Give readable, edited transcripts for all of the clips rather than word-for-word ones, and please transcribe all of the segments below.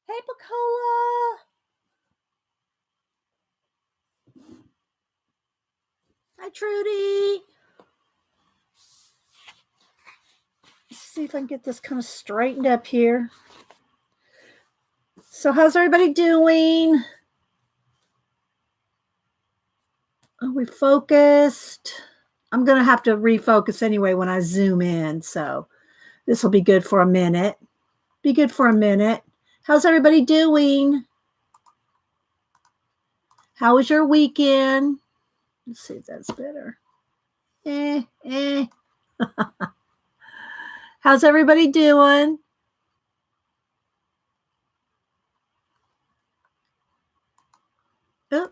Hey, Pacola. Hi, Trudy. Let's see if I can get this kind of straightened up here. So how's everybody doing? Are we focused? I'm going to have to refocus anyway when I zoom in. So this will be good for a minute. Be good for a minute. How's everybody doing? How was your weekend? Let's see if that's better. How's everybody doing? Oh.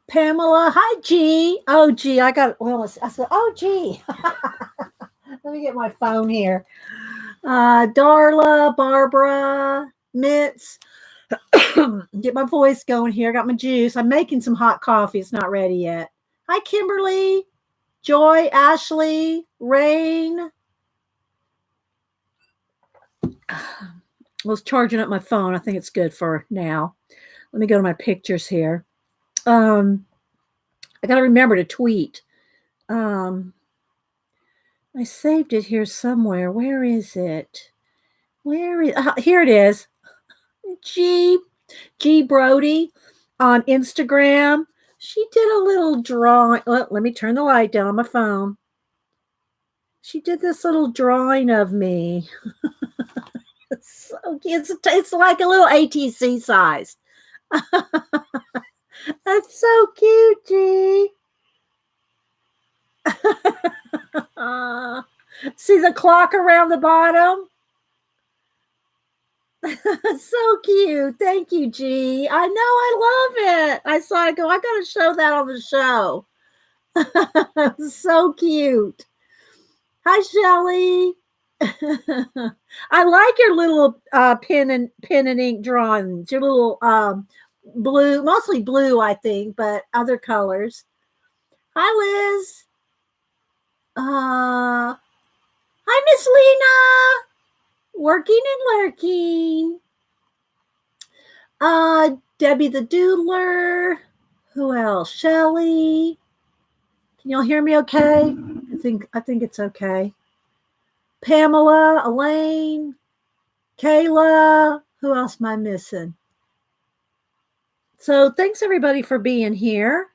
Pamela, hi G. Oh G, I said, oh G. Let me get my phone here. Darla, Barbara, Mitz. Get my voice going here. Got my juice. I'm making some hot coffee. It's not ready yet. Hi Kimberly, Joy, Ashley, Rain. I was charging up my phone. I think it's good for now. Let me go to my pictures here. I got to remember to tweet. I saved it here somewhere. Where is it? Here it is. G Brody on Instagram. She did a little drawing. Let me turn the light down on my phone. She did this little drawing of me. It's like a little ATC size. That's so cute, G. See the clock around the bottom? So cute. Thank you, G. I know, I love it. I got to show that on the show. So cute. Hi, Shelly. I like your little pen and ink drawings. Your little blue, mostly blue, I think, but other colors. Hi, Liz. Hi, Miss Lena. Working and lurking. Debbie the Doodler. Who else? Shelly. Can y'all hear me okay? I think it's okay. Pamela, Elaine, Kayla. Who else am I missing? So thanks everybody for being here.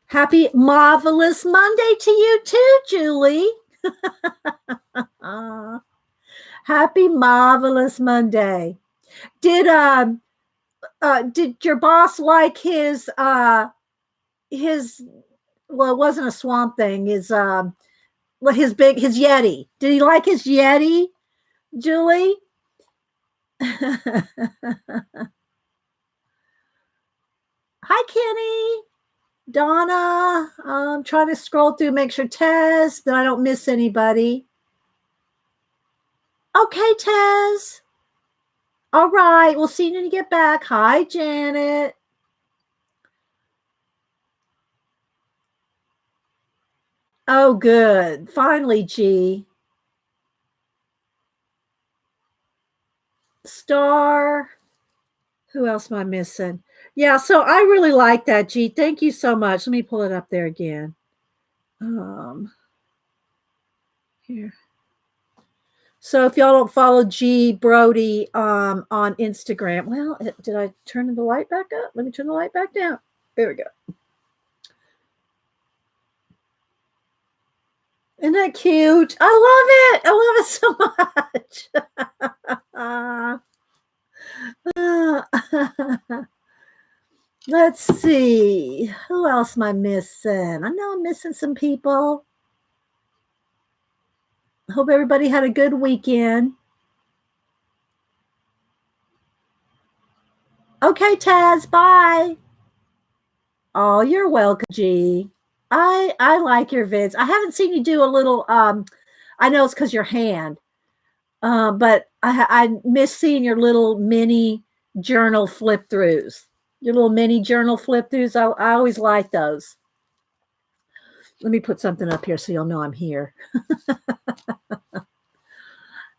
Happy marvelous Monday to you too, Julie. Happy marvelous Monday. Did your boss like his well, it wasn't a swamp thing, his Yeti. Did he like his Yeti, Julie? Hi Kenny. Donna, I'm trying to scroll through, make sure Tez, that I don't miss anybody. Okay, Tez. All right, we'll see you when you get back. Hi, Janet. Oh, good. Finally, G. Star. Who else am I missing? Yeah, so I really like that, G. Thank you so much. Let me pull it up there again. Here. So if y'all don't follow G Brody on Instagram, well, did I turn the light back up? Let me turn the light back down. There we go. Isn't that cute? I love it. I love it so much. Let's see. Who else am I missing? I know I'm missing some people. I hope everybody had a good weekend. Okay, Taz, bye. Oh, you're welcome, G. I like your vids. I haven't seen you do a little I know it's because your hand. But I miss seeing your little mini journal flip throughs. Your little mini journal flip throughs. I always like those. Let me put something up here so you'll know I'm here.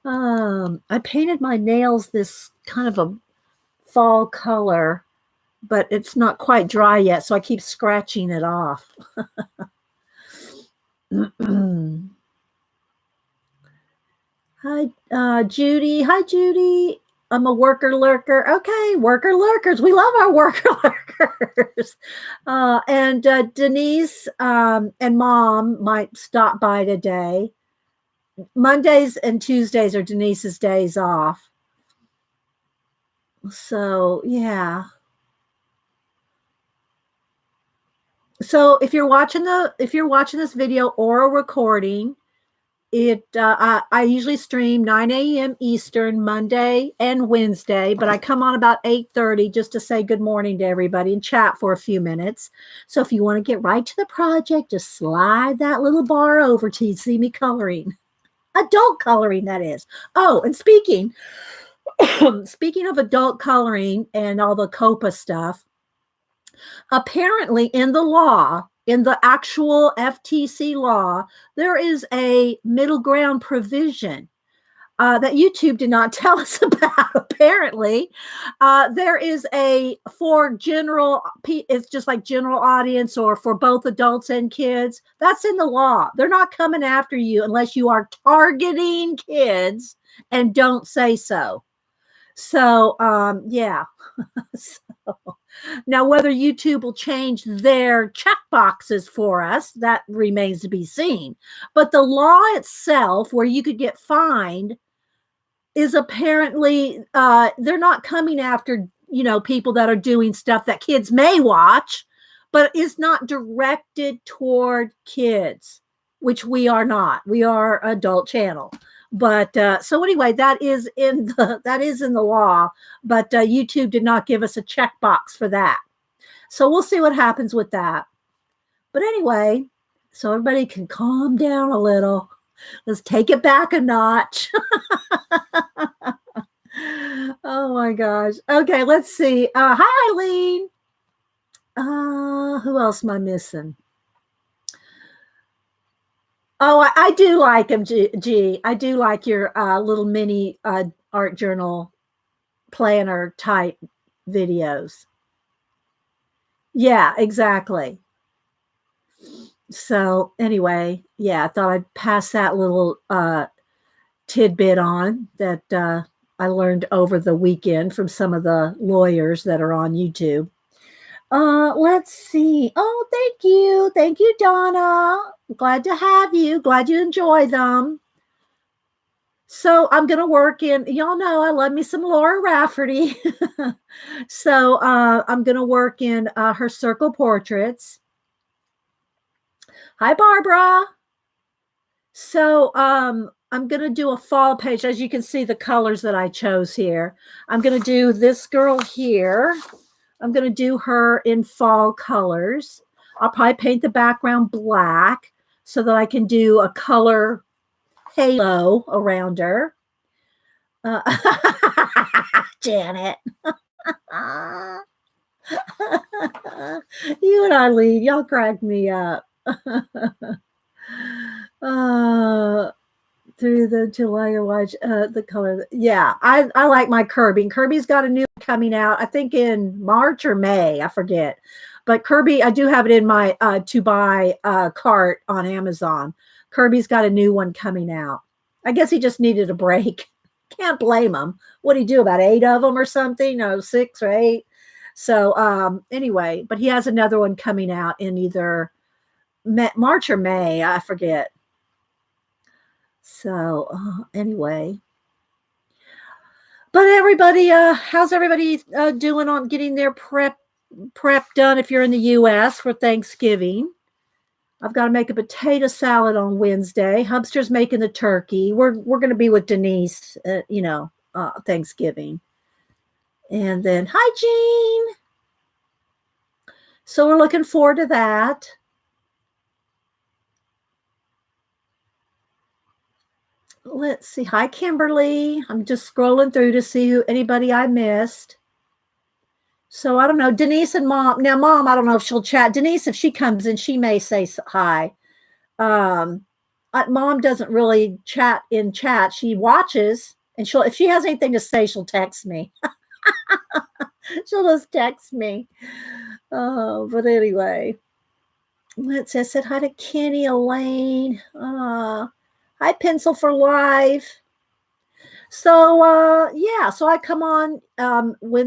I painted my nails this kind of a fall color, but it's not quite dry yet, so I keep scratching it off. Hi, Judy. Hi, Judy. I'm a worker lurker. Okay, worker lurkers. We love our worker lurkers. And Denise and Mom might stop by today. Mondays and Tuesdays are Denise's days off. So, yeah. So if you're watching this video or a recording, I usually stream 9 a.m. Eastern Monday and Wednesday, but I come on about 8:30 just to say good morning to everybody and chat for a few minutes. So if you want to get right to the project, just slide that little bar over till you see me coloring. Adult coloring, that is. Oh, and speaking of adult coloring and all the COPA stuff, apparently in the actual FTC law, there is a middle ground provision that YouTube did not tell us about. Apparently, there is for general, it's just like general audience or for both adults and kids. That's in the law. They're not coming after you unless you are targeting kids and don't say so. So, yeah. So, now, whether YouTube will change their check boxes for us, that remains to be seen. But the law itself, where you could get fined, is apparently they're not coming after people that are doing stuff that kids may watch, but is not directed toward kids, which we are not. We are adult channel. But so anyway, that is in the law, but YouTube did not give us a checkbox for that. So we'll see what happens with that. But anyway, so everybody can calm down a little. Let's take it back a notch. Oh my gosh. Okay, let's see. Hi, Eileen. Who else am I missing? Oh, I do like them, G. I do like your little mini art journal planner type videos. Yeah, exactly. So anyway, yeah, I thought I'd pass that little tidbit on that I learned over the weekend from some of the lawyers that are on YouTube. Let's see. Oh, thank you. Thank you, Donna. Glad to have you. Glad you enjoy them. So I'm going to work in, y'all know I love me some Laura Rafferty. So I'm going to work in her circle portraits. Hi, Barbara. So I'm going to do a fall page. As you can see, the colors that I chose here. I'm going to do this girl here. I'm going to do her in fall colors. I'll probably paint the background black so that I can do a color halo around her. Janet. You and Eileen, y'all crack me up. Through the July watch the color. Yeah, I like my Kirby. Kirby's got a new one coming out, I think in March or May, I forget. But Kirby, I do have it in my to buy cart on Amazon. Kirby's got a new one coming out. I guess he just needed a break. Can't blame him. What did he do? About 8 of them or something? No, 6 or 8. So anyway, but he has another one coming out in either March or May. I forget. So anyway, but everybody, how's everybody doing on getting their prep done? If you're in the U.S. for Thanksgiving, I've got to make a potato salad on Wednesday. Hubster's making the turkey. We're going to be with Denise, Thanksgiving, and then hi, Jean. So we're looking forward to that. Let's see. Hi, Kimberly. I'm just scrolling through to see anybody I missed. So I don't know. Denise and Mom. Now, Mom, I don't know if she'll chat. Denise, if she comes in, she may say hi. Um, Mom doesn't really chat in chat. She watches, and she'll if she has anything to say, she'll text me. She'll just text me. Oh, but anyway, let's see. I said hi to Kenny, Elaine. Hi, Pencil for Life. So yeah, so I come on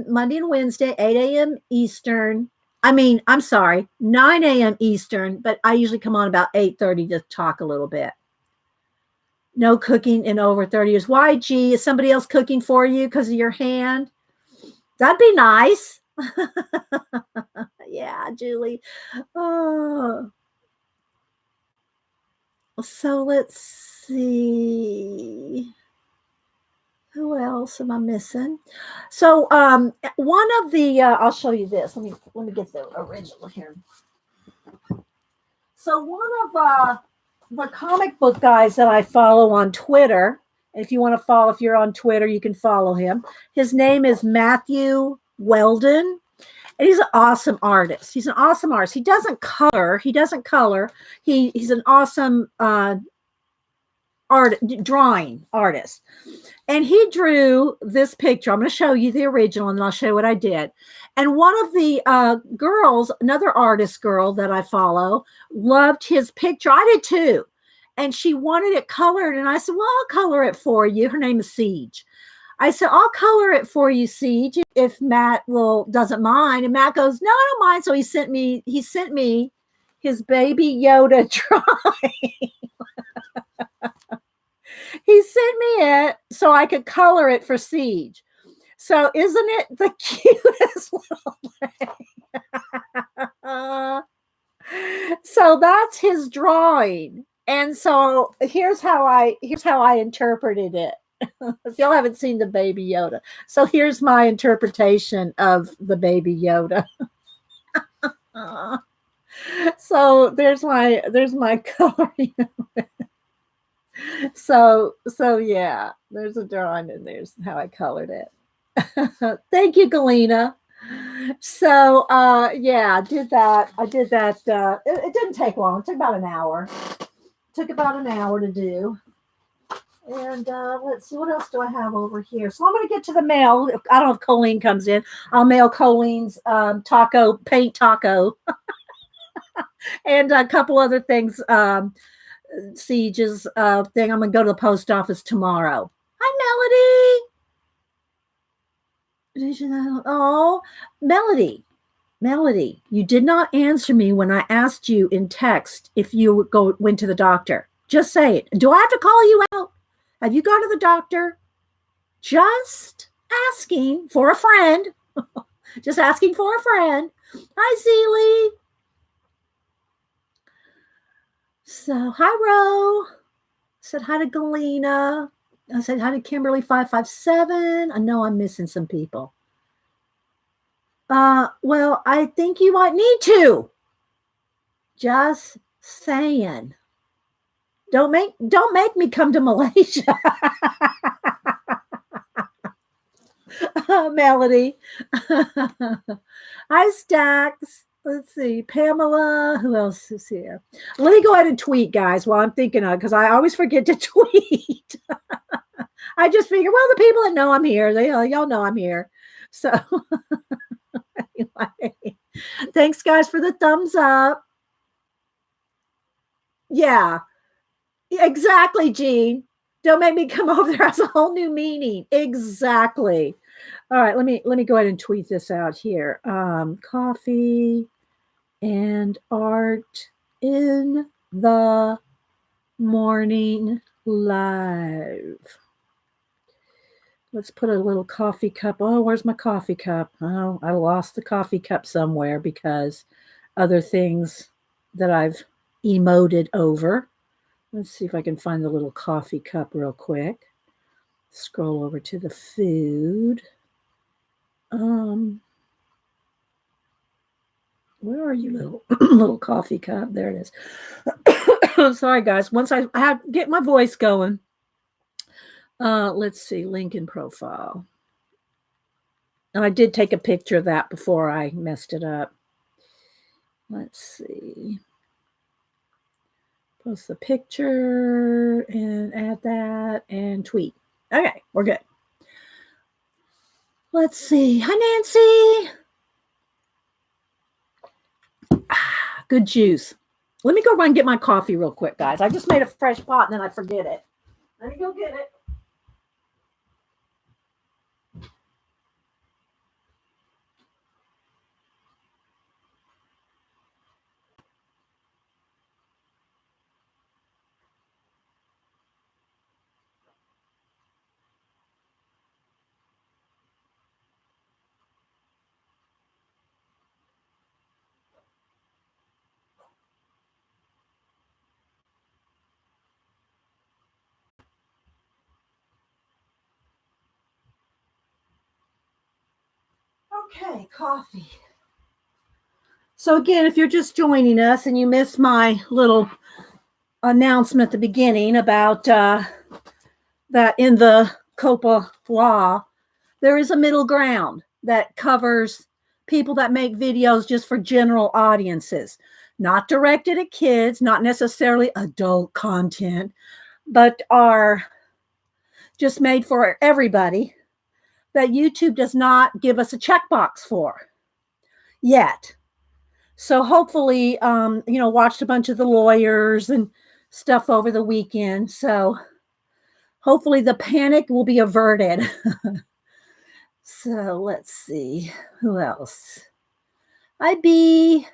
Monday and Wednesday, 8 a.m. Eastern. I mean, I'm sorry, 9 a.m. Eastern, but I usually come on about 8:30 to talk a little bit. No cooking in over 30 years. Why, G? Is somebody else cooking for you because of your hand? That'd be nice. Yeah, Julie. Oh. So let's see. Who else am I missing? So one of the I'll show you this. Let me get the original here. So one of the comic book guys that I follow on Twitter, if you want to follow, if you're on Twitter, you can follow him. His name is Matthew Wheldon. And he's an awesome artist. He's an awesome artist. He doesn't color. He's an awesome drawing artist. And he drew this picture. I'm going to show you the original and then I'll show you what I did. And one of the girls, another artist girl that I follow, loved his picture. I did too. And she wanted it colored. And I said, well, I'll color it for you. Her name is Siege. I said, I'll color it for you, Siege, if Matt doesn't mind. And Matt goes, no, I don't mind. So he sent me his baby Yoda drawing. He sent me it so I could color it for Siege. So isn't it the cutest little thing? So that's his drawing. And so here's how I interpreted it. If y'all haven't seen the baby Yoda. So here's my interpretation of the baby Yoda. So there's my coloring. So yeah, there's a drawing and there's how I colored it. Thank you, Galena. So yeah, I did that. It didn't take long. It took about an hour. To do. And let's see, what else do I have over here? So I'm going to get to the mail. I don't know if Colleen comes in. I'll mail Colleen's paint taco, and a couple other things. Siege's thing. I'm going to go to the post office tomorrow. Hi, Melody. Did you know? Oh, Melody, you did not answer me when I asked you in text if you went to the doctor. Just say it. Do I have to call you out? Have you gone to the doctor? Just asking for a friend. Just asking for a friend. Hi, Zeely. So, hi, Ro. Said hi to Galena. I said hi to Kimberly 557. I know I'm missing some people. Well, I think you might need to. Just saying. Don't make me come to Malaysia. Melody. Hi, Stacks. Let's see. Pamela. Who else is here? Let me go ahead and tweet, guys, while I'm thinking of it, because I always forget to tweet. I just figure, well, the people that know I'm here, y'all know I'm here. So anyway, thanks, guys, for the thumbs up. Yeah, exactly, Jean. Don't make me come over there. Has a whole new meaning. Exactly. All right, let me go ahead and tweet this out here. Coffee and art in the morning live. Let's put a little coffee cup. Oh, where's my coffee cup? Oh, I lost the coffee cup somewhere because other things that I've emoted over. Let's see if I can find the little coffee cup real quick. Scroll over to the food. Where are you, little coffee cup? There it is. Sorry, guys. Once I have get my voice going. Let's see, link in profile. And I did take a picture of that before I messed it up. Let's see. Post the picture and add that and tweet. Okay, we're good. Let's see. Hi, Nancy. Good juice. Let me go run and get my coffee real quick, guys. I just made a fresh pot and then I forget it. Let me go get it. Okay, coffee. So again, if you're just joining us and you missed my little announcement at the beginning about that in the COPA law, there is a middle ground that covers people that make videos just for general audiences, not directed at kids, not necessarily adult content, but are just made for everybody, that YouTube does not give us a checkbox for yet. So hopefully, watched a bunch of the lawyers and stuff over the weekend. So hopefully the panic will be averted. So let's see. Who else? IB.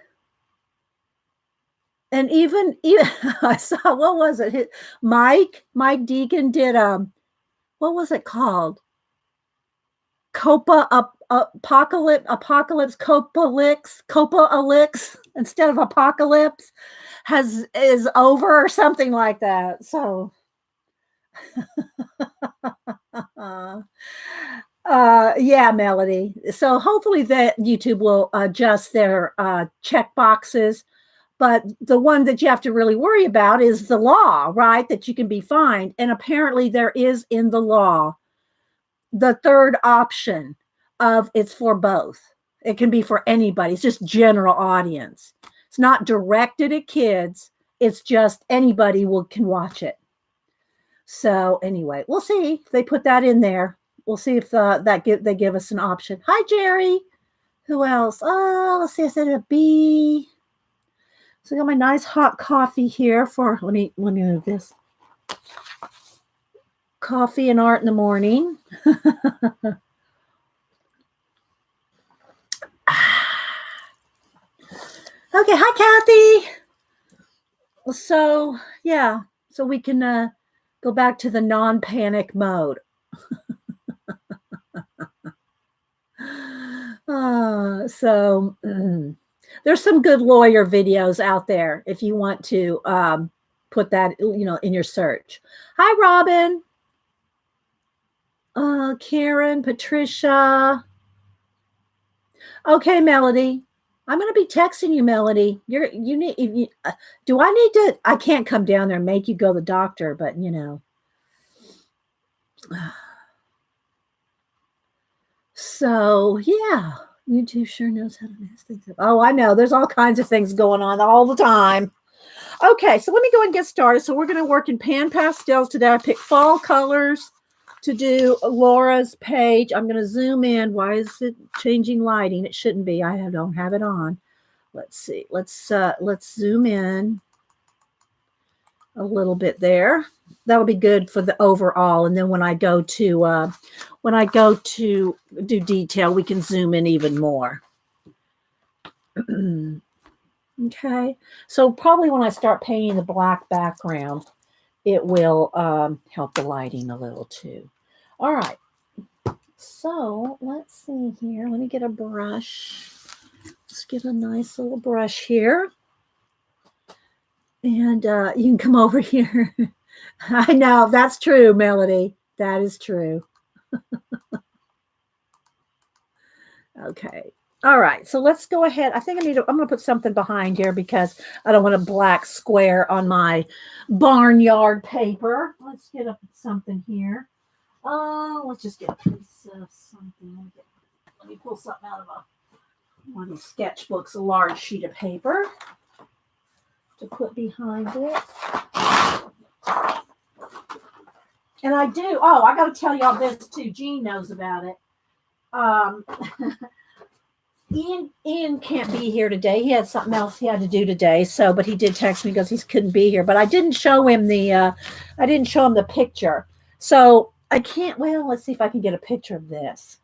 And even I saw, what was it? Mike Deacon did what was it called? Copa Apocalypse Copa Elix instead of Apocalypse is over or something like that. So yeah, Melody. So hopefully that YouTube will adjust their check boxes. But the one that you have to really worry about is the law, right? That you can be fined. And apparently there is in the law the third option of it's for both. It can be for anybody. It's just general audience. It's not directed at kids. It's just anybody can watch it. So anyway, we'll see if they put that in there. We'll see if they give us an option. Hi, Jerry. Who else? Oh, let's see. I said a B. So I got my nice hot coffee here for, let me move this. Coffee and art in the morning. Okay, hi, Kathy. So, yeah, so we can go back to the non-panic mode. There's some good lawyer videos out there if you want to put that, in your search. Hi, Robin. Karen, Patricia. Okay, Melody. I'm going to be texting you, Melody. Do I need to? I can't come down there and make you go to the doctor, but So yeah, YouTube sure knows how to mess things up. Oh, I know. There's all kinds of things going on all the time. Okay, so let me go and get started. So we're going to work in pan pastels today. I picked fall colors to do Laura's page. I'm going to zoom in. Why is it changing lighting? It shouldn't be. I don't have it on. Let's see. Let's zoom in a little bit there. That'll be good for the overall. And then when I go to do detail, we can zoom in even more. Okay. So probably when I start painting the black background, it will help the lighting a little too. All right. So let's see here. Let me get a brush. Let's get a nice little brush here. And you can come over here. I know, that's true, Melody. That is true. Okay. All right. So let's go ahead. I think I'm going to put something behind here because I don't want a black square on my barnyard paper. Let's get something here. Let's just get a piece of something. Let me pull something out of one of these sketchbooks, a large sheet of paper to put behind it. And I do. Oh, I got to tell y'all this too. Jean knows about it. Ian can't be here today. He had something else he had to do today. So, but he did text me because he couldn't be here. But I didn't show him the picture. So I can't. Well, let's see if I can get a picture of this.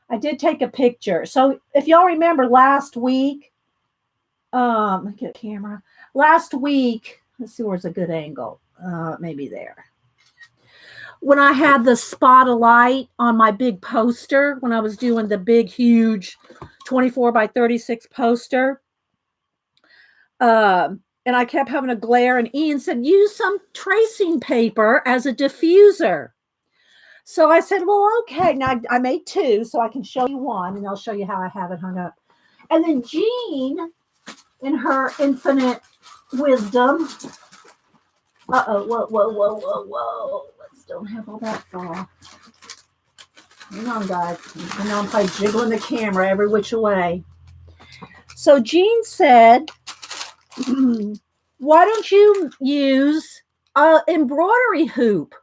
I did take a picture. So if y'all remember last week, let me get a camera. Last week, let's see where's a good angle. Maybe there. When I had the spot of light on my big poster, when I was doing the big, huge 24 by 36 poster, and I kept having a glare, and Ian said, use some tracing paper as a diffuser. So I said, well, okay. Now I made two, so I can show you one, and I'll show you how I have it hung up. And then Jean, in her infinite wisdom, whoa. Don't have all that far. Hang on, guys. You know, I'm probably jiggling the camera every which way. So Jean said, why don't you use an embroidery hoop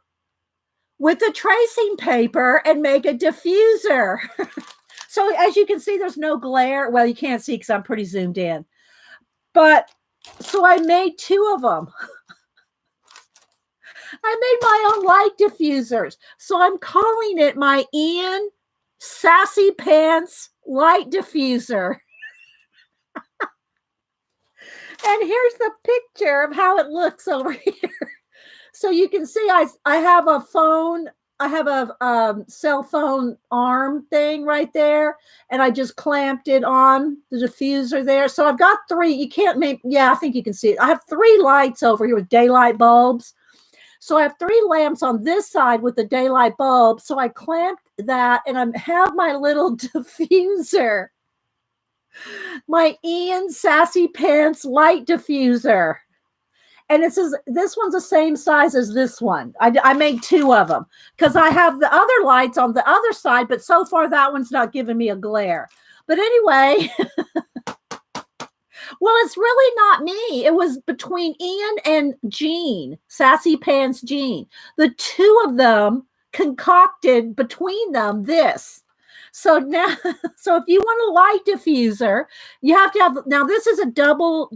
with the tracing paper and make a diffuser? So as you can see, there's no glare. Well, you can't see because I'm pretty zoomed in. But so I made two of them. I made my own light diffusers. So I'm calling it my Ian Sassy Pants light diffuser. And here's the picture of how it looks over here. So you can see I have a phone. I have a cell phone arm thing right there. And I just clamped it on the diffuser there. So I've got three. You can't make, yeah, I think you can see it. I have three lights over here with daylight bulbs. So I have three lamps on this side with the daylight bulb. So I clamped that and I have my little diffuser. My Ian Sassy Pants light diffuser. And this one's the same size as this one. I made two of them because I have the other lights on the other side, but so far that one's not giving me a glare. But anyway, well, it's really not me. It was between Ian and Jean, Sassy Pants Jean. The two of them concocted between them this. So now, so if you want a light diffuser, you have to have, now this is a doubled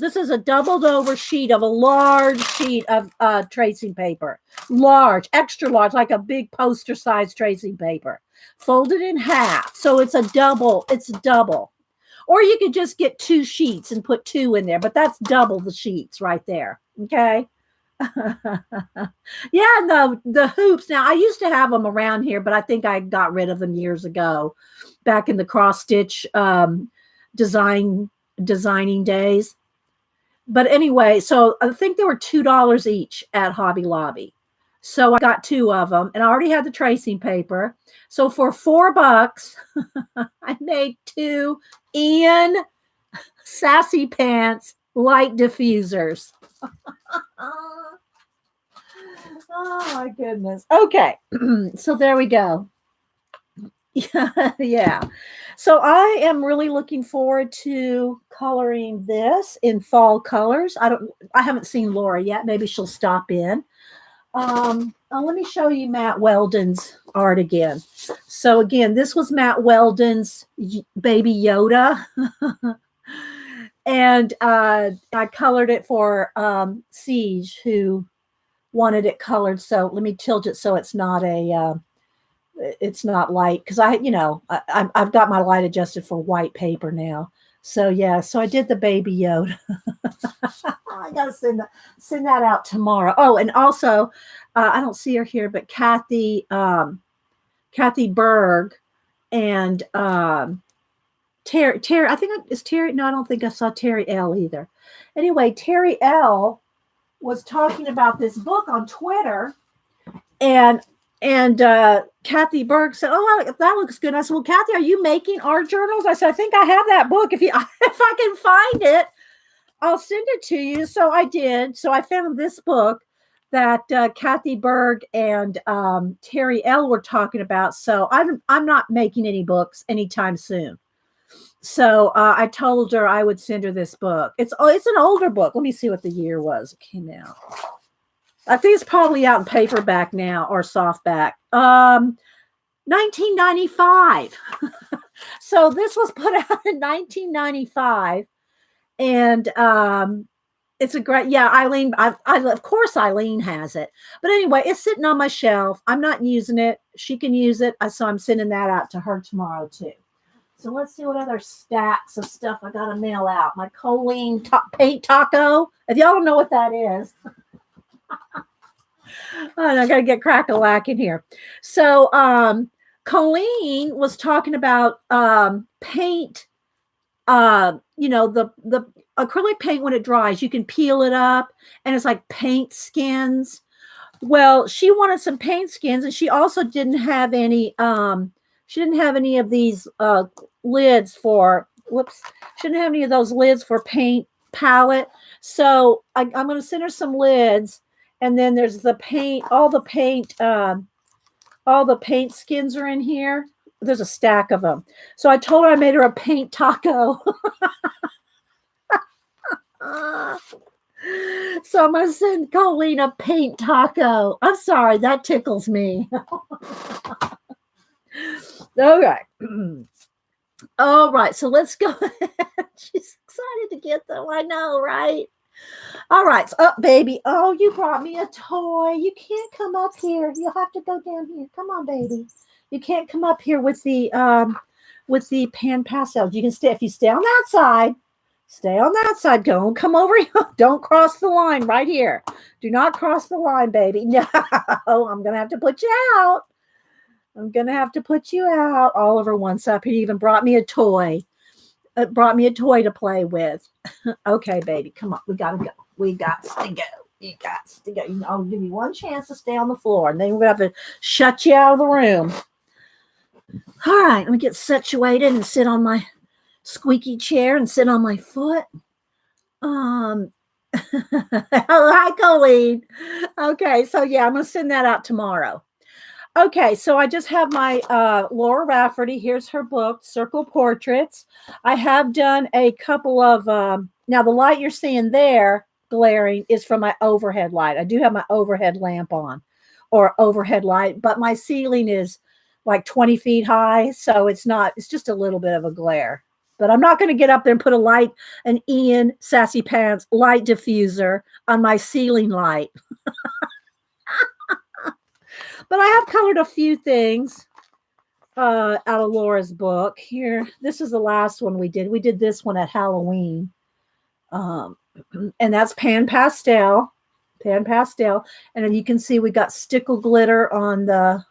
over sheet of a large sheet of tracing paper. Large, extra large, like a big poster size tracing paper. Folded in half. So it's double. Or you could just get two sheets and put two in there, but that's double the sheets right there. Okay. Yeah, the hoops. Now I used to have them around here, but I think I got rid of them years ago, back in the cross stitch designing days. But anyway, so I think they were $2 each at Hobby Lobby. So I got two of them, and I already had the tracing paper. So for $4, I made two Ian Sassy Pants light diffusers. Oh my goodness. Okay. So there we go. Yeah. So I am really looking forward to coloring this in fall colors. I haven't seen Laura yet. Maybe she'll stop in. Let me show you Matt Wheldon's art again. So again, this was Matt Wheldon's Baby Yoda. And I colored it for Siege, who wanted it colored. So let me tilt it so it's not it's not light, because I've got my light adjusted for white paper now. So yeah, so I did the Baby Yoda. I gotta send that out tomorrow. Oh, and also I don't see her here, but Kathy Berg and Terry, I think it's Terry. No, I don't think I saw Terry L either. Anyway, Terry L was talking about this book on Twitter, and Kathy Berg said, "Oh, that looks good." I said, "Well, Kathy, are you making art journals?" I said, "I think I have that book. If I can find it, I'll send it to you." So I did. So I found this book. that Kathy Berg and Terry L were talking about. So I'm not making any books anytime soon. So I told her I would send her this book. It's an older book. Let me see what the year was it came out. I think it's probably out in paperback now or softback. 1995. So this was put out in 1995, and it's a great, yeah, Eileen, I of course Eileen has it. But anyway, it's sitting on my shelf. I'm not using it. She can use it. So I'm sending that out to her tomorrow too. So let's see what other stacks of stuff I got to mail out. My choline paint taco. If y'all don't know what that is, I got to get crack-a-lack in here. So Colleen was talking about paint. The acrylic paint, when it dries, you can peel it up, and it's like paint skins. Well, she wanted some paint skins, and she also didn't have any. She didn't have any of these lids for. Whoops! She didn't have any of those lids for paint palette. So I'm going to send her some lids, and then there's the paint. All the paint skins are in here. There's a stack of them. So I told her I made her a paint taco. So I'm going to send Colleen a paint taco. I'm sorry, that tickles me. Okay. All right, so let's go. She's excited to get them. I know, right? All right, so, baby. Oh, you brought me a toy. You can't come up here. You'll have to go down here. Come on, baby. You can't come up here with the pan pastel. You can stay if you stay on that side. Stay on that side. Don't come over here. Don't cross the line right here. Do not cross the line, baby. No, I'm gonna have to put you out. I'm gonna have to put you out. Oliver once up. He even brought me a toy. It brought me a toy to play with. Okay, baby, come on. We gotta go. We got to go. You got to go. I'll give you one chance to stay on the floor, and then we're gonna have to shut you out of the room. All right, let me get situated and sit on my squeaky chair and sit on my foot. Hi, Colleen. Okay, so yeah, I'm gonna send that out tomorrow. Okay, so I just have my Laura Rafferty. Here's her book, Circle Portraits. I have done a couple of now the light you're seeing there glaring is from my overhead light. I do have my overhead lamp on, or overhead light, but my ceiling is like 20 feet high, so it's just a little bit of a glare. But I'm not going to get up there and put an Ian Sassy Pants light diffuser on my ceiling light. But I have colored a few things out of Laura's book. Here, this is the last one we did. We did this one at Halloween. And that's Pan Pastel. And then you can see we got stickle glitter on the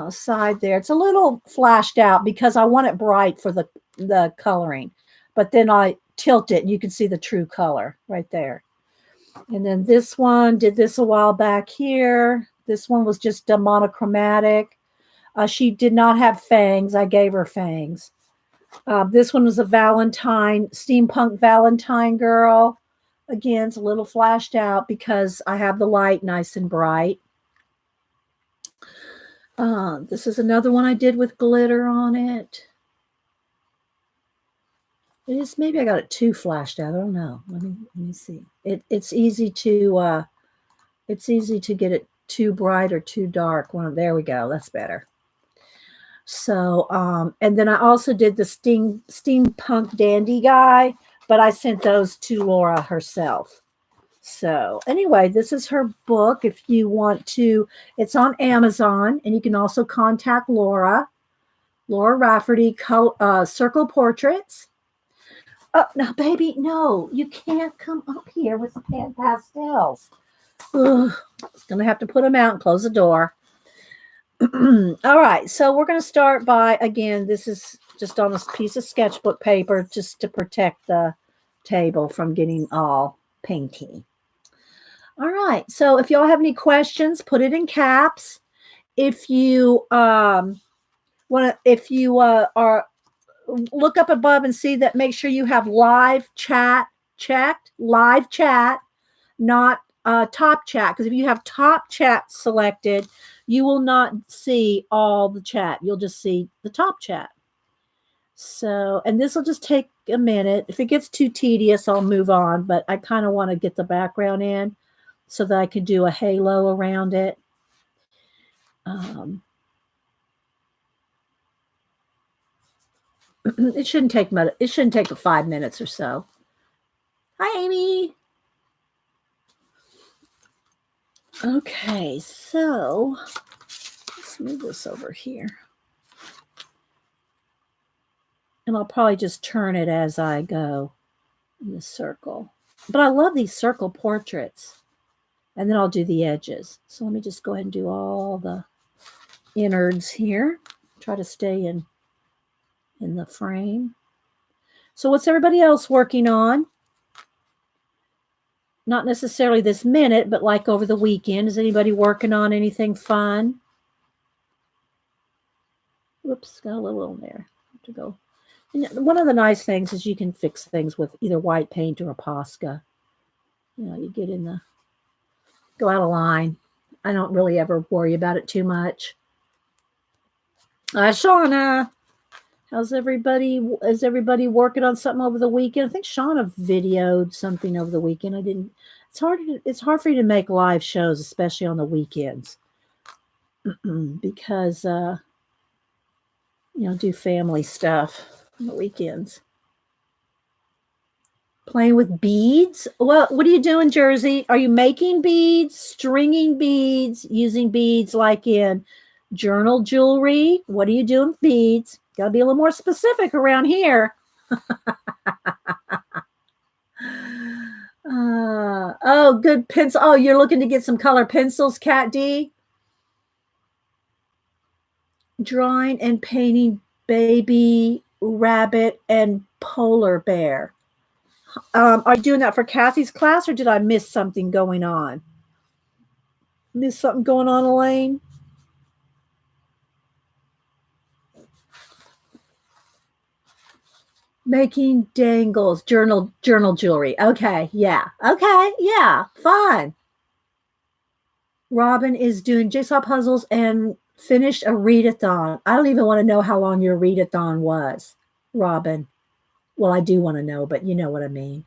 side there. It's a little flashed out because I want it bright for the coloring. But then I tilt it and you can see the true color right there. And then this one, did this a while back here. This one was just a monochromatic. She did not have fangs. I gave her fangs. This one was a steampunk Valentine girl. Again, it's a little flashed out because I have the light nice and bright. This is another one I did with glitter on it. Maybe I got it too flashed out. I don't know. Let me see. It's easy to get it too bright or too dark. There we go. That's better. So, and then I also did the steampunk dandy guy, but I sent those to Laura herself. So anyway, this is her book. If you want to, it's on Amazon, and you can also contact Laura Rafferty, Circle Portraits. Oh, no, baby, no, you can't come up here with the pan pastels. Ugh, I was going to have to put them out and close the door. All right, so we're going to start by, again, this is just on a piece of sketchbook paper just to protect the table from getting all painty. All right, so if y'all have any questions, put it in caps. If you are look up above and see that, make sure you have live chat checked, not top chat, because if you have top chat selected, you will not see all the chat. You'll just see the top chat. So, and this will just take a minute. If it gets too tedious, I'll move on, but I kind of want to get the background in so that I can do a halo around it. It shouldn't take much. It shouldn't take 5 minutes or so. Hi, Amy. Okay, so let's move this over here. And I'll probably just turn it as I go in the circle. But I love these circle portraits. And then I'll do the edges. So let me just go ahead and do all the innards here. Try to stay in the frame. So what's everybody else working on? Not necessarily this minute, but like over the weekend. Is anybody working on anything fun? Whoops, got a little in there. Have to go. And one of the nice things is you can fix things with either white paint or a Posca. You know, you get in the, go out of line. I don't really ever worry about it too much. Shauna, how's everybody? Is everybody working on something over the weekend? I think Shauna videoed something over the weekend. I didn't. It's hard for you to make live shows, especially on the weekends, because do family stuff on the weekends. Playing with beads. Well, what are you doing, Jersey? Are you making beads, stringing beads, using beads like in journal jewelry? What are you doing with beads? Got to be a little more specific around here. Oh, good pencil. Oh, you're looking to get some color pencils, Cat D? Drawing and painting baby rabbit and polar bear. Are you doing that for Kathy's class, or did I miss something going on? Miss something going on, Elaine? Making dangles, journal jewelry. Okay, yeah. Okay, yeah, fun. Robin is doing jigsaw puzzles and finished a readathon. I don't even want to know how long your readathon was, Robin. Well, I do want to know, but you know what I mean.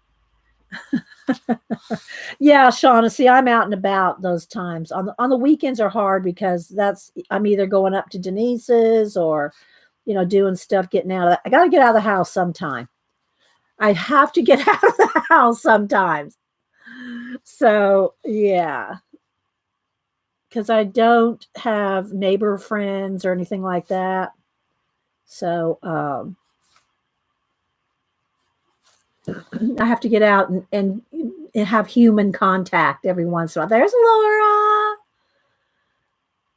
Yeah, Shauna, see, I'm out and about those times. On the weekends are hard because I'm either going up to Denise's or, doing stuff, getting out of I got to get out of the house sometime. I have to get out of the house sometimes. So, yeah. Because I don't have neighbor friends or anything like that. So, I have to get out and have human contact every once in a while. There's Laura.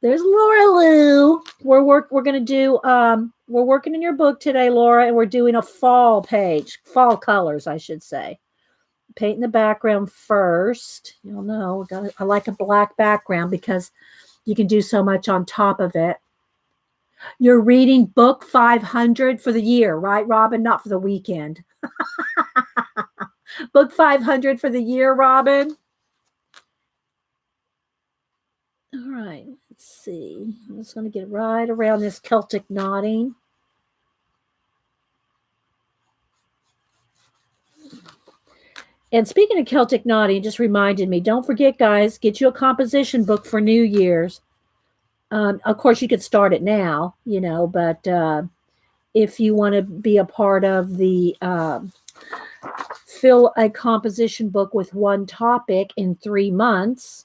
There's Laura Lou. We're going to do we're working in your book today, Laura, and we're doing a fall page, fall colors, I should say. Painting the background first. You'll know I like a black background because you can do so much on top of it. You're reading book 500 for the year, right, Robin? Not for the weekend. Book 500 for the year, Robin. All right, let's see. I'm just going to get right around this Celtic knotting. And speaking of Celtic knotting, just reminded me, don't forget, guys, get you a composition book for New Year's. Of course, you could start it now, but if you want to be a part of the fill a composition book with one topic in 3 months,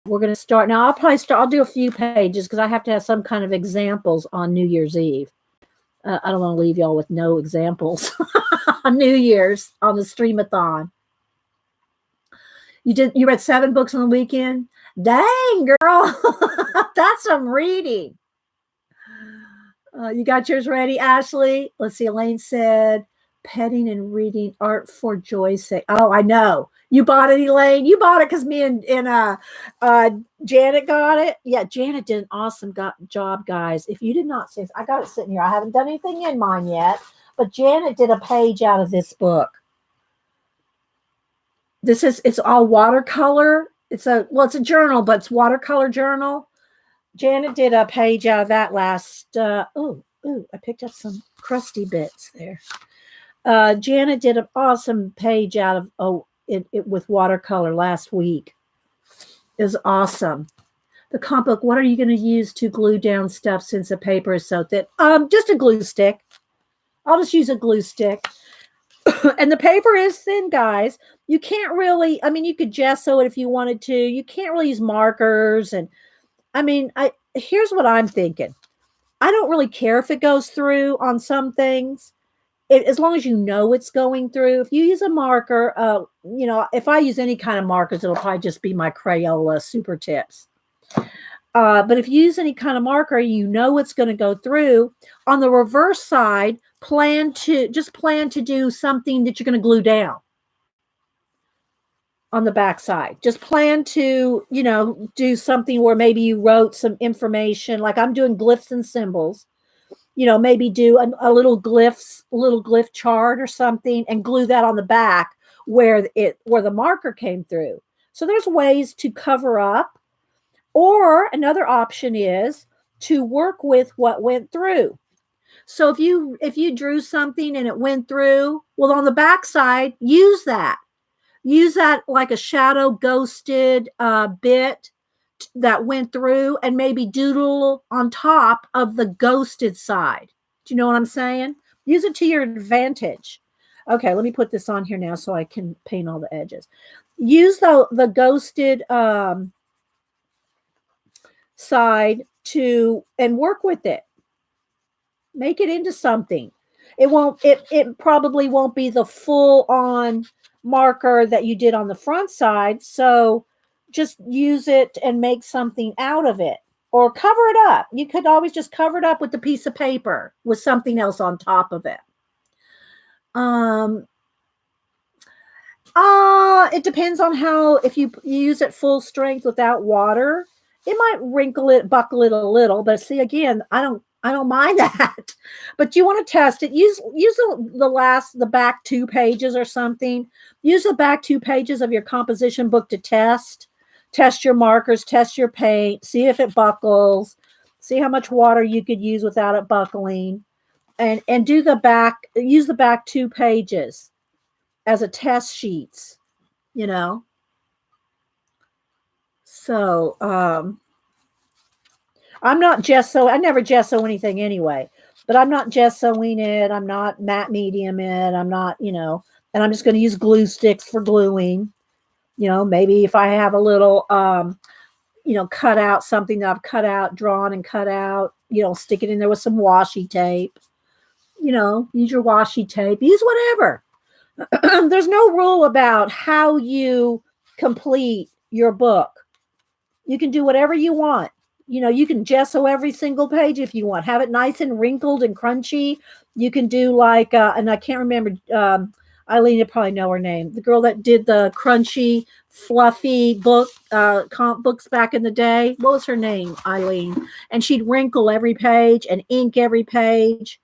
we're going to start. Now, I'll do a few pages because I have to have some kind of examples on New Year's Eve. I don't want to leave y'all with no examples on New Year's on the streamathon. You read 7 books on the weekend? Dang, girl. That's some reading. You got yours ready, Ashley? Let's see. Elaine said, petting and reading art for joy's sake. Oh, I know. You bought it, Elaine? You bought it because me and Janet got it? Yeah, Janet did an awesome job, guys. If you did not see, I got it sitting here. I haven't done anything in mine yet, but Janet did a page out of this book. It's all watercolor. It's a journal, but it's watercolor journal. Janet did a page out of that last. I picked up some crusty bits there. Janet did an awesome page out of it with watercolor last week. It was awesome. The comp book. What are you going to use to glue down stuff since the paper is so thick? Just a glue stick. I'll just use a glue stick. And the paper is thin, guys. You can't really. I mean, you could gesso it if you wanted to. You can't really use markers. And I mean, here's what I'm thinking. I don't really care if it goes through on some things. As long as you know it's going through. If you use a marker, if I use any kind of markers, it'll probably just be my Crayola Super Tips. But if you use any kind of marker, you know it's going to go through. On the reverse side, plan to do something that you're going to glue down. On the back side, just plan to, do something where maybe you wrote some information, like I'm doing glyphs and symbols. Maybe do a little glyph chart or something and glue that on the back where the marker came through. So there's ways to cover up, or another option is to work with what went through. So if you drew something and it went through, well, on the back side, use that like a shadow ghosted bit that went through, and maybe doodle on top of the ghosted side. Do you know what I'm saying? Use it to your advantage. Okay, let me put this on here now so I can paint all the edges. Use the ghosted side and work with it. Make it into something. It probably won't be the full on marker that you did on the front side. So just use it and make something out of it, or cover it up. You could always just cover it up with a piece of paper with something else on top of it. It depends on if you use it full strength without water, it might buckle it a little, but see, again, I don't mind that. But you want to test it. Use the back 2 pages or something. Use the back 2 pages of your composition book to test your markers, test your paint, see if it buckles, see how much water you could use without it buckling, and use the back 2 pages as a test sheets, So, I'm not gesso. I never gesso anything anyway, but I'm not gessoing it. I'm not matte medium it. I'm not, and I'm just going to use glue sticks for gluing. Maybe if I have a little, cut out something that I've cut out, drawn and cut out, stick it in there with some washi tape. Use your washi tape. Use whatever. There's no rule about how you complete your book. You can do whatever you want. You can gesso every single page if you want. Have it nice and wrinkled and crunchy. You can do like, and I can't remember, Eileen, you probably know her name. The girl that did the crunchy, fluffy comp books back in the day. What was her name, Eileen? And she'd wrinkle every page and ink every page.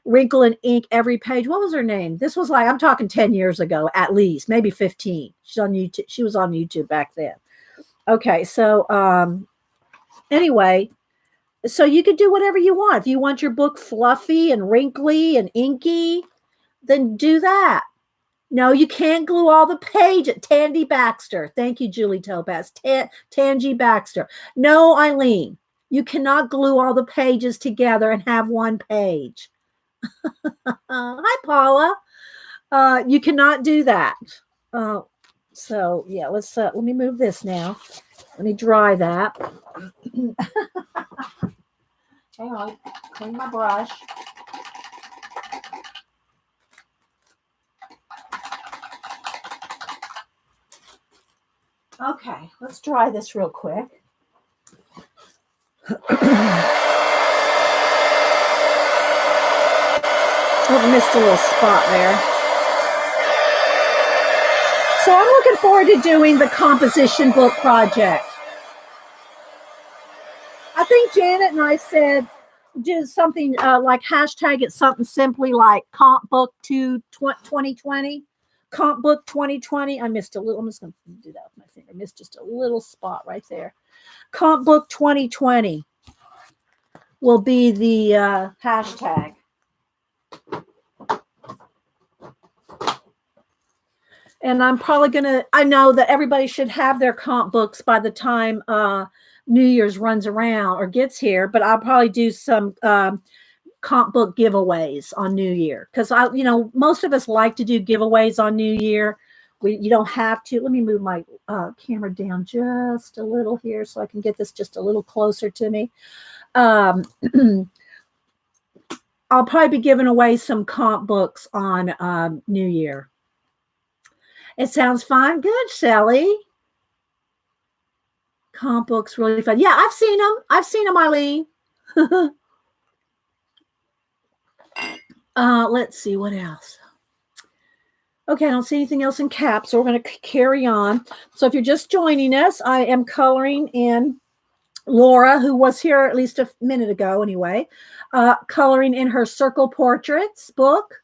Wrinkle and ink every page. What was her name? This was I'm talking 10 years ago, at least, maybe 15. She's on YouTube. She was on YouTube back then. Okay, so anyway, so you could do whatever you want. If you want your book fluffy and wrinkly and inky, then do that. No, you can't glue all the pages. Tandy Baxter. Thank you, Julie Topaz. Tangy Baxter. No, Eileen, you cannot glue all the pages together and have one page. Hi, Paula. You cannot do that. So yeah, let me move this now. Let me dry that. Hang on, clean my brush. Okay, let's dry this real quick. Oh, missed a little spot there. So I'm looking forward to doing the composition book project. I think Janet and I said do something like hashtag it something simply like Comp Book 2020. Comp Book 2020. I missed a little. I'm just going to do that with my finger. I missed just a little spot right there. Comp Book 2020 will be the hashtag. And I'm probably going to, I know that everybody should have their comp books by the time New Year's runs around or gets here, but I'll probably do some comp book giveaways on New Year. Because most of us like to do giveaways on New Year. You don't have to. Let me move my camera down just a little here so I can get this just a little closer to me. I'll probably be giving away some comp books on New Year. It sounds fun. Good, Shelly. Comp books really fun. Yeah, I've seen them, Eileen. Let's see what else. Okay, I don't see anything else in caps, so we're going to carry on. So if you're just joining us, I am coloring in Laura, who was here at least a minute ago anyway, coloring in her Circle Portraits book.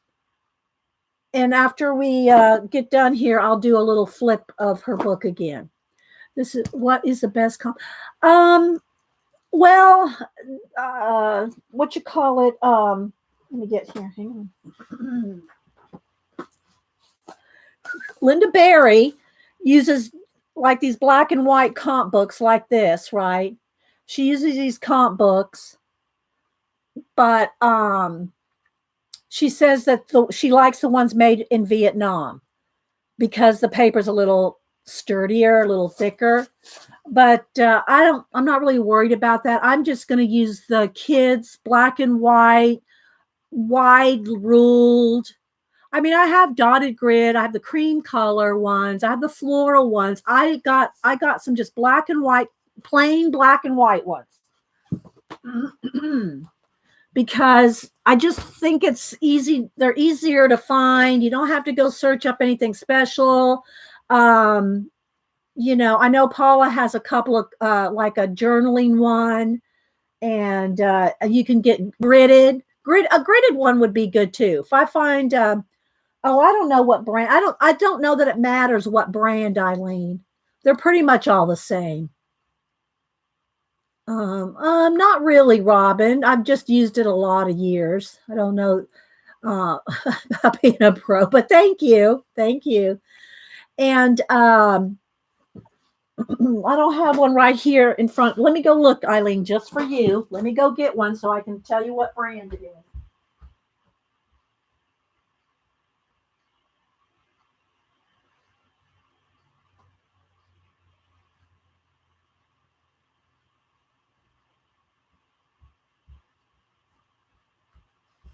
And after we get done here, I'll do a little flip of her book again. This is what is the best what you call it? Let me get here. Hang on. Linda Berry uses like these black and white comp books like this, right? She uses these comp books, but she says that she likes the ones made in Vietnam because the paper's a little sturdier, a little thicker. But I'm not really worried about that. I'm just going to use the kids black and white, wide ruled. I mean, I have dotted grid. I have the cream color ones. I have the floral ones. I got some just black and white, plain black and white ones. Because I just think it's easy. They're easier to find. You don't have to go search up anything special. I know Paula has a couple of like a journaling one, and you can get gridded. A gridded one would be good too. If I find, I don't know what brand. I don't know that it matters what brand, Eileen. They're pretty much all the same. Not really, Robin. I've just used it a lot of years. I don't know about being a pro, but thank you. And I don't have one right here in front. Let me go look, Eileen, just for you. Let me go get one so I can tell you what brand it is.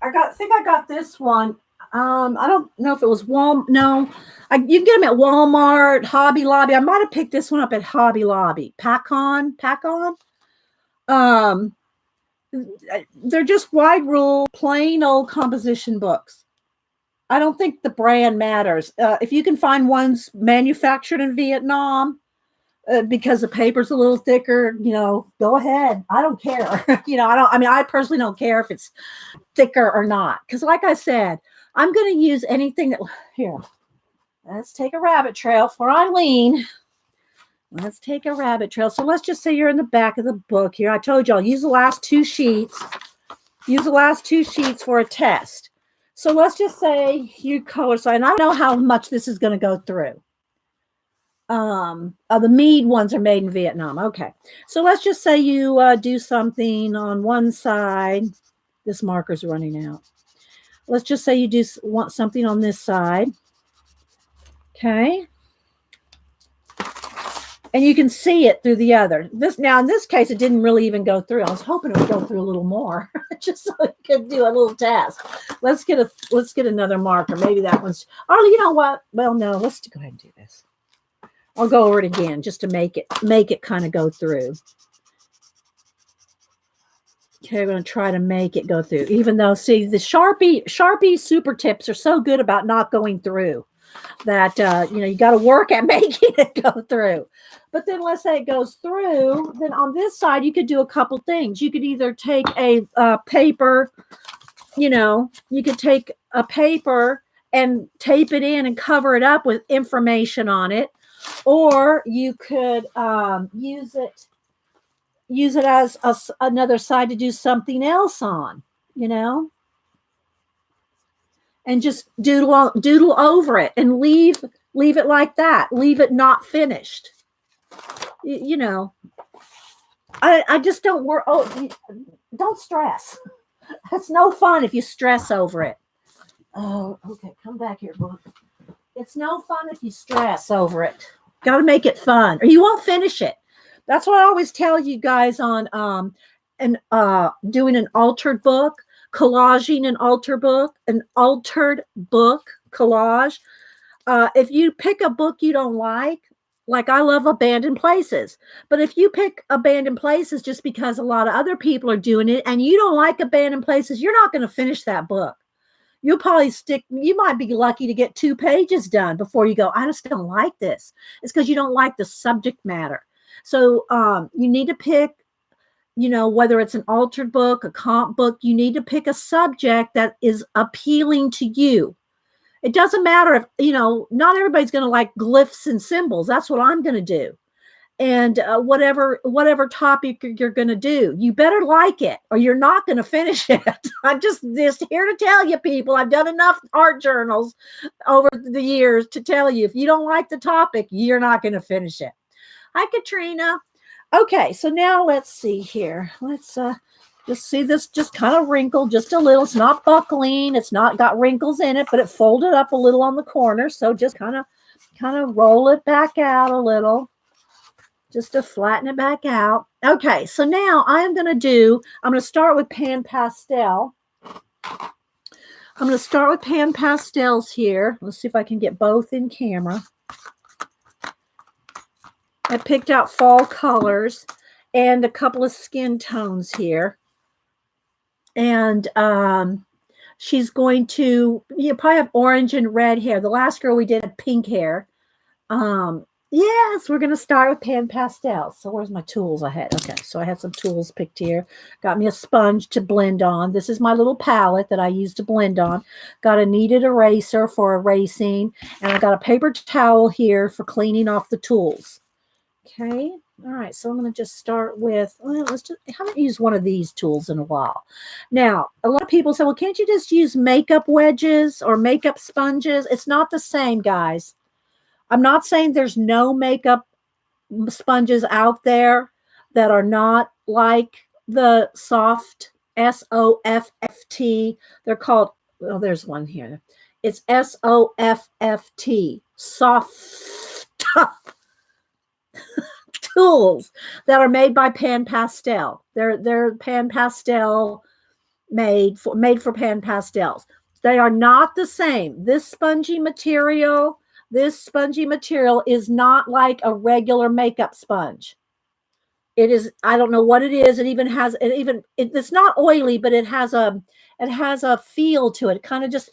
I think I got this one. I don't know if it was Walmart. No, you can get them at Walmart, Hobby Lobby. I might have picked this one up at Hobby Lobby. Pack-On. They're just wide rule, plain old composition books. I don't think the brand matters. If you can find ones manufactured in Vietnam, because the paper's a little thicker, go ahead. I don't care. I personally don't care if it's thicker or not. Because like I said, I'm going to use anything that, here, let's take a rabbit trail for Eileen. Let's take a rabbit trail. So let's just say you're in the back of the book here. I told you I'll use the last two sheets. Use the last two sheets for a test. So let's just say you color sign. I don't know how much this is going to go through. The Mead ones are made in Vietnam. Okay. So let's just say you do something on one side. This marker's running out. Let's just say you want something on this side. Okay. And you can see it through the other. Now, in this case, it didn't really even go through. I was hoping it would go through a little more, just so I could do a little test. Let's get another marker. Maybe that one's. Oh, you know what? Well, no. Let's go ahead and do this. I'll go over it again just to make it kind of go through. Okay, I'm going to try to make it go through. Even though, see, the Sharpie super tips are so good about not going through that, you got to work at making it go through. But then let's say it goes through. Then on this side, you could do a couple things. You could either take a paper, you could take a paper and tape it in and cover it up with information on it, or you could use it as another side to do something else on, you know, and just doodle over it and leave it like that. Leave it not finished. You know, I just don't work. Oh, don't stress. It's no fun if you stress over it. Oh, okay. Come back here, book. It's no fun if you stress over it. Got to make it fun, or you won't finish it. That's what I always tell you guys on doing an altered book, collaging an altered book collage. If you pick a book you don't like I love Abandoned Places, but if you pick Abandoned Places just because a lot of other people are doing it and you don't like Abandoned Places, you're not going to finish that book. You'll probably you might be lucky to get 2 pages done before you go, I just don't like this. It's because you don't like the subject matter. So you need to pick, you know, whether it's an altered book, a comp book, you need to pick a subject that is appealing to you. It doesn't matter if, you know, not everybody's going to like glyphs and symbols. That's what I'm going to do. And whatever topic you're going to do, you better like it or you're not going to finish it. I'm just here to tell you, people, I've done enough art journals over the years to tell you, if you don't like the topic, you're not going to finish it. Hi, Katrina. Okay, so now let's see here. Let's just see this just kind of wrinkled just a little. It's not buckling. It's not got wrinkles in it, but it folded up a little on the corner. So just kind of roll it back out a little, just to flatten it back out. Okay, so now I'm going to start with Pan Pastel. I'm going to start with Pan Pastels here. Let's see if I can get both in camera. I picked out fall colors and a couple of skin tones here. And she's going to, you probably have orange and red hair. The last girl we did had pink hair. Yes, we're going to start with Pan Pastel. So where's my tools I had? Okay, so I had some tools picked here. Got me a sponge to blend on. This is my little palette that I use to blend on. Got a kneaded eraser for erasing. And I got a paper towel here for cleaning off the tools. Okay. All right, so I'm going to just start with, I haven't used one of these tools in a while. Now, a lot of people say, well, can't you just use makeup wedges or makeup sponges? It's not the same, guys. I'm not saying there's no makeup sponges out there that are not like the soft, SOFFT. They're called, oh, there's one here. It's SOFFT, soft tools that are made by Pan Pastel. They're Pan Pastel made for Pan Pastels. They are not the same. This spongy material is not like a regular makeup sponge. It is, I don't know what it is. It's not oily, but it has a feel to it.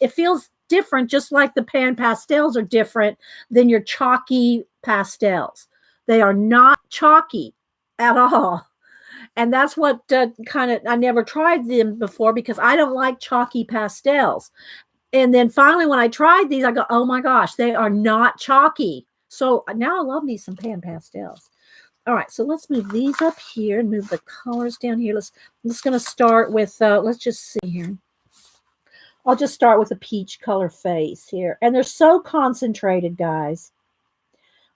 It feels different, just like the Pan Pastels are different than your chalky pastels. They are not chalky at all. And that's what I never tried them before because I don't like chalky pastels. And then finally, when I tried these, I go, oh my gosh, they are not chalky. So now I love me some Pan Pastels. All right, so let's move these up here and move the colors down here. I'm just going to start with, let's just see here. I'll just start with a peach color face here. And they're so concentrated, guys.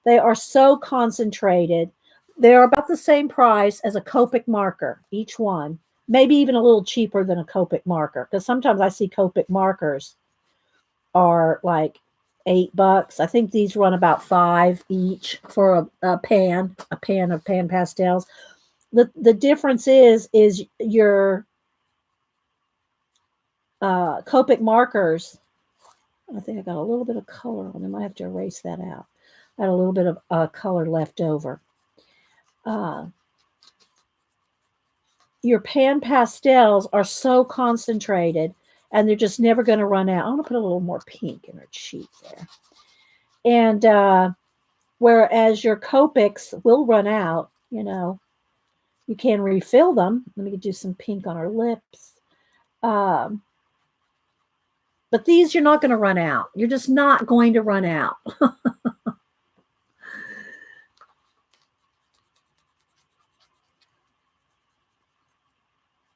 They are so concentrated. They're about the same price as a Copic marker, each one. Maybe even a little cheaper than a Copic marker. Because sometimes I see Copic markers are like $8. I think these run about $5 each for a pan of Pan Pastels. The difference is your Copic markers. I think I got a little bit of color on them. I have to erase that out. I had a little bit of color left over. Your Pan Pastels are so concentrated and they're just never going to run out. I'm going to put a little more pink in her cheek there. And whereas your Copics will run out, you can refill them. Let me do some pink on her lips. But But these, you're not going to run out. You're just not going to run out. All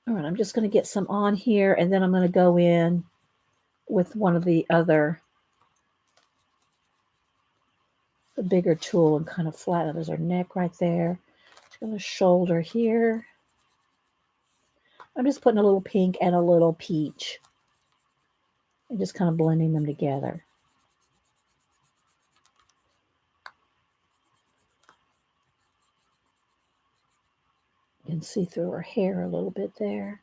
right, I'm just going to get some on here, and then I'm going to go in with one of the bigger tool and kind of flatten. There's our neck right there. Just going to shoulder here. I'm just putting a little pink and a little peach and just kind of blending them together. You can see through her hair a little bit there.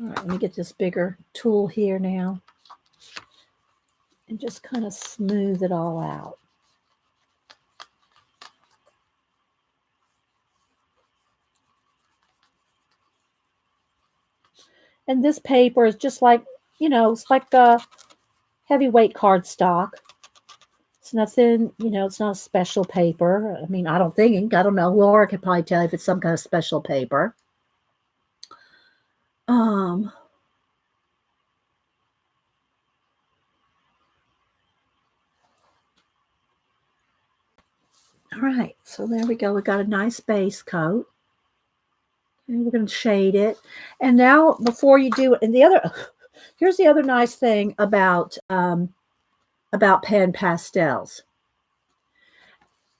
All right, let me get this bigger tool here now and just kind of smooth it all out. And this paper is just like, it's like a heavyweight cardstock. It's nothing, it's not a special paper. I mean, I don't know. Laura could probably tell you if it's some kind of special paper. All right, so there we go. We got a nice base coat. And we're going to shade it. And now, before you do it, and here's the other nice thing about pen pastels.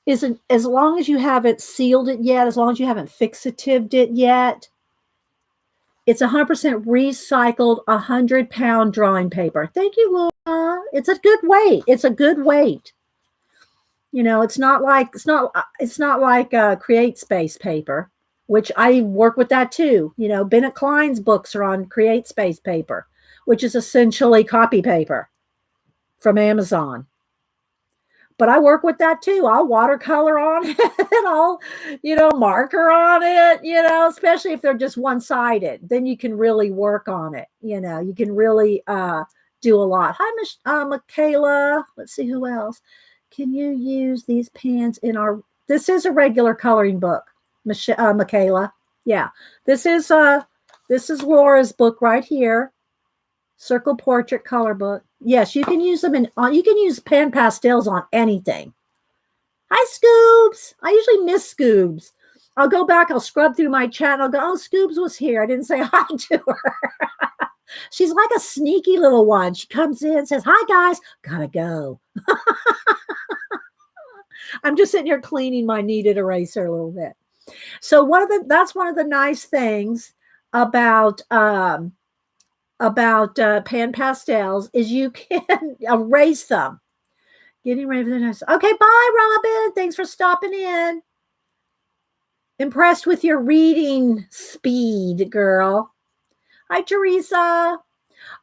Isn't as long as you haven't sealed it yet, as long as you haven't fixatived it yet, it's 100% recycled 100-pound drawing paper. Thank you, Laura. It's a good weight. It's a good weight. It's not like Create Space paper, which I work with that too. Bennett Klein's books are on Create Space paper, which is essentially copy paper from Amazon. But I work with that too. I'll watercolor on it and I'll, marker on it, especially if they're just one-sided. Then you can really work on it. You can really do a lot. Hi, Michaela. Let's see who else. Can you use these pens in this is a regular coloring book, Michaela. Yeah, this is Laura's book right here. Circle Portrait Color Book. Yes, you can use them you can use pen pastels on anything. Hi, Scoobs. I usually miss Scoobs. I'll go back, I'll scrub through my chat, and I'll go, oh, Scoobs was here. I didn't say hi to her. She's like a sneaky little one. She comes in, says, hi, guys. Gotta go. I'm just sitting here cleaning my kneaded eraser a little bit. So that's one of the nice things about pan pastels is you can erase them. Getting ready for the next. Okay, bye, Robin. Thanks for stopping in. Impressed with your reading speed, girl. Hi, Teresa.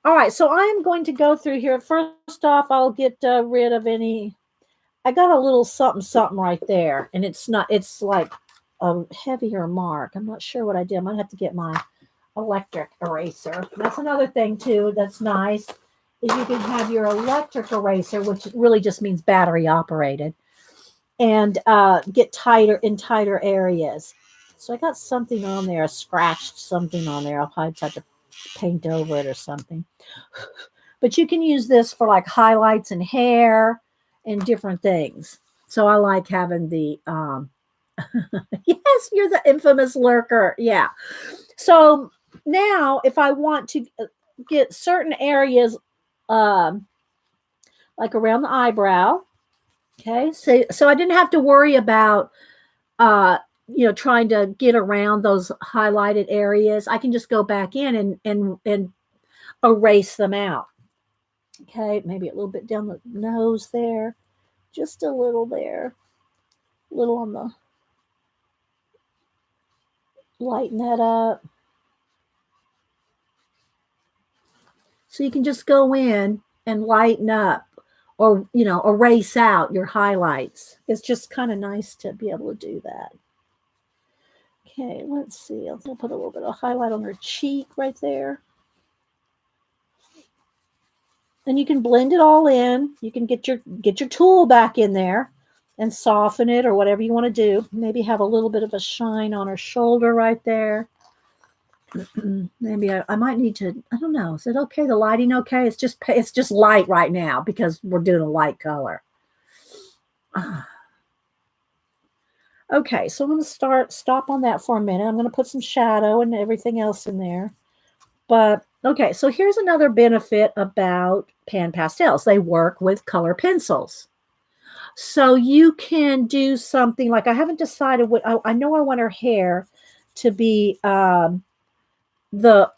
All right, so I'm going to go through here. First off, I'll get rid of any. I got a little something right there, and it's like a heavier mark. I'm not sure what I did. I might have to get my electric eraser. That's another thing too that's nice is you can have your electric eraser, which really just means battery operated, and get tighter areas. So I got something on there, I scratched something on there. I'll probably have to paint over it or something. But you can use this for like highlights and hair and different things. So I like having the yes, you're the infamous lurker. Yeah. So now, if I want to get certain areas, like around the eyebrow, okay, so I didn't have to worry about, trying to get around those highlighted areas. I can just go back in and erase them out. Okay, maybe a little bit down the nose there, just a little there, a little on the, lighten that up. So you can just go in and lighten up or, erase out your highlights. It's just kind of nice to be able to do that. Okay, let's see. I'll put a little bit of highlight on her cheek right there. And you can blend it all in. You can get your tool back in there and soften it or whatever you want to do. Maybe have a little bit of a shine on her shoulder right there. Maybe I might need to, I don't know. Is it okay? The lighting okay? It's just light right now because we're doing a light color. Okay, so I'm going to stop on that for a minute. I'm going to put some shadow and everything else in there. But okay, so here's another benefit about pan pastels. They work with color pencils. So you can do something like, I haven't decided what I know. I want her hair to be the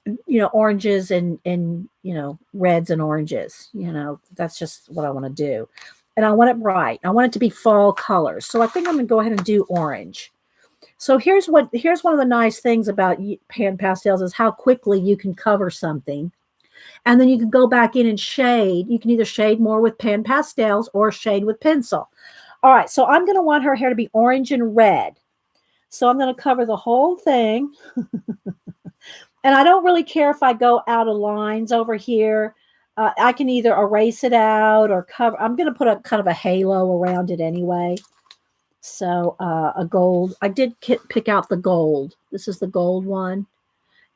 oranges and reds and oranges. That's just what I want to do, and I want it bright. I want it to be fall colors. So I think I'm going to go ahead and do orange. So here's one of the nice things about pan pastels is how quickly you can cover something, and then you can go back in and shade. You can either shade more with pan pastels or shade with pencil. All right, so I'm going to want her hair to be orange and red. So I'm going to cover the whole thing. And I don't really care if I go out of lines over here. I can either erase it out or cover. I'm going to put a kind of a halo around it anyway. So a gold. I did pick out the gold. This is the gold one.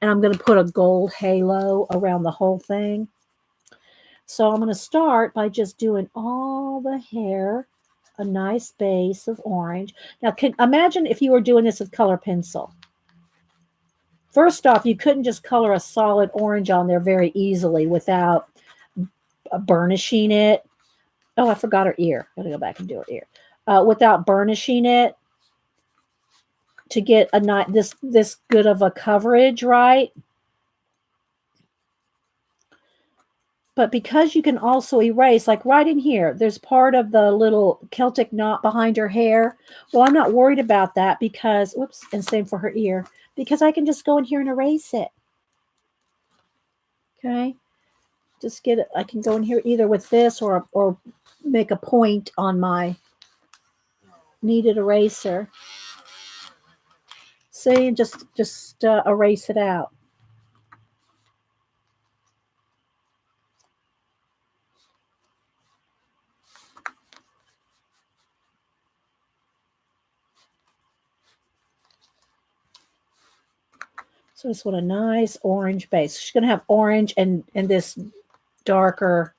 And I'm going to put a gold halo around the whole thing. So I'm going to start by just doing all the hair a nice base of orange. Now, imagine if you were doing this with color pencil. First off, you couldn't just color a solid orange on there very easily without burnishing it. Oh, I forgot her ear. Gotta go back and do her ear. Without burnishing it to get this good of a coverage, right? But because you can also erase, like right in here, there's part of the little Celtic knot behind her hair. Well, I'm not worried about that because, whoops, and same for her ear, because I can just go in here and erase it. Okay. Just get it. I can go in here either with this or make a point on my kneaded eraser. See, and just erase it out. So just want a nice orange base. She's going to have orange and this darker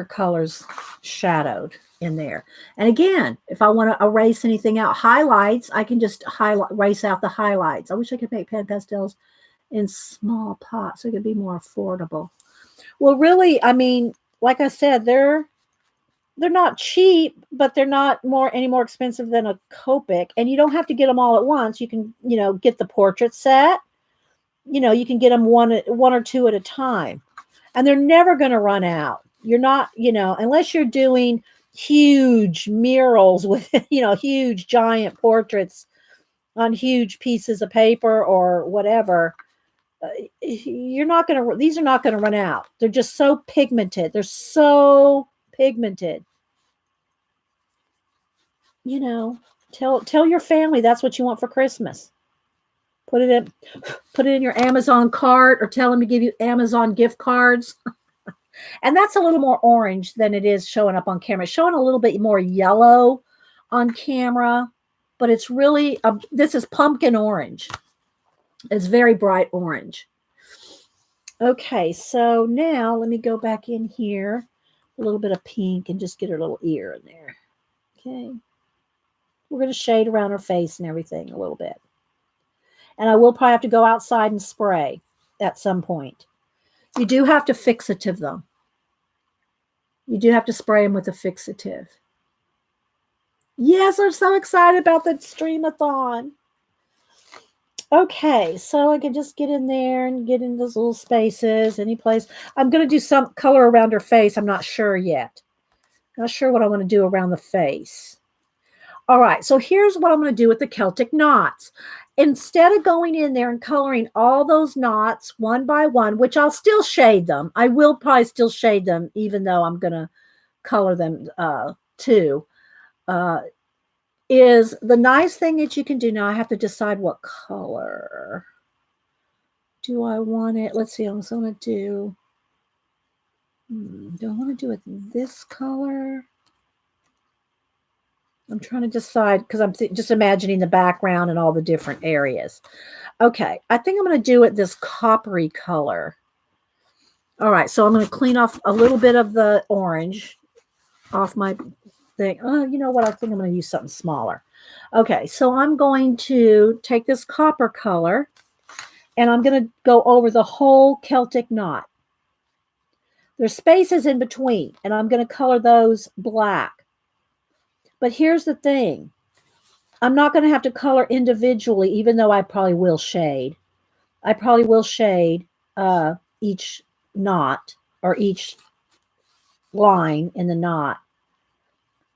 colors shadowed in there. And again, if I want to erase anything out, highlights, I can just erase out the highlights. I wish I could make pan pastels in small pots so it could be more affordable. Well, really, I mean, like I said, they're not cheap, but they're not any more expensive than a Copic. And you don't have to get them all at once. You can, get the portrait set. You can get them one or two at a time. And they're never going to run out. You're not, unless you're doing huge murals with, huge giant portraits on huge pieces of paper or whatever. These are not going to run out. They're just so pigmented. They're so pigmented. Tell your family that's what you want for Christmas. Put it in your Amazon cart or tell them to give you Amazon gift cards. And that's a little more orange than it is showing up on camera. It's showing a little bit more yellow on camera, but it's really, this is pumpkin orange. It's very bright orange. Okay, so now let me go back in here. A little bit of pink and just get her little ear in there. Okay. We're going to shade around her face and everything a little bit. And I will probably have to go outside and spray at some point. You do have to fixative them. You do have to spray them with a fixative. Yes, I'm so excited about the streamathon. Okay, so I can just get in there and get in those little spaces, any place. I'm going to do some color around her face. I'm not sure yet. Not sure what I want to do around the face. All right, so here's what I'm going to do with the Celtic knots. Instead of going in there and coloring all those knots one by one, which I'll still shade them. I will probably still shade them, even though I'm going to color them too. Is the nice thing that you can do now. I have to decide what color. Do I want it? Let's see. I'm going to do. Do I want to do it this color? I'm trying to decide because I'm just imagining the background and all the different areas. Okay, I think I'm going to do it this coppery color. All right, so I'm going to clean off a little bit of the orange off my thing. Oh, you know what? I think I'm going to use something smaller. Okay, so I'm going to take this copper color and I'm going to go over the whole Celtic knot. There's spaces in between, and I'm going to color those black. But here's the thing. I'm not going to have to color individually, even though I probably will shade. I probably will shade each knot or each line in the knot.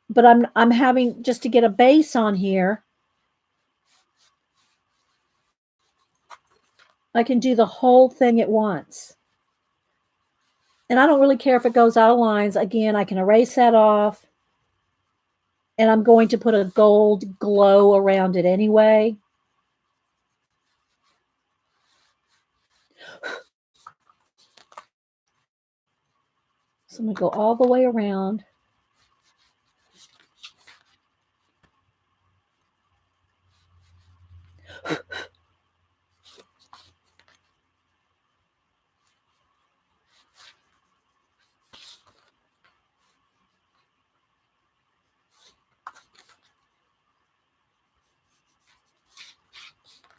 But I'm having just to get a base on here. I can do the whole thing at once. And I don't really care if it goes out of lines. Again, I can erase that off. And I'm going to put a gold glow around it anyway. So I'm going to go all the way around.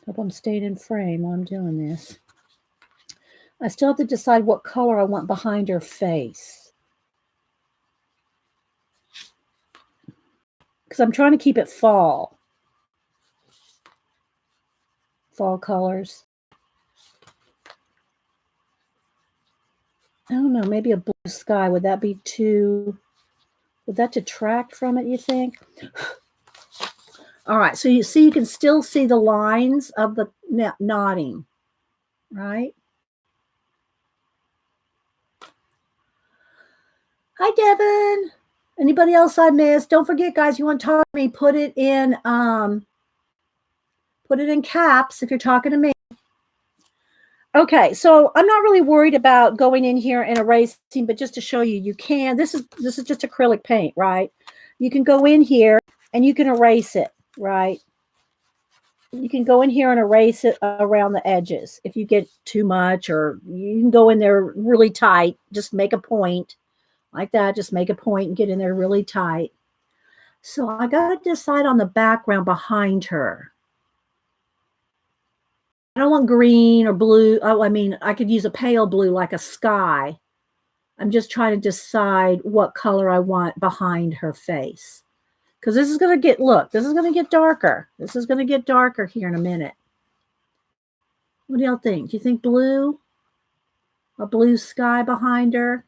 Hope I'm staying in frame while I'm doing this. I still have to decide what color I want behind her face. Because I'm trying to keep it fall. Fall colors. I don't know, maybe a blue sky. Would that be too... Would that detract from it, you think? All right, so you see, you can still see the lines of the knotting, right? Hi, Devin. Anybody else I missed? Don't forget, guys, you want to talk to me, put it in caps if you're talking to me. Okay, so I'm not really worried about going in here and erasing, but just to show you, you can. This is just acrylic paint, right? You can go in here and you can erase it, right? You can go in here and erase it around the edges if you get too much, or you can go in there really tight. Just make a point like that. Just make a point and get in there really tight. So I got to decide on the background behind her. I don't want green or blue. Oh, I mean, I could use a pale blue like a sky. I'm just trying to decide what color I want behind her face. Because this is going to get, look, this is going to get darker. This is going to get darker here in a minute. What do y'all think? Do you think blue? A blue sky behind her?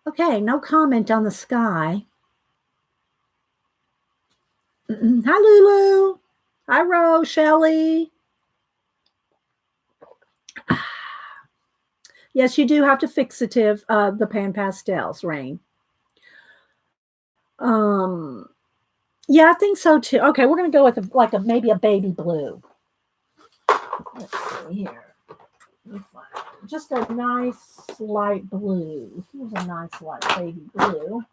Okay, no comment on the sky. Hi, Lulu. Hi, Rose, Shelly. Yes, you do have to fixative the pan pastels, Rain. Yeah, I think so too. Okay, we're gonna go with maybe a baby blue. Let's see here. Just a nice light blue. Here's a nice light baby blue.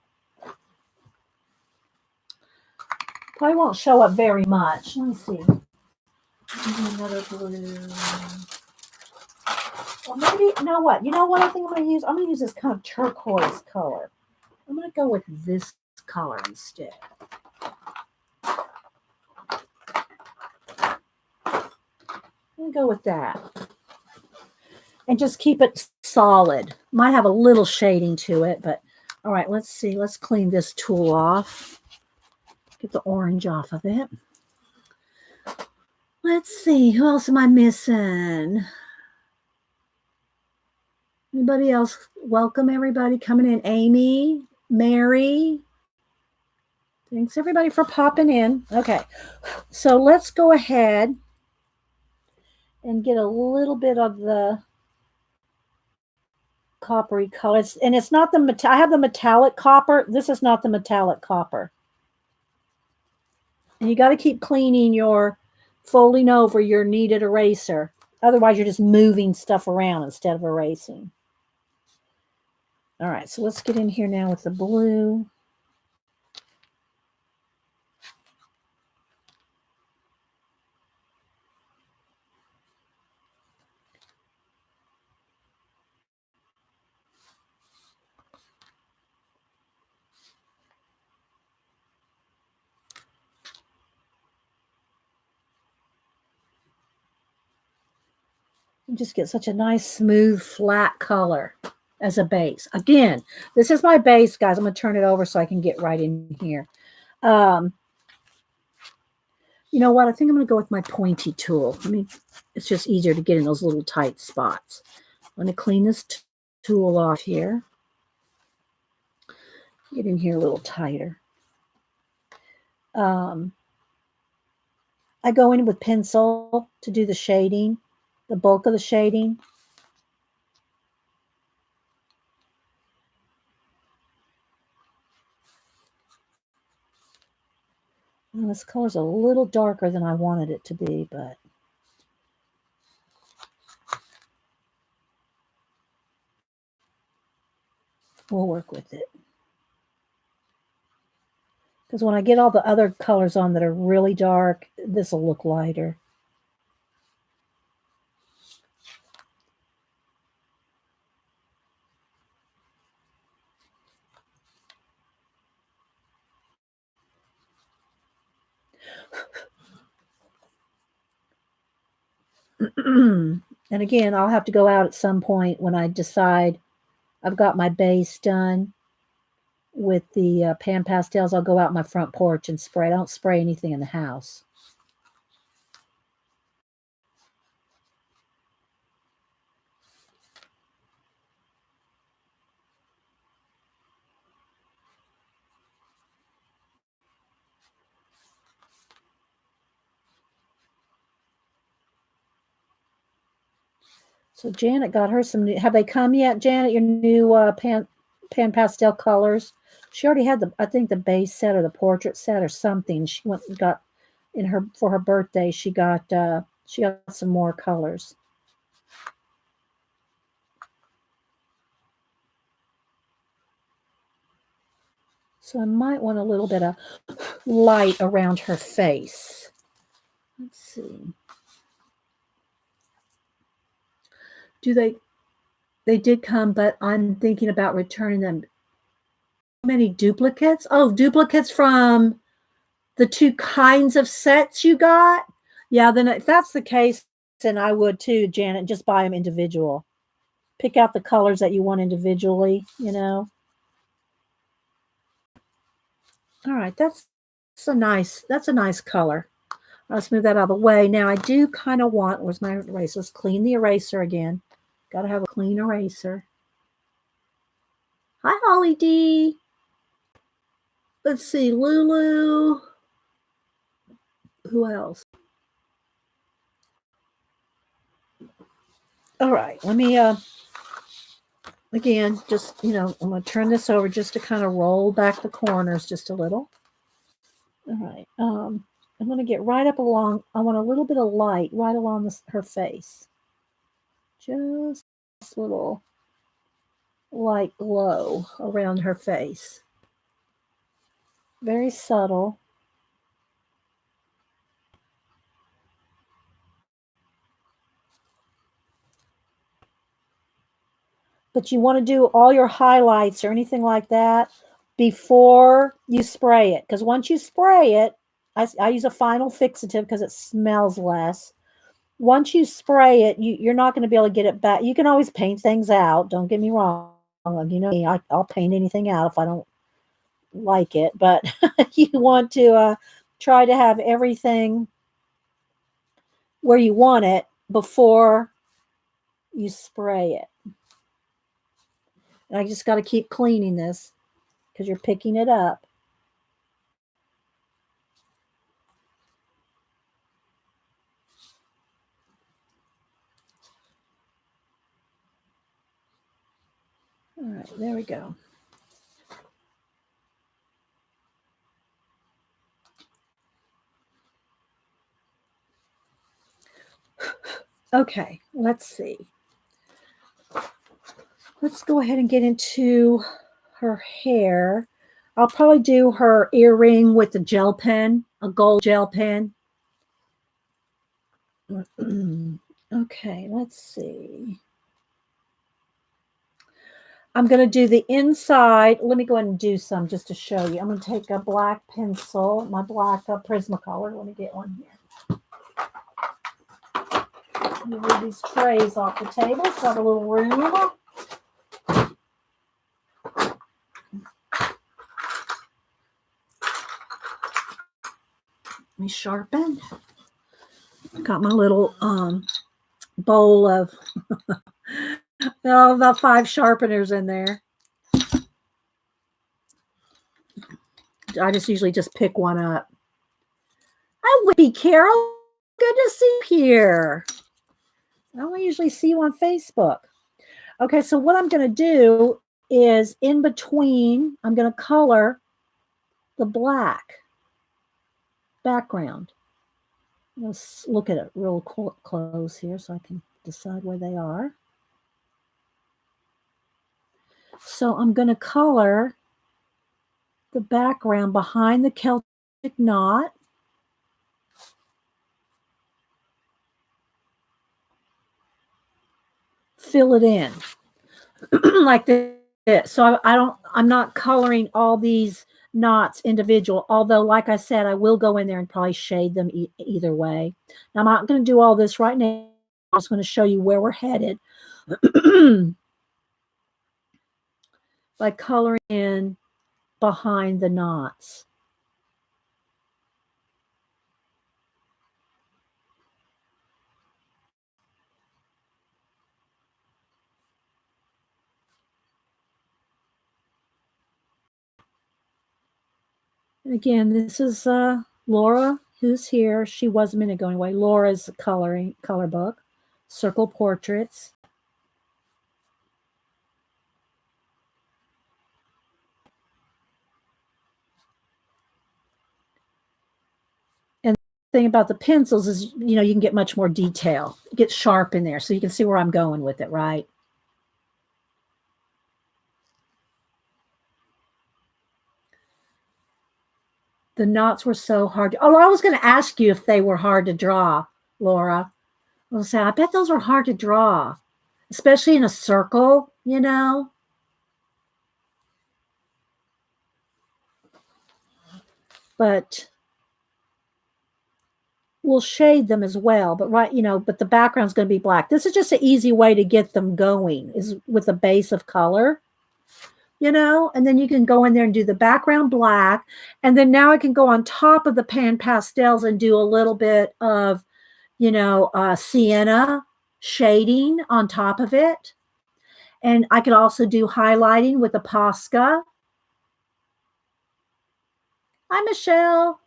Probably won't show up very much. Let me see. Another blue. Or maybe, you know what? You know what I think I'm going to use? I'm going to use this kind of turquoise color. I'm going to go with this color instead. I'm going to go with that. And just keep it solid. Might have a little shading to it, but all right, let's see. Let's clean this tool off. Get the orange off of it. Let's see. Who else am I missing? Anybody else? Welcome, everybody coming in. Amy, Mary. Thanks, everybody, for popping in. Okay, so let's go ahead and get a little bit of the coppery color. And it's not the I have the metallic copper. This is not the metallic copper. And you got to keep cleaning folding over your kneaded eraser Otherwise, you're just moving stuff around instead of erasing. All right, so let's get in here now with the blue. You just get such a nice, smooth, flat color as a base. Again, this is my base, guys. I'm going to turn it over so I can get right in here. You know what? I think I'm going to go with my pointy tool. I mean, it's just easier to get in those little tight spots. I'm going to clean this tool off here. Get in here a little tighter. I go in with pencil to do the shading, the bulk of the shading. Well, this color's a little darker than I wanted it to be, but we'll work with it. Because when I get all the other colors on that are really dark, this will look lighter. And again, I'll have to go out at some point when I decide I've got my base done with the pan pastels. I'll go out my front porch and spray. I don't spray anything in the house. So Janet got her some new. Have they come yet, Janet? Your new pan pastel colors. She already had I think the base set or the portrait set or something. She went and got in her for her birthday. She got some more colors. So I might want a little bit of light around her face. Let's see. Do they did come, but I'm thinking about returning them. Many duplicates? Oh, duplicates from the two kinds of sets you got? Yeah, then if that's the case, then I would too, Janet, just buy them individual. Pick out the colors that you want individually, you know. All right, that's a nice color. Let's move that out of the way. Now I do kind of want, where's my eraser? Let's clean the eraser again. Got to have a clean eraser. Hi, Holly D. Let's see, Lulu. Who else? All right, let me again, just, I'm going to turn this over just to kind of roll back the corners just a little. All right. I'm going to get right up along. I want a little bit of light right along her face. Just a little light glow around her face. Very subtle. But you want to do all your highlights or anything like that before you spray it. Because once you spray it, I use a final fixative because it smells less. Once you spray it, you're not going to be able to get it back. You can always paint things out. Don't get me wrong. You know me, I'll paint anything out if I don't like it. But you want to try to have everything where you want it before you spray it. And I just got to keep cleaning this because you're picking it up. All right, there we go. Okay, let's see. Let's go ahead and get into her hair. I'll probably do her earring with the gel pen, a gold gel pen. Okay, let's see. I'm going to do the inside. Let me go ahead and do some just to show you. I'm going to take a black pencil, my black Prismacolor. Let me get one here. Let me move these trays off the table so I have a little room. Let me sharpen. Got my little bowl of about 5 sharpeners in there. I just usually just pick one up. I would be Carol. Good to see you here. I don't usually see you on Facebook. Okay, so what I'm going to do is in between, I'm going to color the black background. Let's look at it real close here so I can decide where they are. So I'm going to color the background behind the Celtic knot. Fill it in like this. So I'm not coloring all these knots individual, although like I said, I will go in there and probably shade them either way. Now, I'm not going to do all this right now. I'm just going to show you where we're headed by coloring in behind the knots. And again, this is Laura, who's here. She was a minute going away. Laura's color book, Circle Portraits. And the thing about the pencils is, you know, you can get much more detail. It gets sharp in there, so you can see where I'm going with it, right? The knots were so hard. Oh, I was going to ask you if they were hard to draw, Laura. I was saying, I bet those are hard to draw, especially in a circle, you know? But we'll shade them as well. But but the background's going to be black. This is just an easy way to get them going, is with a base of color, and then you can go in there and do the background black. And then now I can go on top of the pan pastels and do a little bit of, sienna shading on top of it. And I could also do highlighting with a Posca. Hi, Michelle.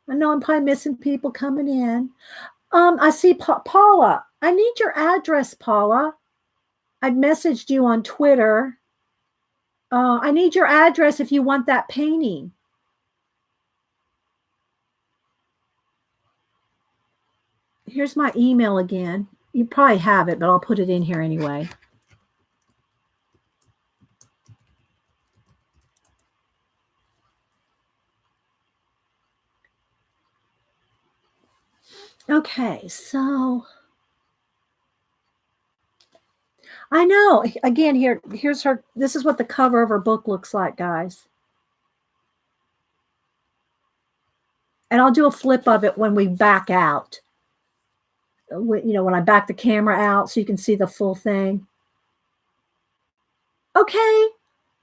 I know I'm probably missing people coming in. I see Paula. I need your address, Paula. I'd messaged you on Twitter. I need your address if you want that painting. Here's my email again. You probably have it, but I'll put it in here anyway. Okay, so I know. Again, here's her. This is what the cover of her book looks like, guys. And I'll do a flip of it when we back out. When I back the camera out so you can see the full thing. Okay.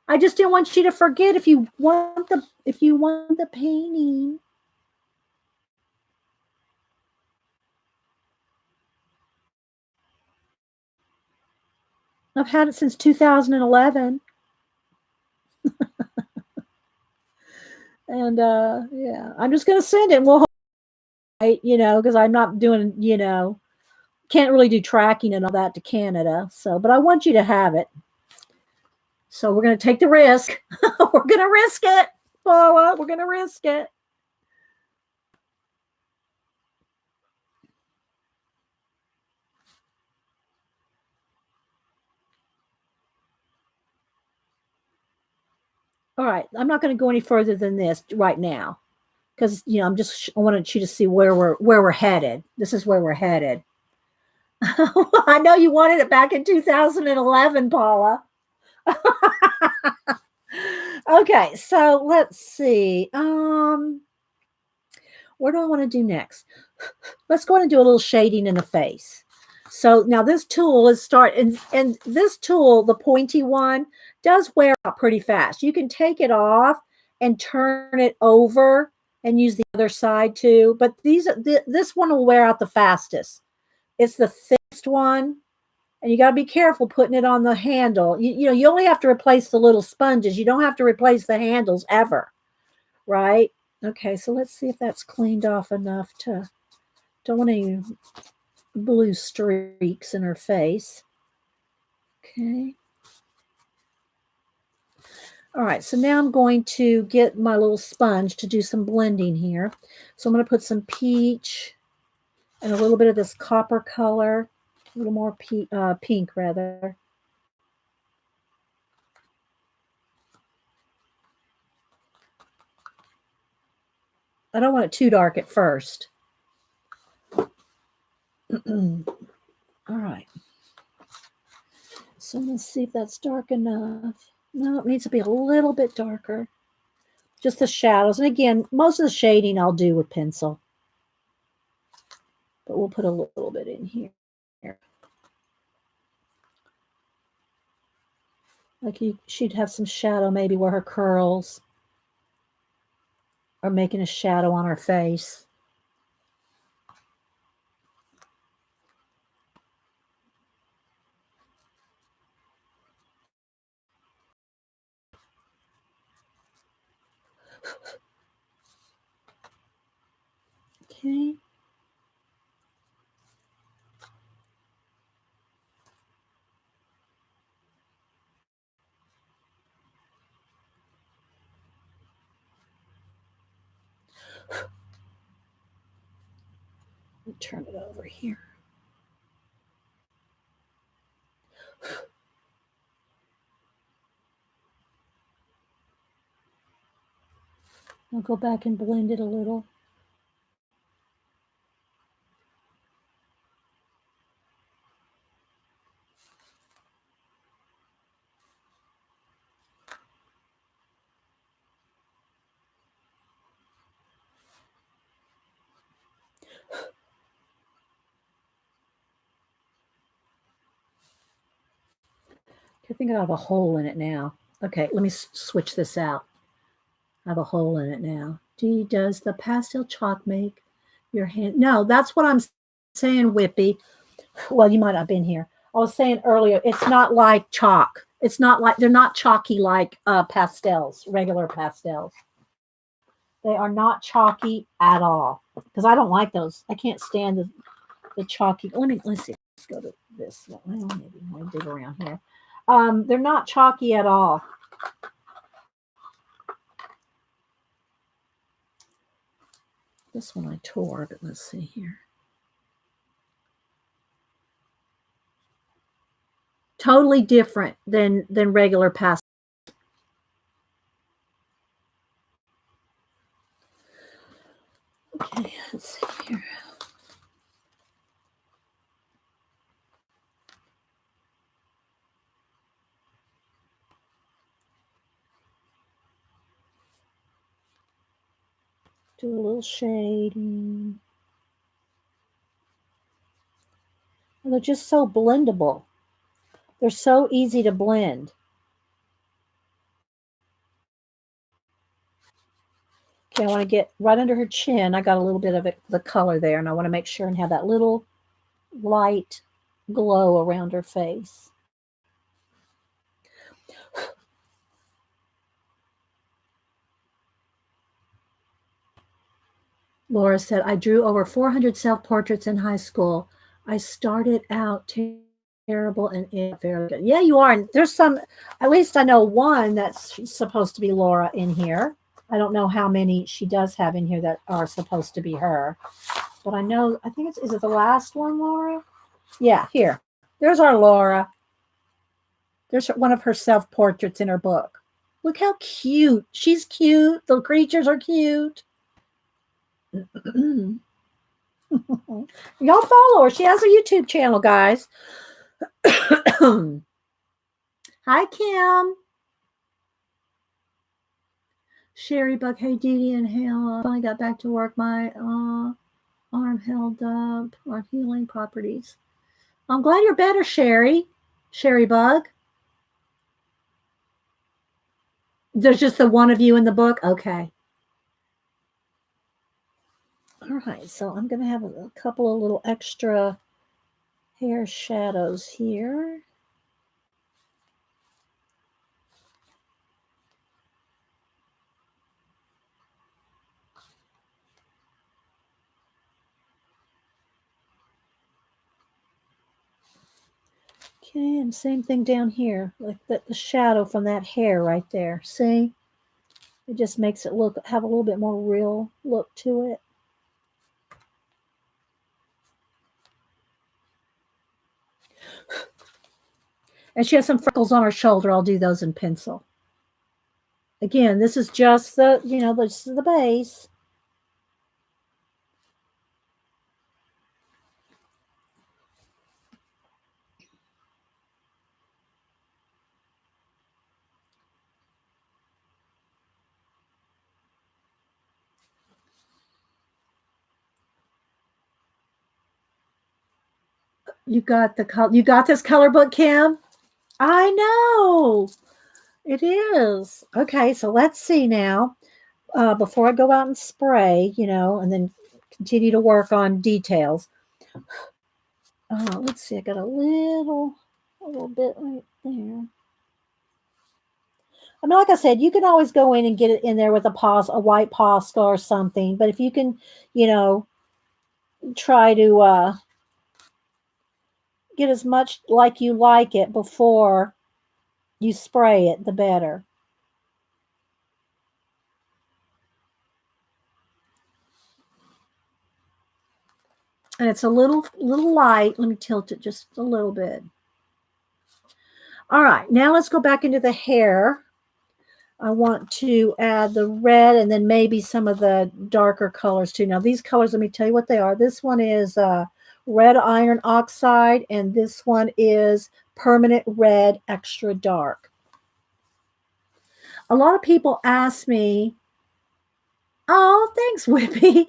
I just didn't want you to forget if you want the painting. I've had it since 2011. And yeah, I'm just gonna send it and we'll because I'm not doing, can't really do tracking and all that to Canada. So, but I want you to have it. So we're gonna take the risk. We're gonna risk it, Paula. We're gonna risk it. All right, I'm not going to go any further than this right now because I wanted you to see where we're headed. This is where we're headed. I know you wanted it back in 2011, Paula. Okay, so let's see. What do I want to do next? Let's go ahead and do a little shading in the face. So now this tool is and this tool, the pointy one, does wear out pretty fast. You can take it off and turn it over and use the other side too. But this one will wear out the fastest. It's the thickest one, and you got to be careful putting it on the handle. You only have to replace the little sponges. You don't have to replace the handles ever, right? Okay, so let's see if that's cleaned off enough to. Don't want any blue streaks in her face. Okay. All right, so now I'm going to get my little sponge to do some blending here. So I'm going to put some peach and a little bit of this copper color, a little more pink rather. I don't want it too dark at first. All right. So let's see if that's dark enough. No, it needs to be a little bit darker. Just the shadows. And again, most of the shading I'll do with pencil. But we'll put a little bit in here. Like she'd have some shadow maybe where her curls are making a shadow on her face. Okay. Turn it over here. I'll go back and blend it a little. I think I have a hole in it now. Okay, let me switch this out. I have a hole in it now. Does the pastel chalk make your hand? No, that's what I'm saying, Whippy. Well, you might not have been here. I was saying earlier, it's not like chalk. It's not like they're not chalky like pastels, regular pastels. They are not chalky at all because I don't like those. I can't stand the chalky. Let's see. Let's go to this. Well, maybe I'll dig around here. They're not chalky at all. This one I tore, but let's see here. Totally different than regular pastel. Okay, let's see here. Do a little shading. And they're just so blendable. They're so easy to blend. Okay, I want to get right under her chin. I got a little bit of the color there, and I want to make sure and have that little light glow around her face. Laura said, I drew over 400 self-portraits in high school. I started out terrible and very good. Yeah, you are. And there's some, at least I know one that's supposed to be Laura in here. I don't know how many she does have in here that are supposed to be her. But I know, I think is it the last one, Laura? Yeah, here. There's our Laura. There's one of her self-portraits in her book. Look how cute. She's cute. The creatures are cute. Y'all follow her. She has a YouTube channel, guys. Hi, Kim. Sherry Buck, hey, Dee Dee and Hale. Finally got back to work. My arm held up on healing properties. I'm glad you're better, Sherry. Sherry Bug. There's just the one of you in the book? Okay. All right, so I'm going to have a couple of little extra hair shadows here. Okay, and same thing down here, like the shadow from that hair right there. See? It just makes it have a little bit more real look to it. And she has some freckles on her shoulder. I'll do those in pencil. Again, this is just this is the base. You got this color book, Kim? I know. It is. Okay, so let's see now. Before I go out and spray, and then continue to work on details. Let's see. I got a little bit right there. I mean, like I said, you can always go in and get it in there with a white Posca or something. But if you can, try to get as much like you like it before you spray it, the better. And it's a little light. Let me tilt it just a little bit. All right, now let's go back into the hair. I want to add the red and then maybe some of the darker colors too. Now these colors, let me tell you what they are. This one is red iron oxide, and this one is permanent red extra dark. A lot of people ask me, oh, thanks, Whippy.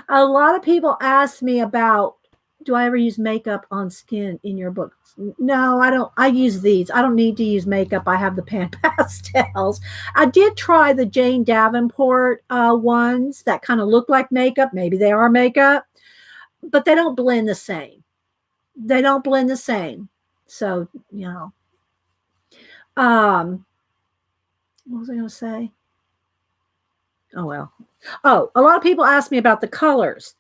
A lot of people ask me about, do I ever use makeup on skin in your book? No, I don't. I use these. I don't need to use makeup. I have the pan pastels. I did try the Jane Davenport ones that kind of look like makeup. Maybe they are makeup, but they don't blend the same. They don't blend the same. So, what was I going to say? Oh, well. Oh, a lot of people ask me about the colors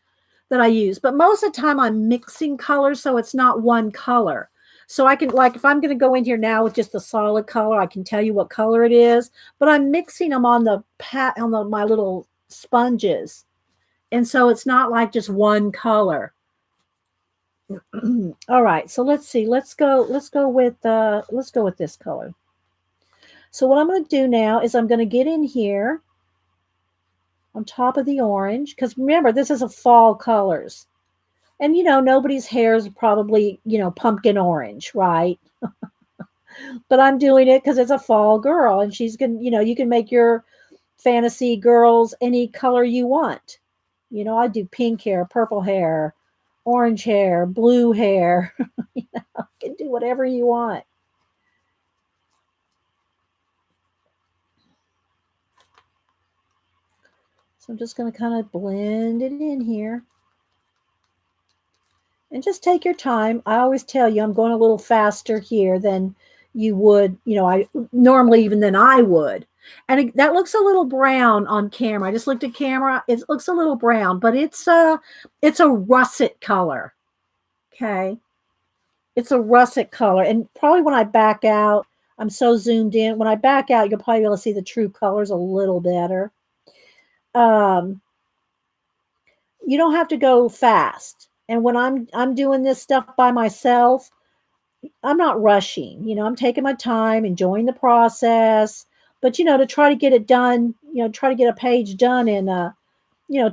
that I use, but most of the time I'm mixing colors, so it's not one color. So I can, like, if I'm going to go in here now with just a solid color, I can tell you what color it is, but I'm mixing them on my little sponges. And so it's not like just one color. All right, so let's see. Let's go with this color. So what I'm going to do now is I'm going to get in here on top of the orange, because remember, this is a fall colors. And, nobody's hair is probably, pumpkin orange, right? But I'm doing it because it's a fall girl, and she's going to, you can make your fantasy girls any color you want. I do pink hair, purple hair, orange hair, blue hair. You can do whatever you want. So I'm just going to kind of blend it in here. And just take your time. I always tell you, I'm going a little faster here than you would, I normally even than I would. And that looks a little brown on camera. I just looked at camera. It looks a little brown, but it's a russet color. Okay. It's a russet color. And probably when I back out, I'm so zoomed in. When I back out, you'll probably be able to see the true colors a little better. You don't have to go fast. And when I'm doing this stuff by myself, I'm not rushing. I'm taking my time, enjoying the process. But, to try to get it done, try to get a page done in,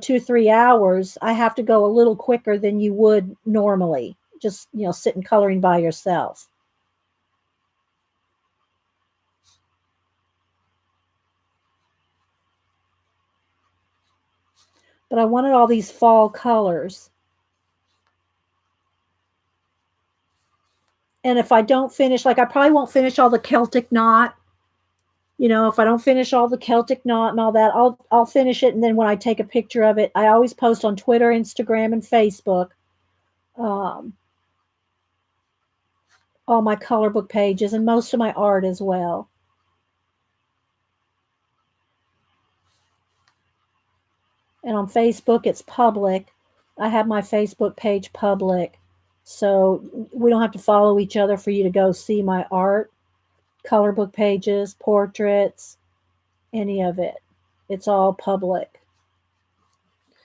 2, 3 hours, I have to go a little quicker than you would normally, just, sitting coloring by yourself. But I wanted all these fall colors. And if I don't finish, like I probably won't finish all the Celtic knot. If I don't finish all the Celtic knot and all that, I'll finish it. And then when I take a picture of it, I always post on Twitter, Instagram, and Facebook, um, all my color book pages and most of my art as well. And on Facebook, it's public. I have my Facebook page public. So we don't have to follow each other for you to go see my art, color book pages, portraits, any of it. It's all public.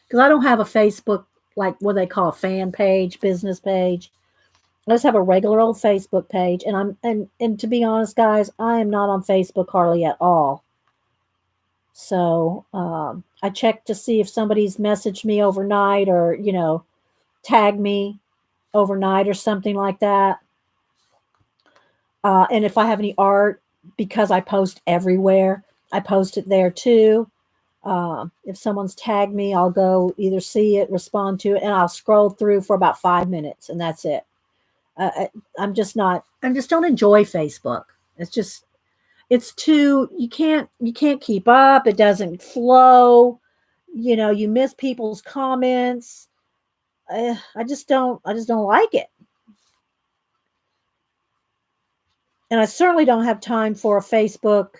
Because I don't have a Facebook, like what they call a fan page, business page. I just have a regular old Facebook page. And to be honest, guys, I am not on Facebook hardly at all. So I check to see if somebody's messaged me overnight or, tag me overnight or something like that. And if I have any art, because I post everywhere, I post it there too. If someone's tagged me, I'll go either see it, respond to it, and I'll scroll through for about 5 minutes, and that's it. I'm just not. I just don't enjoy Facebook. It's too. You can't keep up. It doesn't flow. You miss people's comments. I just don't. I just don't like it. And I certainly don't have time for a Facebook,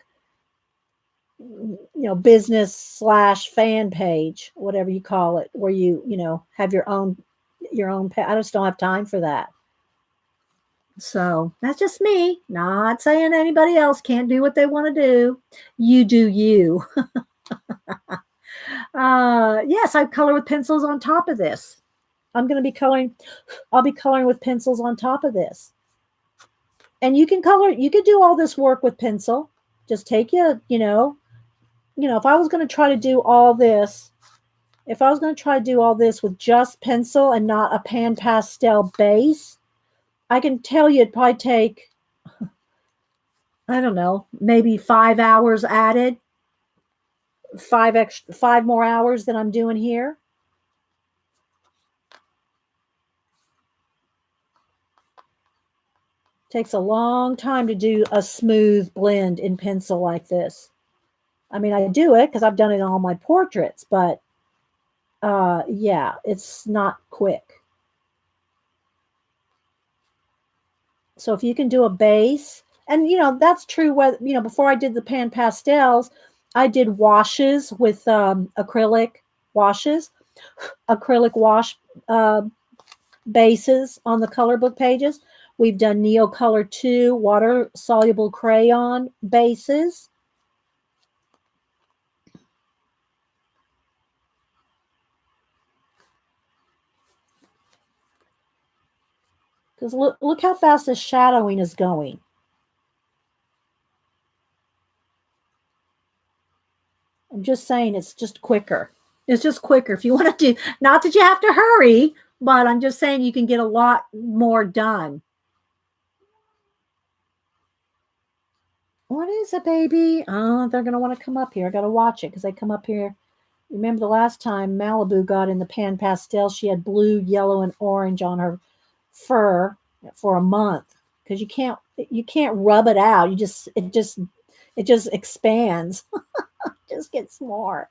business/fan page, whatever you call it, where you have your own I just don't have time for that. So that's just me, not saying anybody else can't do what they want to do. You do you. Yes, I color with pencils on top of this. I'll be coloring with pencils on top of this. And you can do all this work with pencil. Just take if I was going to try to do all this, with just pencil and not a pan pastel base, I can tell you it'd probably take, I don't know, maybe 5 hours added, 5 more hours than I'm doing here. Takes a long time to do a smooth blend in pencil like this. I mean, I do it because I've done it on all my portraits, but yeah, it's not quick. So if you can do a base, and that's true. Whether before I did the pan pastels, I did washes with acrylic washes, acrylic wash bases on the color book pages. We've done Neocolor 2 water soluble crayon bases. Because look how fast the shadowing is going. I'm just saying it's just quicker. It's just quicker. If you want to do, not that you have to hurry, but I'm just saying you can get a lot more done. What is it, baby? Oh, they're going to want to come up here. I got to watch it because they come up here. Remember the last time Malibu got in the pan pastel, she had blue, yellow, and orange on her fur for a month because you can't rub it out. It just expands. Just gets more.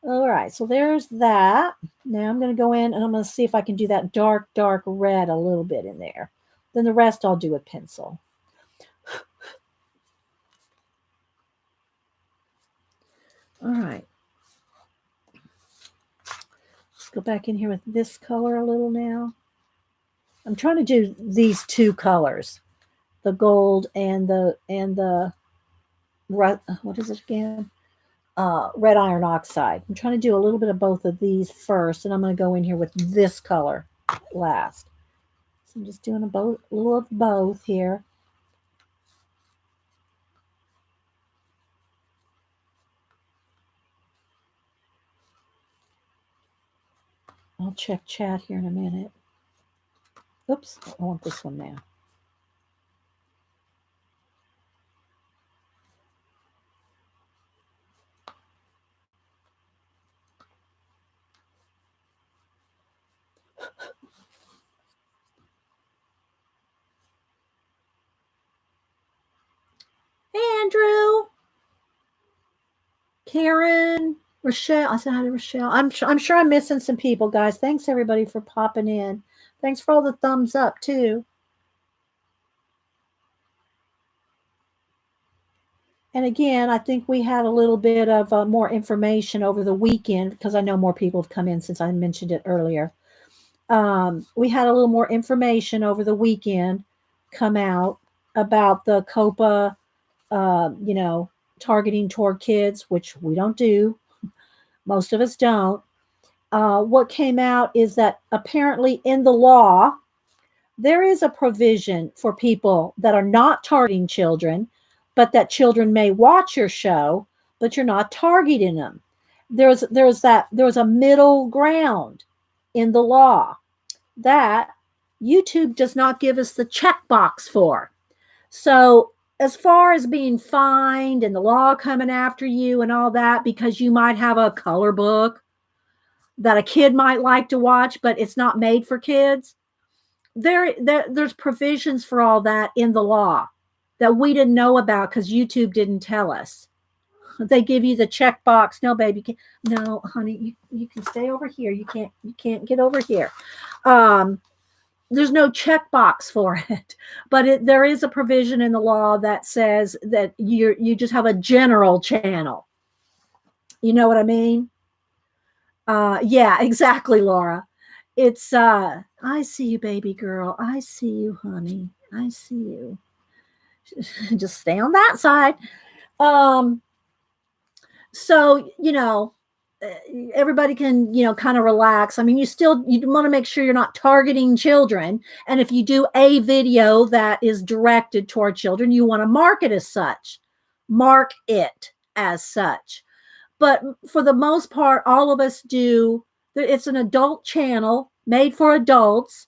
All right, so there's that. Now I'm going to go in and I'm going to see if I can do that dark red a little bit in there. Then the rest I'll do with pencil. All right. Let's go back in here with this color a little now. I'm trying to do these two colors, the gold and the what is it again? Red iron oxide. I'm trying to do a little bit of both of these first, and I'm going to go in here with this color last. So I'm just doing a little of both here. I'll check chat here in a minute. Oops, I want this one now. Hey, Andrew, Karen, Rochelle. I said hi to Rochelle. I'm sure I'm missing some people, guys. Thanks everybody for popping in. Thanks for all the thumbs up too. And again, I think we had a little bit of more information over the weekend because I know more people have come in since I mentioned it earlier. We had a little more information over the weekend come out about the COPA, targeting toward kids, which we don't do. Most of us don't. What came out is that apparently in the law, there is a provision for people that are not targeting children, but that children may watch your show, but you're not targeting them. There's a middle ground in the law that YouTube does not give us the checkbox for. So as far as being fined and the law coming after you and all that, because you might have a color book that a kid might like to watch, but it's not made for kids, there's provisions for all that in the law that we didn't know about because YouTube didn't tell us. They give you the checkbox. No, baby, no, honey, you can stay over here. You can't get over here. There's no checkbox for it, but there is a provision in the law that says that you just have a general channel. You know what I mean? Yeah, exactly, Laura. It's I see you, baby girl. I see you, honey. I see you. Just stay on that side. So, everybody can, kind of relax. I mean, you want to make sure you're not targeting children. And if you do a video that is directed toward children, you want to mark it as such. Mark it as such. But for the most part, all of us do. It's an adult channel made for adults.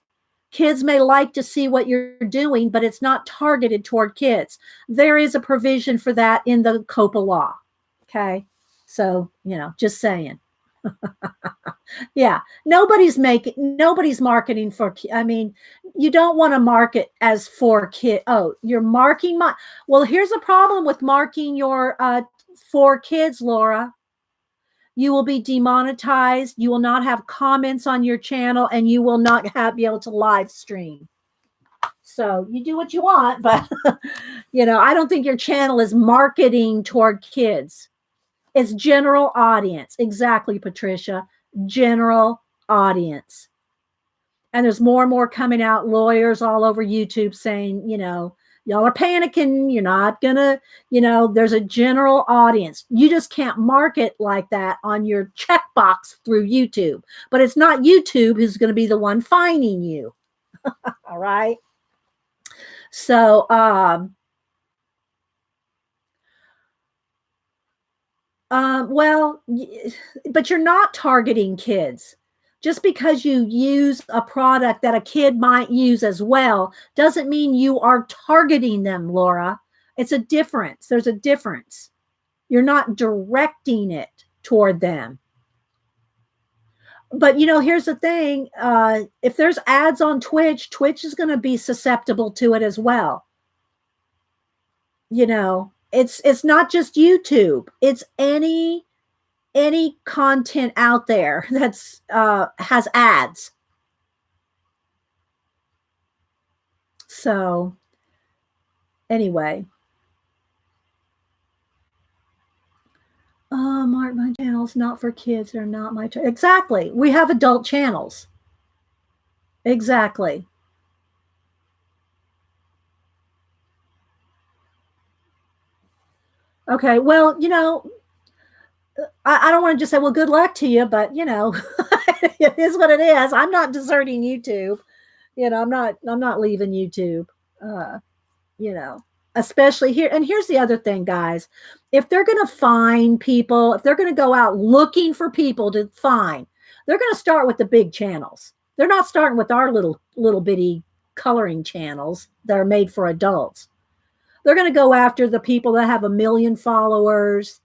Kids may like to see what you're doing, but it's not targeted toward kids. There is a provision for that in the COPA law. Okay. So, just saying. Yeah. Nobody's marketing for, I mean, you don't want to market as for kid. Oh, you're marking well, here's a problem with marking your, for kids, Laura. You will be demonetized. You will not have comments on your channel, and you will not be able to live stream. So you do what you want, but I don't think your channel is marketing toward kids. It's general audience. Exactly, Patricia. General audience. And there's more and more coming out, lawyers all over YouTube saying, y'all are panicking. You're not gonna, there's a general audience. You just can't market like that on your checkbox through YouTube. But it's not YouTube who's going to be the one fining you. All right. So, well, but you're not targeting kids. Just because you use a product that a kid might use as well doesn't mean you are targeting them, Laura. It's a difference. There's a difference. You're not directing it toward them. But, here's the thing. If there's ads on Twitch is going to be susceptible to it as well. It's not just YouTube. It's any content out there that's has ads. So anyway, Mark, my channel's not for kids. They're not my exactly. We have adult channels. Exactly. Okay. Well, I don't want to just say, well, good luck to you, but it is what it is. I'm not deserting YouTube. I'm not leaving YouTube. Especially here. And here's the other thing, guys. If they're going to fine people, if they're going to go out looking for people to fine, they're going to start with the big channels. They're not starting with our little bitty coloring channels that are made for adults. They're going to go after the people that have 1 million followers,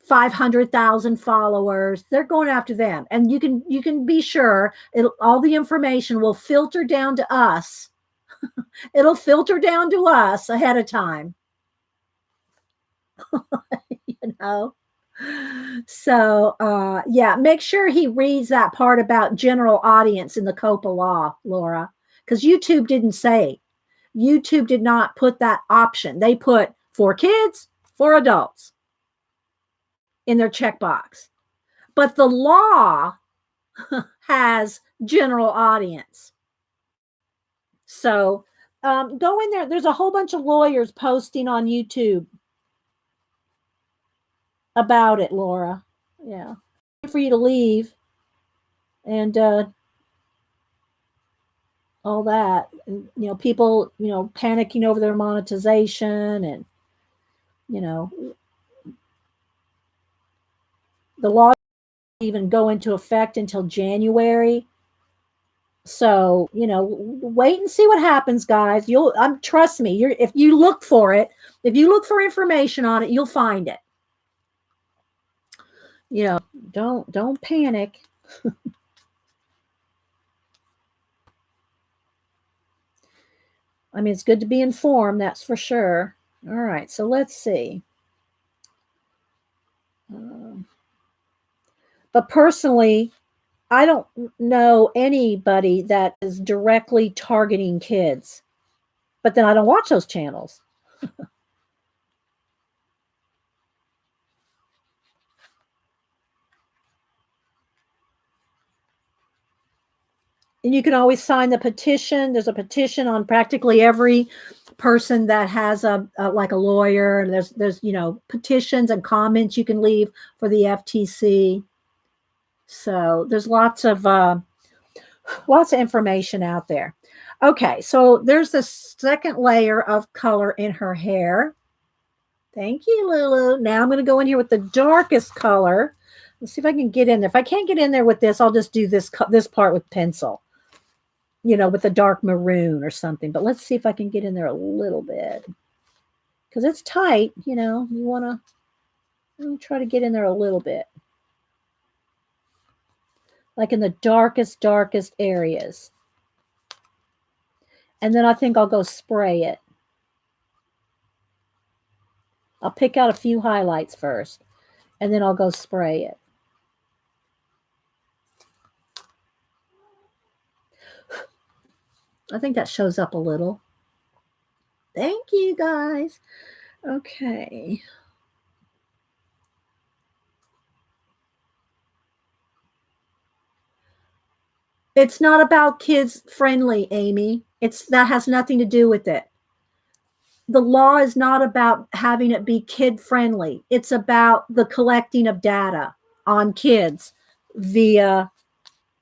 500,000 followers. They're going after them, and you can be sure all the information will filter down to us. It'll filter down to us ahead of time. You know. So yeah, make sure he reads that part about general audience in the COPA law, Laura, because YouTube didn't say. YouTube did not put that option. They put for kids, for adults in their checkbox. But the law has general audience. So go in there. There's a whole bunch of lawyers posting on YouTube about it, Laura. Yeah. For you to leave and all that. And, you know, people, you know, panicking over their monetization, and, you know, the law didn't even go into effect until January. So, you know, wait and see what happens, guys. Trust me, if you look for it, if you look for information on it, you'll find it. You know, don't panic. I mean, it's good to be informed, that's for sure. All right, so let's see. But personally, I don't know anybody that is directly targeting kids. But then I don't watch those channels. And you can always sign the petition. There's a petition on practically every person that has like a lawyer, and there's you know, petitions and comments you can leave for the FTC. So there's lots of information out there. Okay, so there's the second layer of color in her hair. Thank you, Lulu. Now I'm going to go in here with the darkest color. Let's see if I can get in there. If I can't get in there with this, I'll just do this part with pencil, you know, with a dark maroon or something. But let's see if I can get in there a little bit, because it's tight. You know, you want to try to get in there a little bit, like in the darkest areas. And then I think I'll go spray it. I'll pick out a few highlights first, and then I'll go spray it. I think that shows up a little. Thank you, guys. Okay. It's not about kids friendly, Amy. That has nothing to do with it. The law is not about having it be kid friendly. It's about the collecting of data on kids via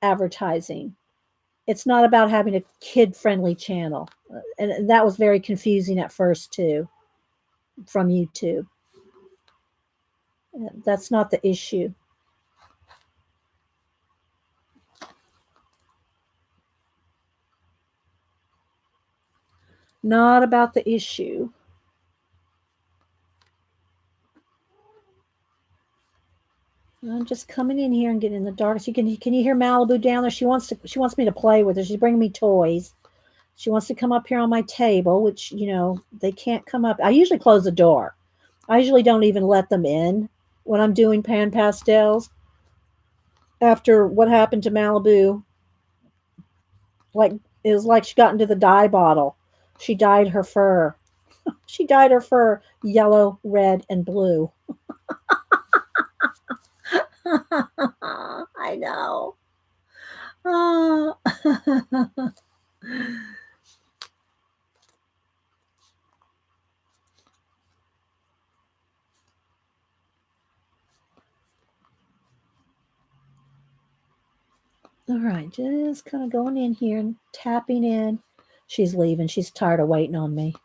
advertising. It's not about having a kid friendly channel. And that was very confusing at first too, from YouTube. That's not the issue. Not about the issue. I'm just coming in here and getting in the dark. Can you hear Malibu down there? She wants me to play with her. She's bringing me toys. She wants to come up here on my table, which, you know, they can't come up. I usually close the door. I usually don't even let them in when I'm doing pan pastels. After what happened to Malibu, like, it was like she got into the dye bottle. She dyed her fur. She dyed her fur yellow, red, and blue. I know. Oh. All right, just kind of going in here and tapping in. She's leaving. She's tired of waiting on me.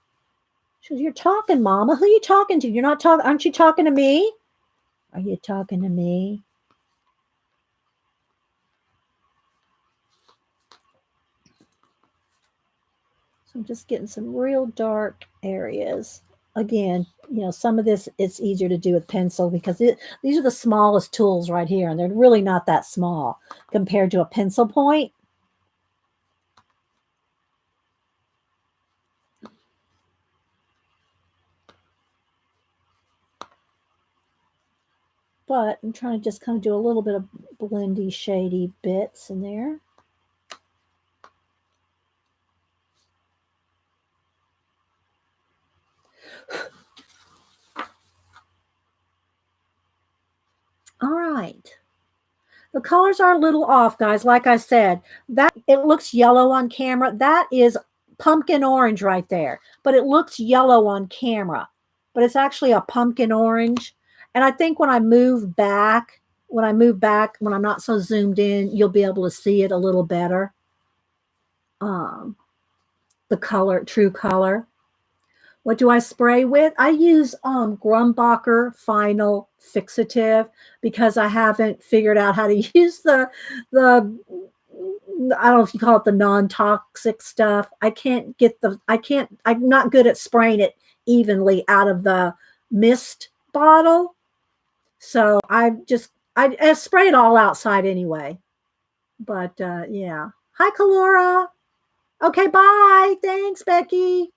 She goes, "You're talking, Mama. Who are you talking to? You're not talking. Aren't you talking to me? Are you talking to me?" So I'm just getting some real dark areas. Again, some of this it's easier to do with pencil because these are the smallest tools right here, and they're really not that small compared to a pencil point. But I'm trying to just kind of do a little bit of blendy, shady bits in there. All right. The colors are a little off, guys. Like I said, that it looks yellow on camera. That is pumpkin orange right there, but it looks yellow on camera, but it's actually a pumpkin orange. And I think when I move back, when I'm not so zoomed in, you'll be able to see it a little better. Um, the color, true color. What do I spray with? I use Grumbacher Final Fixative because I haven't figured out how to use the I don't know if you call it the non-toxic stuff. I'm not good at spraying it evenly out of the mist bottle. So I spray it all outside anyway. But yeah. Hi, Kalora. Okay, bye. Thanks, Becky.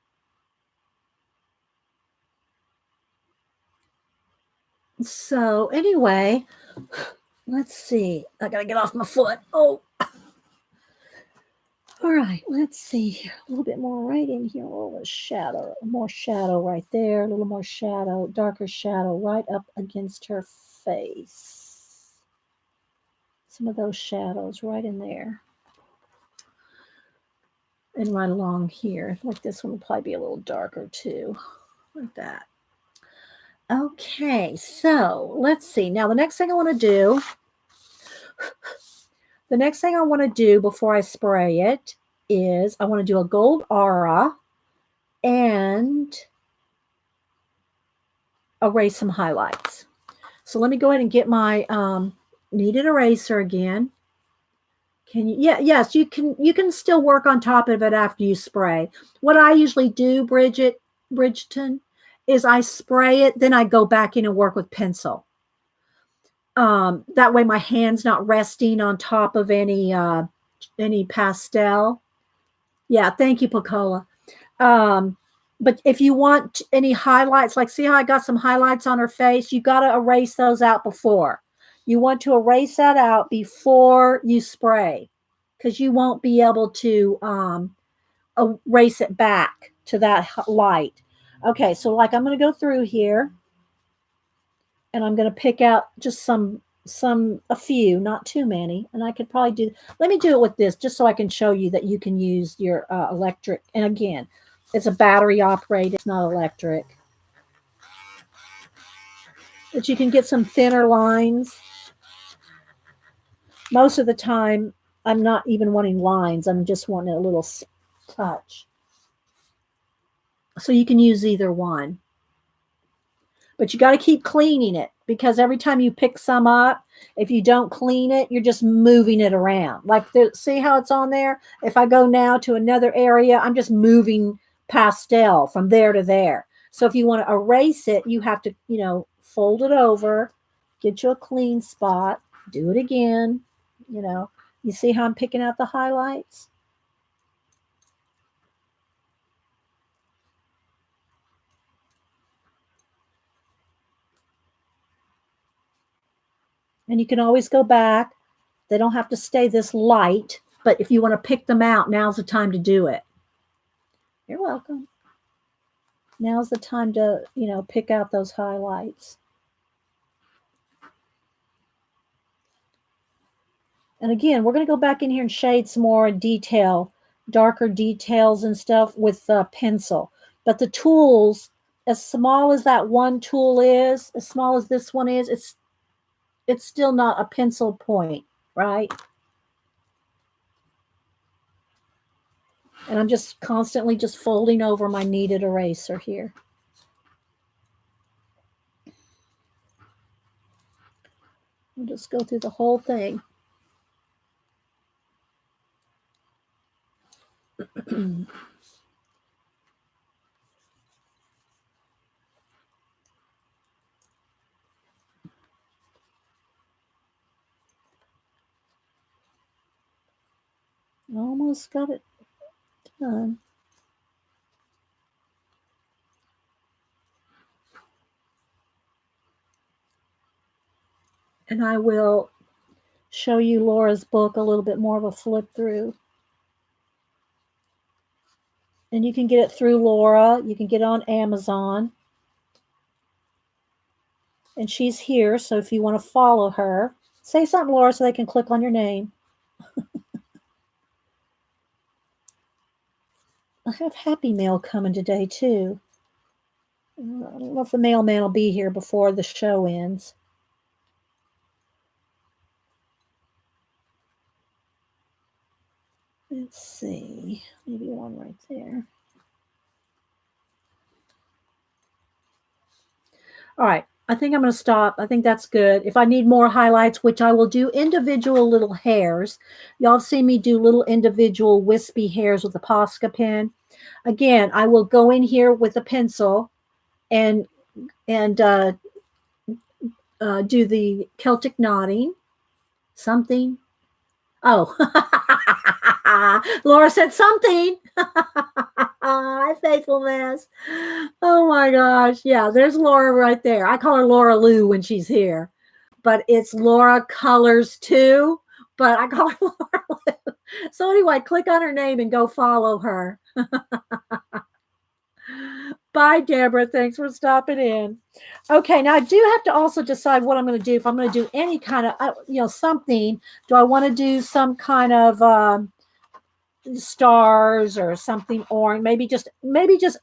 So anyway, let's see. I gotta get off my foot. Oh, all right. Let's see here. A little bit more right in here. A little shadow, more shadow right there. A little more shadow, darker shadow right up against her face. Some of those shadows right in there. And right along here. Like this one will probably be a little darker too. Like that. Okay, so let's see. Now the next thing I want to do before I spray it is I want to do a gold aura and erase some highlights. So let me go ahead and get my kneaded eraser again. Can you? Yeah, yes, you can. You can still work on top of it after you spray. What I usually do, Bridgeton, is I spray it, then I go back in and work with pencil. That way my hand's not resting on top of any pastel. Yeah, thank you, Pacola. But if you want any highlights, like see how I got some highlights on her face, you got to erase those out before. You want to erase that out before you spray because you won't be able to erase it back to that light. Okay, so like I'm going to go through here and I'm going to pick out just a few, not too many. And I could probably let me do it with this just so I can show you that you can use your electric. And again, it's a battery operated, it's not electric. But you can get some thinner lines. Most of the time, I'm not even wanting lines. I'm just wanting a little touch. So you can use either one. But you got to keep cleaning it because every time you pick some up, if you don't clean it, you're just moving it around. Like, see how it's on there? If I go now to another area, I'm just moving pastel from there to there. So if you want to erase it, you have to, fold it over, get you a clean spot, do it again. You see how I'm picking out the highlights? And you can always go back. They don't have to stay this light, but if you want to pick them out, now's the time to do it. You're welcome. Now's the time to, pick out those highlights. And again, we're going to go back in here and shade some more detail, darker details and stuff with pencil. But the tools, as small as that one tool is, as small as this one is, it's still not a pencil point, right? And I'm just constantly just folding over my kneaded eraser here. I'll just go through the whole thing. almost got it done. And I will show you Laura's book a little bit more of a flip through. And you can get it through Laura. You can get it on Amazon. And she's here, so if you want to follow her, say something, Laura, so they can click on your name. I have Happy Mail coming today, too. I don't know if the mailman will be here before the show ends. Let's see. Maybe one right there. All right. I think I'm going to stop. I think that's good. If I need more highlights, which I will do individual little hairs. Y'all have seen me do little individual wispy hairs with a Posca pen. Again, I will go in here with a pencil and do the Celtic knotting. Something. Oh, Laura said something. Faithfulness. Oh my gosh. Yeah, there's Laura right there. I call her Laura Lou when she's here, but it's Laura Colors too. But I call her Laura Lou. So anyway, click on her name and go follow her. Bye, Deborah. Thanks for stopping in. Okay, now I do have to also decide what I'm going to do. If I'm going to do any kind of, something, do I want to do some kind of stars or something orange? Maybe just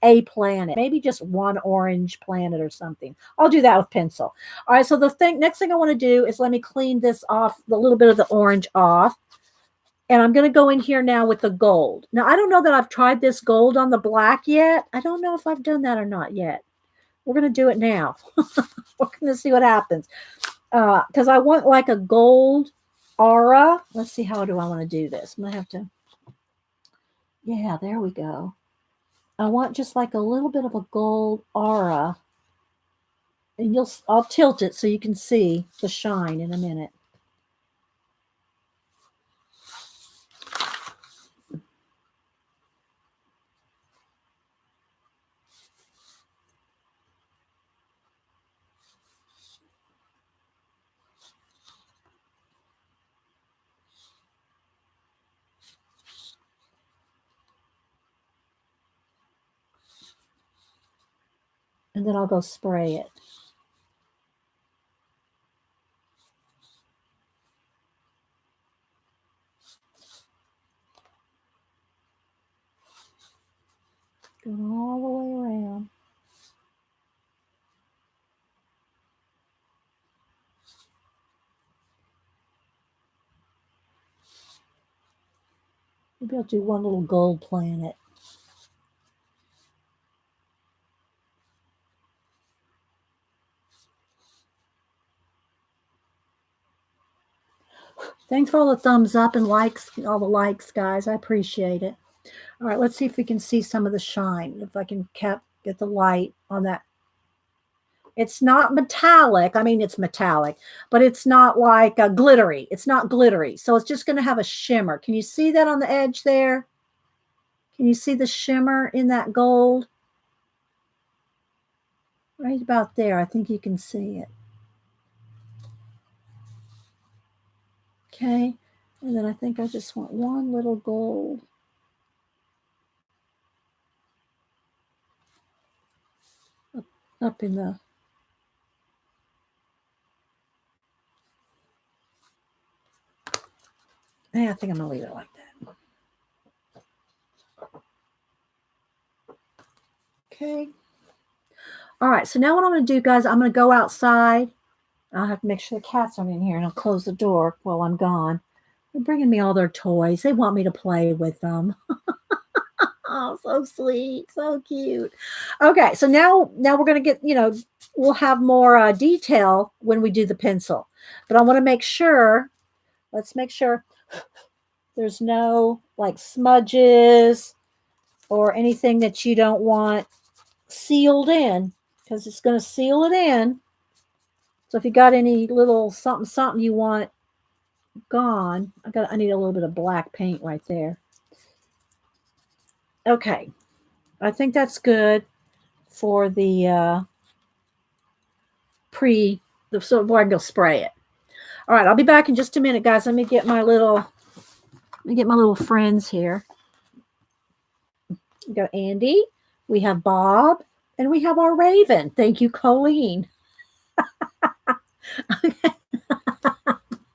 a planet. Maybe just one orange planet or something. I'll do that with pencil. All right. So next thing I want to do is let me clean this off, the little bit of the orange off. And I'm going to go in here now with the gold. Now, I don't know that I've tried this gold on the black yet. I don't know if I've done that or not yet. We're going to do it now. We're going to see what happens. Because I want like a gold aura. Let's see, how do I want to do this? I'm going to have to. Yeah, there we go. I want just like a little bit of a gold aura. And I'll tilt it so you can see the shine in a minute. And then I'll go spray it. Going all the way around. Maybe I'll do one little gold planet. Thanks for all the thumbs up and likes, all the likes, guys. I appreciate it. All right, let's see if we can see some of the shine. If I can get the light on that. It's not metallic. I mean, it's metallic, but it's not like glittery. It's not glittery. So it's just going to have a shimmer. Can you see that on the edge there? Can you see the shimmer in that gold? Right about there. I think you can see it. Okay. And then I think I just want one little gold. Up in the. Yeah, I think I'm going to leave it like that. Okay. All right. So now what I'm going to do, guys, I'm going to go outside. I'll have to make sure the cats aren't in here, and I'll close the door while I'm gone. They're bringing me all their toys. They want me to play with them. Oh, so sweet. So cute. Okay. So now we're going to get, we'll have more detail when we do the pencil. But I want to make sure, let's make sure there's no like smudges or anything that you don't want sealed in, because it's going to seal it in. So if you got any little something you want gone, I need a little bit of black paint right there. Okay. I think that's good for the so where I can go spray it. All right, I'll be back in just a minute, guys. Let me get my little friends here. We got Andy, we have Bob, and we have our Raven. Thank you, Colleen.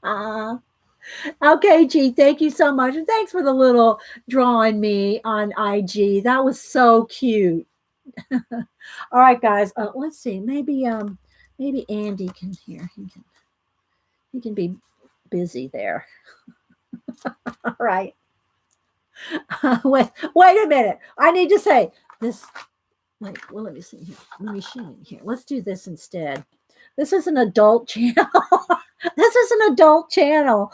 uh, okay, G, thank you so much. And thanks for the little drawing me on IG. That was so cute. All right, guys. Let's see. Maybe Andy can hear. He can be busy there. All right. Wait a minute. I need to say this. Wait, well, let me see here. Let me show you here. Let's do this instead. This is an adult channel. This is an adult channel.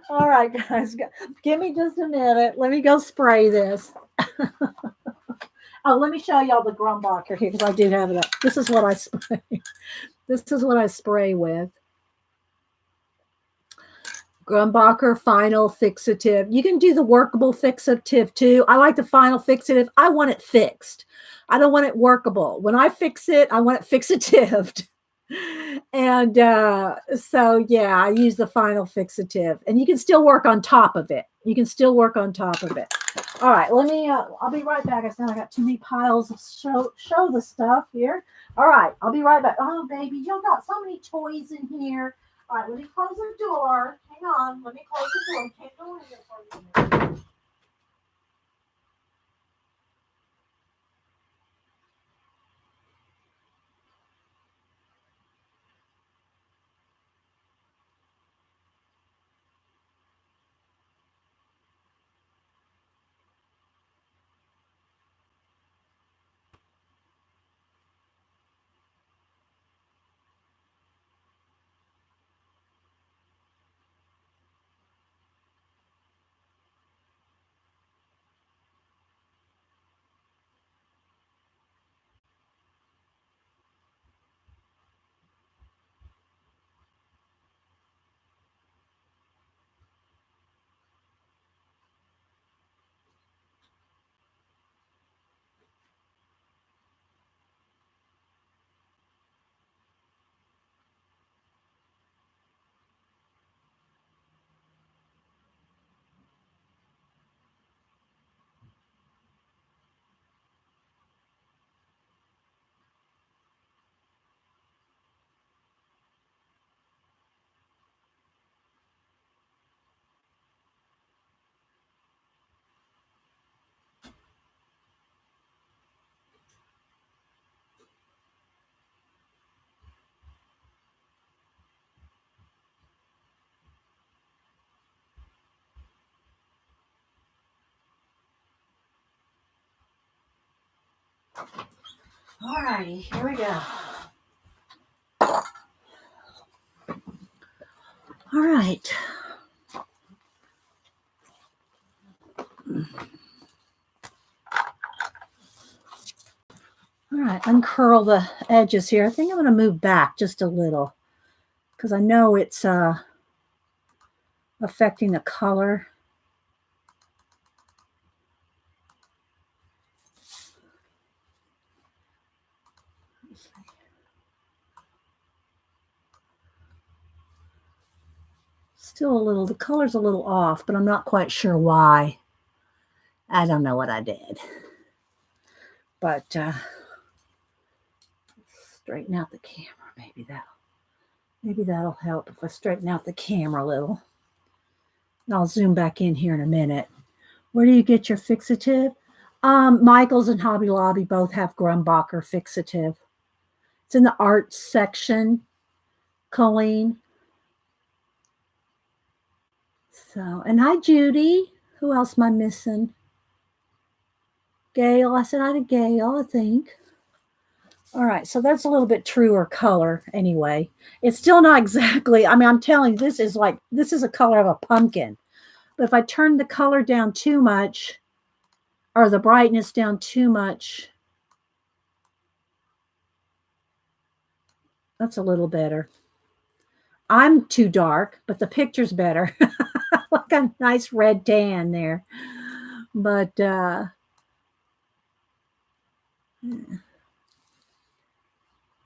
All right, guys. Give me just a minute. Let me go spray this. Oh, let me show y'all the Grumbacher here because I do have it up. This is what I spray. This is what I spray with. Grumbacher Final Fixative. You can do the workable fixative too. I like the final fixative. I want it fixed. I don't want it workable. When I fix it, I want it fixatived. And so, yeah, I use the final fixative. And you can still work on top of it. You can still work on top of it. All right, let me, I'll be right back. I said I got too many piles of show the stuff here. All right, I'll be right back. Oh, baby, you got so many toys in here. All right, let me close the door. Hang on. Let me close the door. Can't go in here for a minute. All righty, here we go. All right. All right, uncurl the edges here. I think I'm going to move back just a little because I know it's affecting the color. Still a little, the color's a little off, but I'm not quite sure why. I don't know what I did. But straighten out the camera. Maybe that'll help if I straighten out the camera a little. And I'll zoom back in here in a minute. Where do you get your fixative? Michaels and Hobby Lobby both have Grumbacher fixative. It's in the arts section, Colleen. So, and hi, Judy. Who else am I missing? Gail. I said hi to Gail, I think. All right, so that's a little bit truer color anyway. It's still not exactly, I mean, I'm telling you, this is a color of a pumpkin. But if I turn the color down too much, or the brightness down too much, that's a little better. I'm too dark, but the picture's better. Like a nice red tan there. But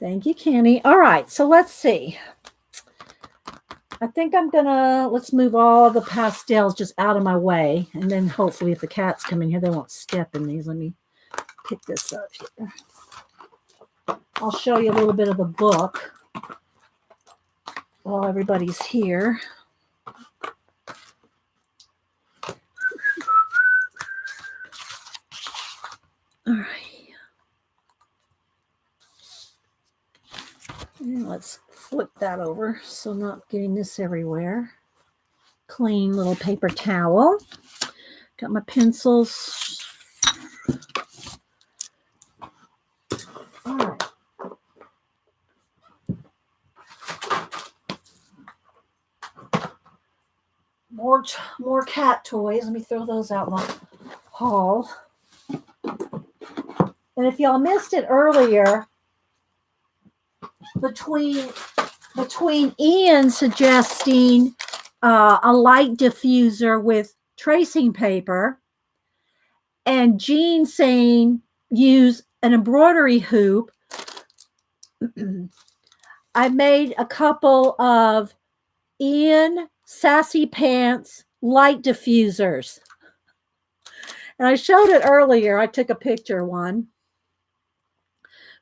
thank you, Kenny. All right, so let's see. I think I'm gonna let's move all the pastels just out of my way, and then hopefully, if the cats come in here, they won't step in these. Let me pick this up here. I'll show you a little bit of the book while everybody's here. All right. And let's flip that over so I'm not getting this everywhere. Clean little paper towel. Got my pencils. All right. More cat toys. Let me throw those out in the hall. And if y'all missed it earlier, between Ian suggesting a light diffuser with tracing paper and Jean saying use an embroidery hoop, I made a couple of Ian Sassy Pants light diffusers. And I showed it earlier. I took a picture one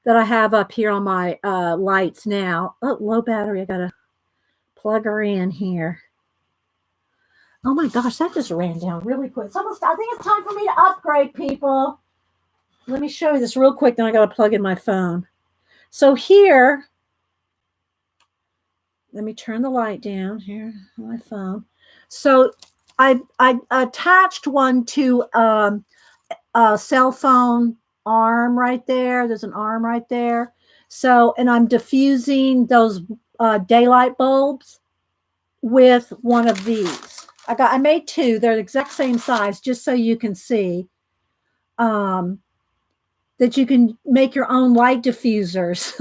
that I have up here on my lights now. Oh, low battery. I got to plug her in here. Oh my gosh, that just ran down really quick. It's almost, I think it's time for me to upgrade, people. Let me show you this real quick, then I got to plug in my phone. So here, let me turn the light down here on my phone. So I attached one to a cell phone arm right there. There's an arm right there. So, and I'm diffusing those daylight bulbs with one of these. I made two. They're the exact same size, just so you can see that you can make your own light diffusers.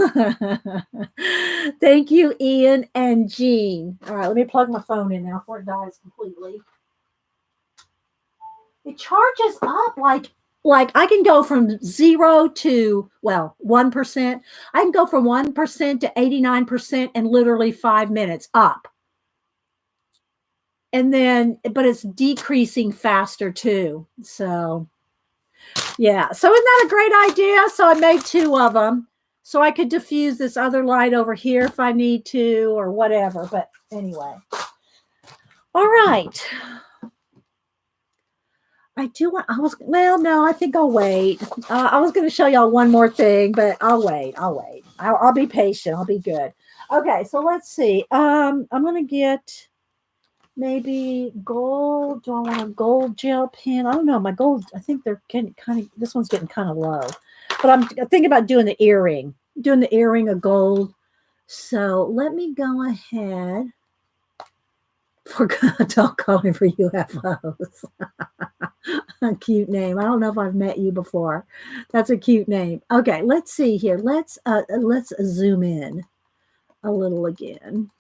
Thank you, Ian and Jean. All right, let me plug my phone in now before it dies completely. It charges up like I can go from 0 to 1%. I can go from 1% to 89% in literally 5 minutes up. And then, but it's decreasing faster too. So, yeah. So, isn't that a great idea? So, I made two of them so I could diffuse this other light over here if I need to or whatever. But anyway. All right. I think I'll wait. I was going to show y'all one more thing, but I'll wait. I'll be patient. I'll be good. Okay. So, let's see. I'm going to get maybe gold. Do I want a gold gel pen? I don't know. My gold, I think they're kind of, this one's getting kind of low. But I'm thinking about doing the earring of gold. So let me go ahead. Don't call me for UFOs. A cute name. I don't know if I've met you before. That's a cute name. Okay, let's see here. Let's zoom in a little again.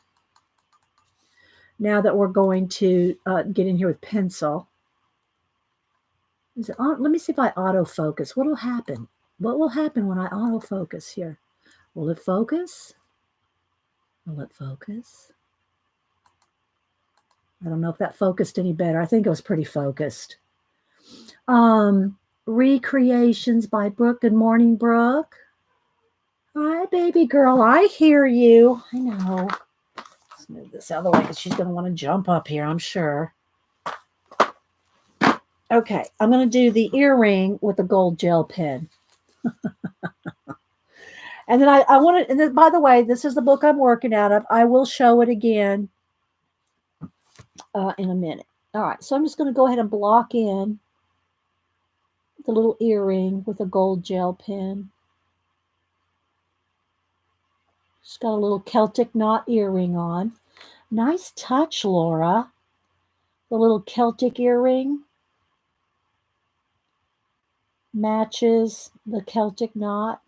Now that we're going to get in here with pencil. Is it on? Let me see if I autofocus. What will happen? What will happen when I autofocus here? Will it focus? Will it focus? I don't know if that focused any better. I think it was pretty focused. Recreations by Brooke. Good morning, Brooke. Hi, baby girl. I hear you. I know. Let's move this out of the way because she's going to want to jump up here, I'm sure. Okay, I'm going to do the earring with a gold gel pen. And then I want to, and then, by the way, this is the book I'm working out of. I will show it again in a minute. All right, so I'm just going to go ahead and block in the little earring with a gold gel pen. Just got a little Celtic knot earring on. Nice touch, Laura. The little Celtic earring matches the Celtic knot.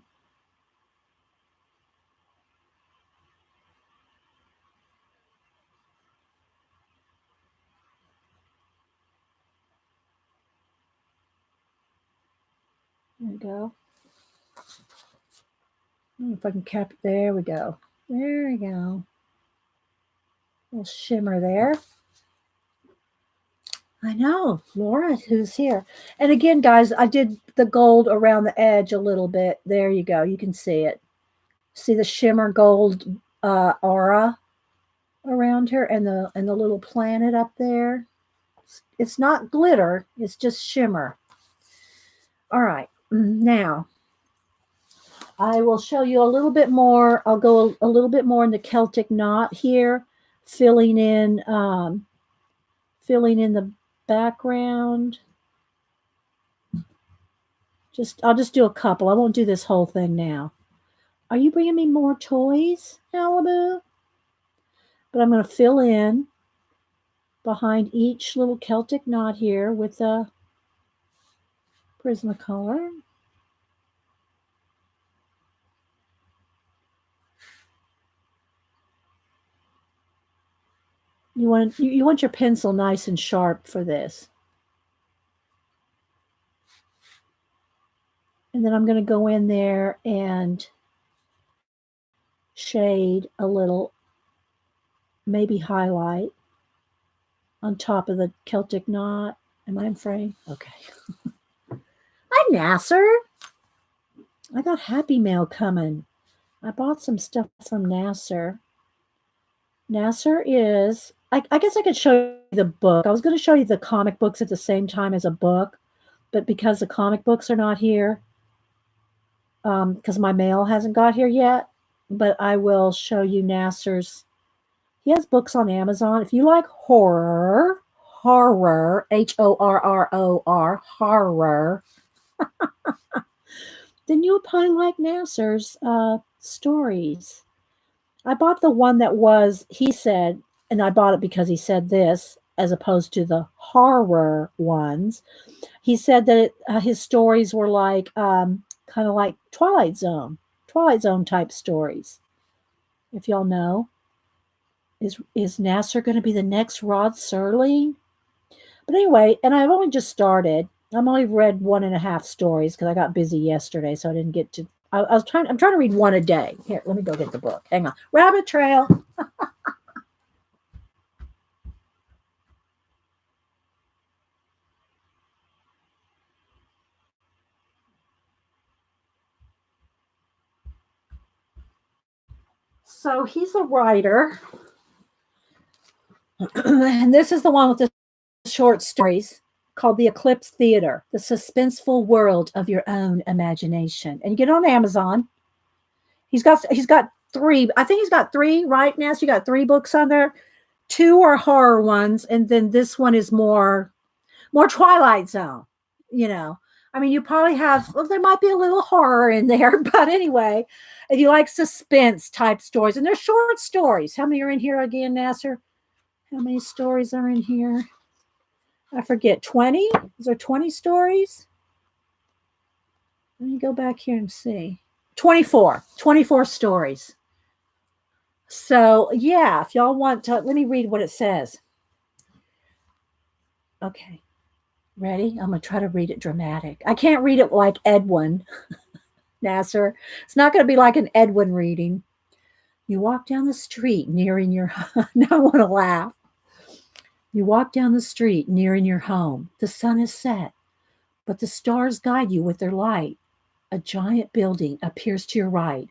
There we go. I don't know if I can cap. There we go. There we go. A little shimmer there. I know, Laura, who's here. And again, guys, I did the gold around the edge a little bit. There you go. You can see it. See the shimmer gold aura around her, and the little planet up there. It's not glitter. It's just shimmer. All right. Now, I will show you a little bit more. I'll go a little bit more in the Celtic knot here, filling in the background. I'll just do a couple. I won't do this whole thing now. Are you bringing me more toys, Malibu? But I'm going to fill in behind each little Celtic knot here with a Prismacolor. You want your pencil nice and sharp for this. And then I'm going to go in there and shade a little, maybe highlight on top of the Celtic knot. Am I in frame? Okay. Hi, Nasser. I got Happy Mail coming. I bought some stuff from Nasser. Nasser is, I guess I could show you the book. I was going to show you the comic books at the same time as a book, but because the comic books are not here, because my mail hasn't got here yet, but I will show you Nasser's. He has books on Amazon. If you like horror, Horror, horror, then you would probably like Nasser's stories. I bought the one that was, he said, and I bought it because he said this, as opposed to the horror ones. He said that his stories were like, kind of like Twilight Zone type stories. If y'all know, is Nasser going to be the next Rod Serling? But anyway, and I've only just started. I've only read 1.5 stories because I got busy yesterday, so I didn't get to. I'm trying to read one a day. Here, let me go get the book. Hang on. Rabbit Trail. So he's a writer. And this is the one with the short stories called The Eclipse Theater, the suspenseful world of your own imagination. And you get it on Amazon. He's got 3. I think he's got 3 right now. So you got 3 books on there. 2 are horror ones, and then this one is more Twilight Zone. You know, I mean, you probably have. Well, there might be a little horror in there, but anyway, if you like suspense type stories, and they're short stories. How many are in here again, Nasser? How many stories are in here? I forget. 20? Is there 20 stories? Let me go back here and see. 24 stories. So yeah, if y'all want to, let me read what it says. Okay, ready? I'm gonna try to read it dramatic. I can't read it like Edwin. Nasser, it's not going to be like an Edwin reading. You walk down the street nearing your now I want to laugh. You walk down the street nearing your home. The sun is set, but the stars guide you with their light. A giant building appears to your right,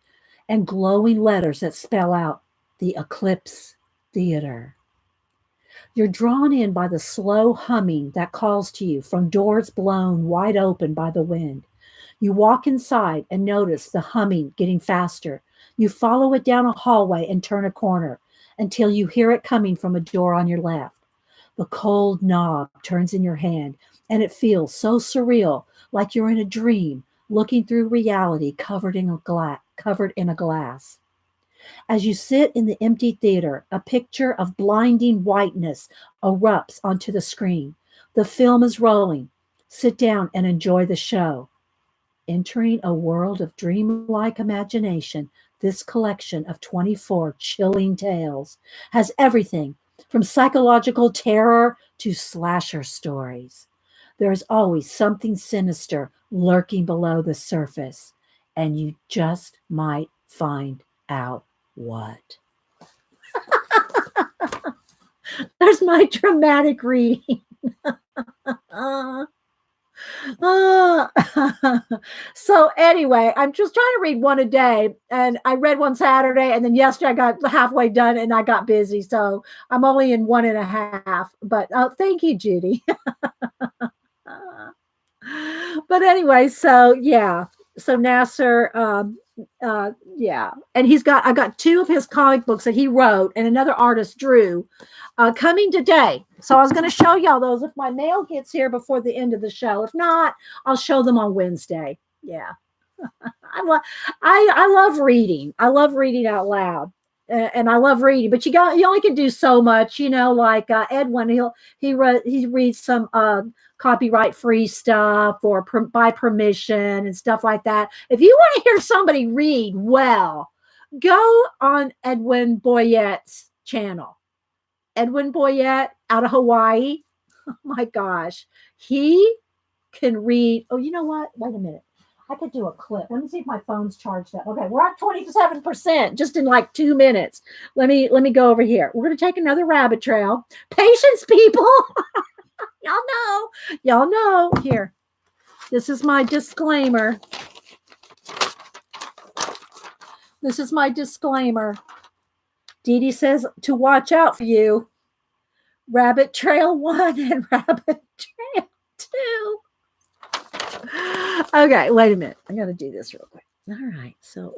and glowing letters that spell out the Eclipse Theater. You're drawn in by the slow humming that calls to you from doors blown wide open by the wind. You walk inside and notice the humming getting faster. You follow it down a hallway and turn a corner until you hear it coming from a door on your left. The cold knob turns in your hand, and it feels so surreal, like you're in a dream, looking through reality covered in a glass. As you sit in the empty theater, a picture of blinding whiteness erupts onto the screen. The film is rolling. Sit down and enjoy the show. Entering a world of dreamlike imagination, this collection of 24 chilling tales has everything from psychological terror to slasher stories. There's always something sinister lurking below the surface, and you just might find out what. There's my dramatic reading. Uh, so anyway, I'm just trying to read one a day, and I read one Saturday, and then yesterday I got halfway done, and I got busy, so I'm only in one and a half. But thank you, Judy. But anyway, so yeah, so Nasser, yeah, and I got two of his comic books that he wrote and another artist drew, coming today. So I was going to show y'all those if my mail gets here before the end of the show. If not, I'll show them on Wednesday. Yeah. I love reading. I love reading out loud, and I love reading. But you only can do so much, Like Edwin, he reads some copyright free stuff or by permission and stuff like that. If you want to hear somebody read well, go on Edwin Boyette's channel. Edwin Boyette out of Hawaii. Oh my gosh, he can read. Oh, you know what? Wait a minute. I could do a clip. Let me see if my phone's charged up. Okay, we're at 27% just in like 2 minutes. Let me go over here. We're gonna take another rabbit trail. Patience, people. Y'all know. Here. This is my disclaimer. Dee Dee says to watch out for you. Rabbit Trail 1 and Rabbit Trail 2. Okay, wait a minute. I got to do this real quick. All right, so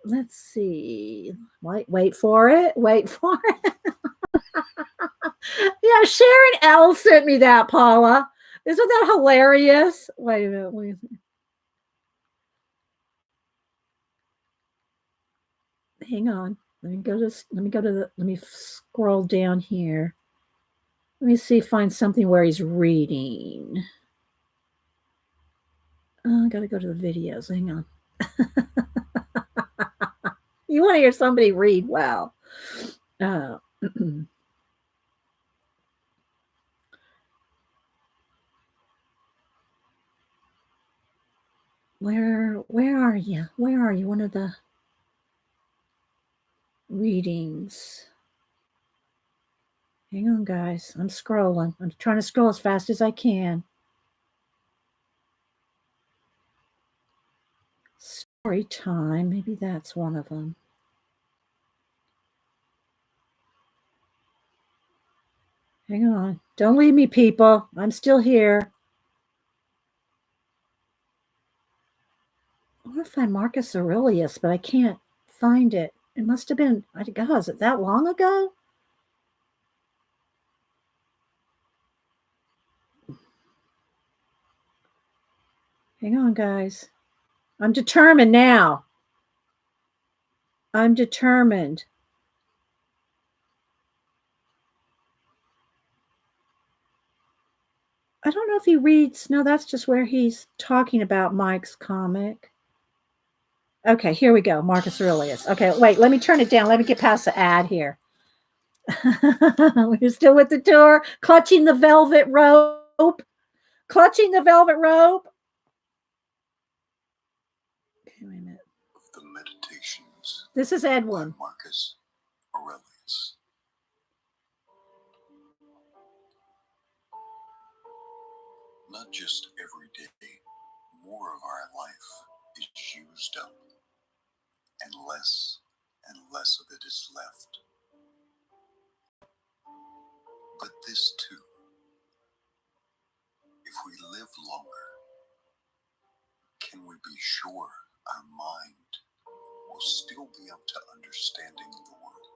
let's see. Wait for it. Yeah, Sharon L sent me that, Paula. Isn't that hilarious? Wait a minute. Hang on. Let me scroll down here. Let me see, find something where he's reading. I gotta go to the videos. Hang on. You want to hear somebody read well. Where are you? Where are you? One of the readings. Hang on, guys. I'm scrolling. I'm trying to scroll as fast as I can. Story time. Maybe that's one of them. Hang on. Don't leave me, people. I'm still here. I want to find Marcus Aurelius, but I can't find it. It must have been, God, is it that long ago? Hang on, guys. I'm determined now. I'm determined. I don't know if he reads. No, that's just where he's talking about Mike's comic. Okay, here we go. Marcus Aurelius. Okay, wait, let me turn it down. Let me get past the ad here. We're still with the tour. Clutching the velvet rope. Clutching the velvet rope. Okay, wait a minute. The Meditations. This is Edwin. Marcus Aurelius. Not just every day, more of our life is used up, and less of it is left. But this too, if we live longer, can we be sure our mind will still be up to understanding the world,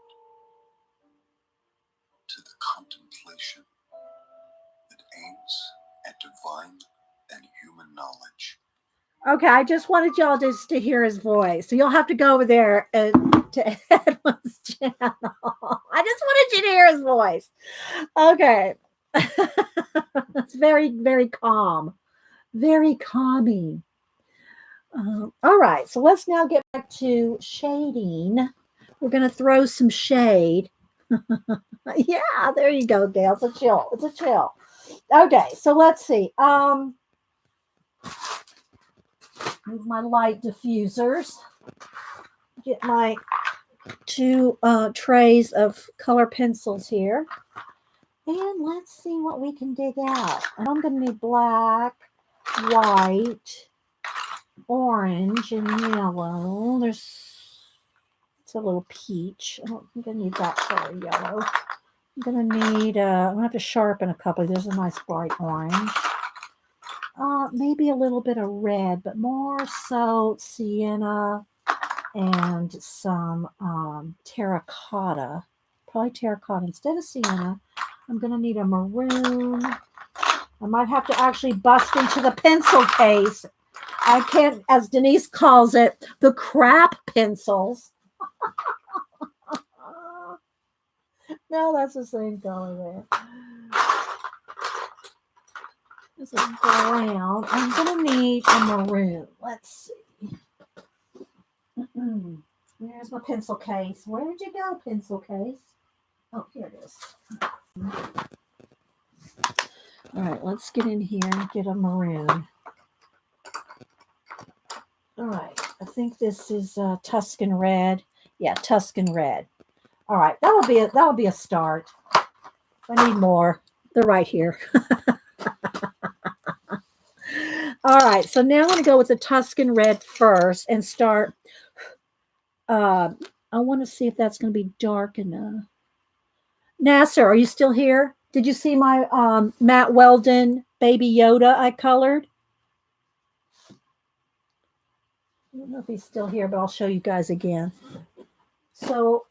to the contemplation that aims at divine and human knowledge? Okay, I just wanted y'all just to hear his voice. So you'll have to go over there and to Edwin's channel. I just wanted you to hear his voice. Okay. It's very, very calm. Very calming. All right, so let's now get back to shading. We're going to throw some shade. Yeah, there you go, Gail. It's a chill. Okay, so let's see. Move my light diffusers. Get my two trays of color pencils here. And let's see what we can dig out. And I'm going to need black, white, orange, and yellow. It's a little peach. I'm going to need that color yellow. I'm going to need, I'm going to have to sharpen a couple. There's a nice bright orange. Maybe a little bit of red, but more so sienna and some terracotta. Probably terracotta instead of sienna. I'm going to need a maroon. I might have to actually bust into the pencil case. I can't, as Denise calls it, the crap pencils. No, that's the same color there. This is brown. I'm going to need a maroon. Let's see. There's my pencil case. Where did you go, pencil case? Oh, here it is. All right, let's get in here and get a maroon. All right, I think this is Tuscan red. Yeah, Tuscan red. All right, that will be a start. I need more. They're right here. All right, so now I'm going to go with the Tuscan red first and start. I want to see if that's going to be dark enough. Nasser, are you still here? Did you see my Matt Wheldon Baby Yoda I colored? I don't know if he's still here, but I'll show you guys again. So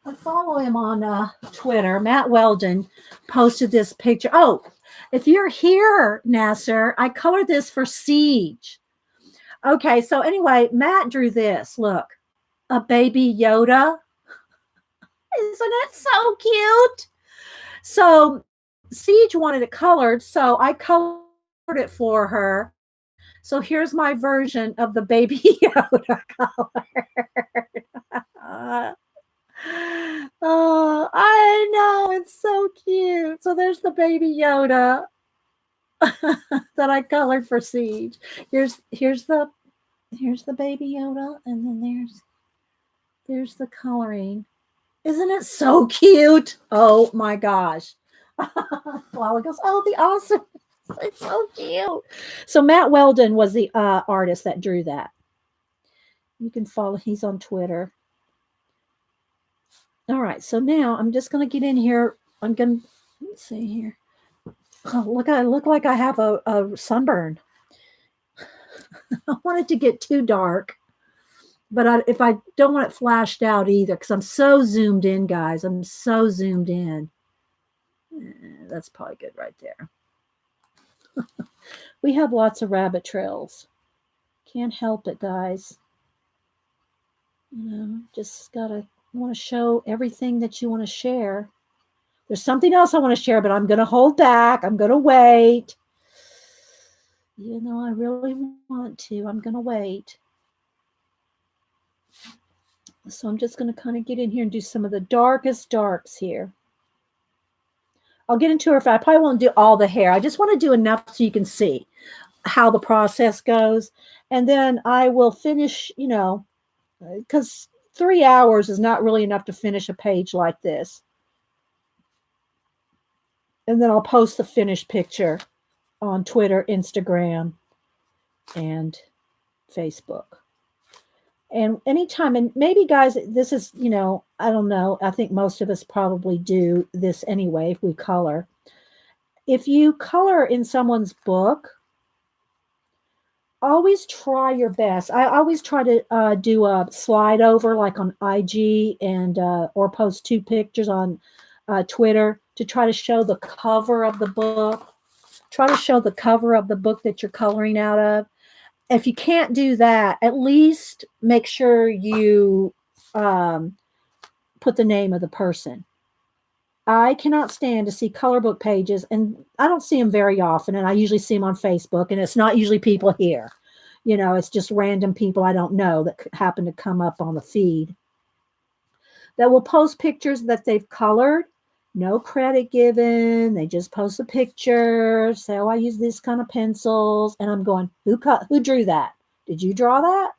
I follow him on Twitter. Matt Wheldon posted this picture. Oh, if you're here, Nasser, I colored this for Siege. Okay, so anyway, Matt drew this. Look, a baby Yoda. Isn't it so cute? So Siege wanted it colored, so I colored it for her. So here's my version of the baby Yoda color. Oh, I know, it's so cute. So there's the baby Yoda that I colored for Siege. Here's the baby Yoda, and then there's the coloring. Isn't it so cute? Oh my gosh. Lala goes, oh, the awesome. It's so cute. So Matt Wheldon was the artist that drew that. You can follow, he's on Twitter. All right, so now I'm just going to get in here. Let's see here. Oh, look, I look like I have a sunburn. I want it to get too dark, but if I don't want it flashed out either, because I'm so zoomed in, guys. I'm so zoomed in. That's probably good right there. We have lots of rabbit trails. Can't help it, guys. Just want to show everything that you want to share. There's something else I want to share, but I'm going to hold back. I'm going to wait. I really want to. I'm going to wait. So I'm just going to kind of get in here and do some of the darkest darks here. I'll get into it. I probably won't do all the hair. I just want to do enough so you can see how the process goes. And then I will finish, because 3 hours is not really enough to finish a page like this. And then I'll post the finished picture on Twitter, Instagram, and Facebook. And anytime, and maybe guys, this is, I don't know. I think most of us probably do this anyway if we color. If you color in someone's book, always try your best. I always try to do a slide over like on IG and or post 2 pictures on Twitter to try to show the cover of the book. Try to show the cover of the book that you're coloring out of. If you can't do that, at least make sure you put the name of the person. I cannot stand to see color book pages, and I don't see them very often, and I usually see them on Facebook, and it's not usually people here. It's just random people I don't know that happen to come up on the feed that will post pictures that they've colored, No credit given. They just post a picture, say, oh, I use this kind of pencils. And I'm going, who drew that? Did you draw that?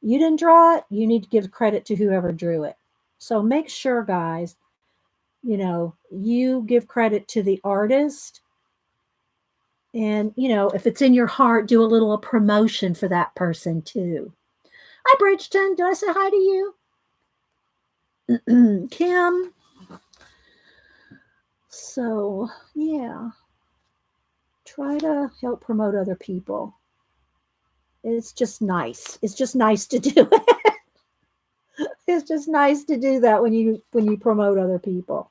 You didn't draw it. You need to give credit to whoever drew it. So make sure, guys, you give credit to the artist. And, if it's in your heart, do a little promotion for that person too. Hi, Bridgeton. Did I say hi to you? Kim. So, yeah. Try to help promote other people. It's just nice. It's just nice to do it. It's just nice to do that when you promote other people.